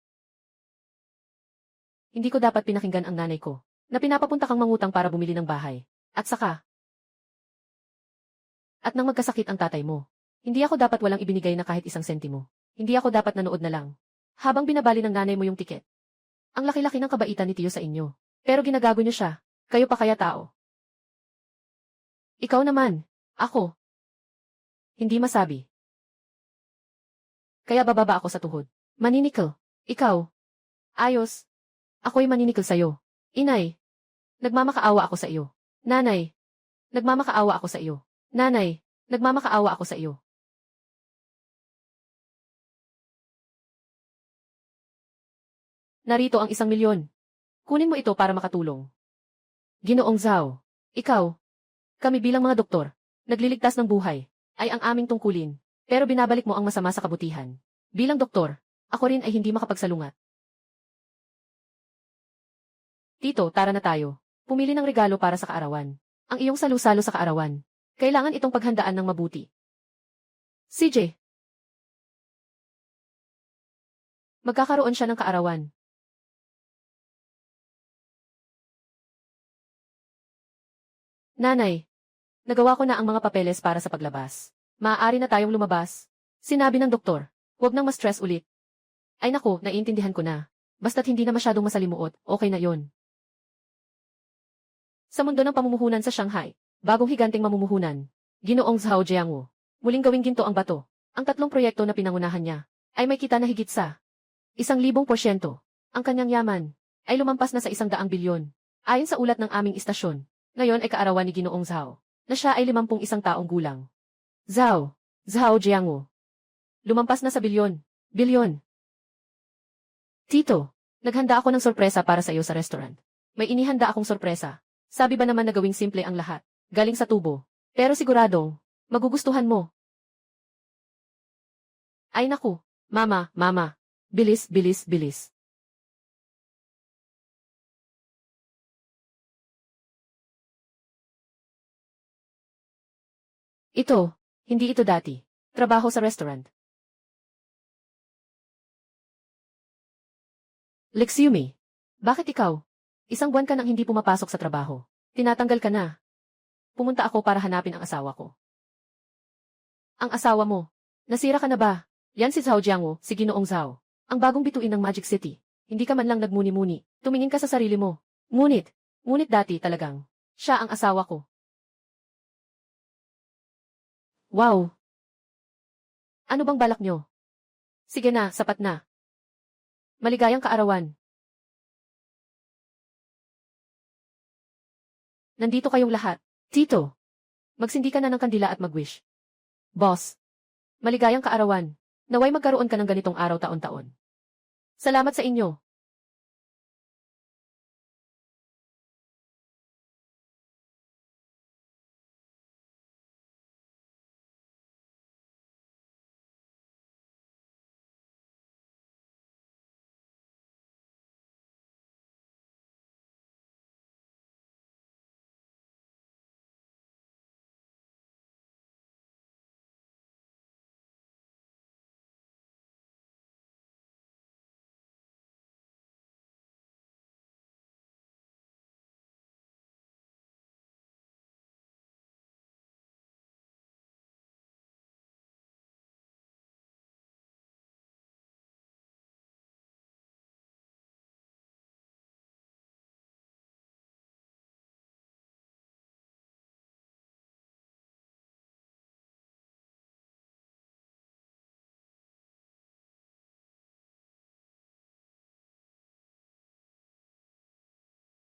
hindi ko dapat pinakinggan ang nanay ko, na pinapapunta kang mangutang para bumili ng bahay. At saka, at nang magkasakit ang tatay mo, hindi ako dapat walang ibinigay na kahit 1 sentimo. Hindi ako dapat nanood na lang. Habang binabali ng nanay mo yung tiket. Ang laki-laki ng kabaitan ni Tiyo sa inyo. Pero ginagago niyo siya. Kayo pa kaya tao? Ikaw naman. Ako. Hindi masabi. Kaya bababa ako sa tuhod. Maninikil. Ikaw. Ayos. Ako'y maninikil sa'yo. Inay. Nagmamakaawa ako sa iyo. Nanay. Nagmamakaawa ako sa iyo. Nanay. Nagmamakaawa ako sa iyo. Narito ang 1 milyon. Kunin mo ito para makatulong. Ginoong Zhao. Ikaw. Kami bilang mga doktor, nagliligtas ng buhay, ay ang aming tungkulin. Pero binabalik mo ang masama sa kabutihan. Bilang doktor, ako rin ay hindi makapagsalungat. Tito, tara na tayo. Pumili ng regalo para sa kaarawan. Ang iyong salu-salo sa kaarawan. Kailangan itong paghandaan ng mabuti. CJ. Magkakaroon siya ng kaarawan. Nanay. Nagawa ko na ang mga papeles para sa paglabas. Maaari na tayong lumabas. Sinabi ng doktor. Huwag nang ma-stress ulit. Ay naku, naiintindihan ko na. Basta't hindi na masyadong masalimuot, okay na yon. Sa mundo ng pamumuhunan sa Shanghai, bagong higanteng mamumuhunan, Ginoong Zhao Jiangwo, muling gawing ginto ang bato. Ang 3 proyekto na pinangunahan niya, ay may kita na higit sa 1,000%. Ang kanyang yaman, ay lumampas na sa 100 bilyon. Ayon sa ulat ng aming istasyon, ngayon ay kaarawan ni Ginoong Zhao, na siya ay 51 taong gulang. Zhao Jiangwo. Lumampas na sa bilyon. Bilyon. Tito, naghanda ako ng sorpresa para sa iyo sa restaurant. May inihanda akong sorpresa. Sabi ba naman na gawing simple ang lahat? Galing sa tubo. Pero siguradong, magugustuhan mo. Ay naku, mama. Bilis. Ito, hindi ito dati. Trabaho sa restaurant. Lexyumi, bakit ikaw? Isang buwan ka nang hindi pumapasok sa trabaho. Tinatanggal ka na. Pumunta ako para hanapin ang asawa ko. Ang asawa mo? Nasira ka na ba? Yan si Zhao Jiangwo, si Ginoong Zhao. Ang bagong bituin ng Magic City. Hindi ka man lang nagmuni-muni. Tumingin ka sa sarili mo. Ngunit dati talagang. Siya ang asawa ko. Wow! Ano bang balak nyo? Sige na, sapat na. Maligayang kaarawan. Nandito kayong lahat. Tito, magsindi ka na ng kandila at mag-wish. Boss, maligayang kaarawan. Naway magkaroon ka ng ganitong araw taon-taon. Salamat sa inyo.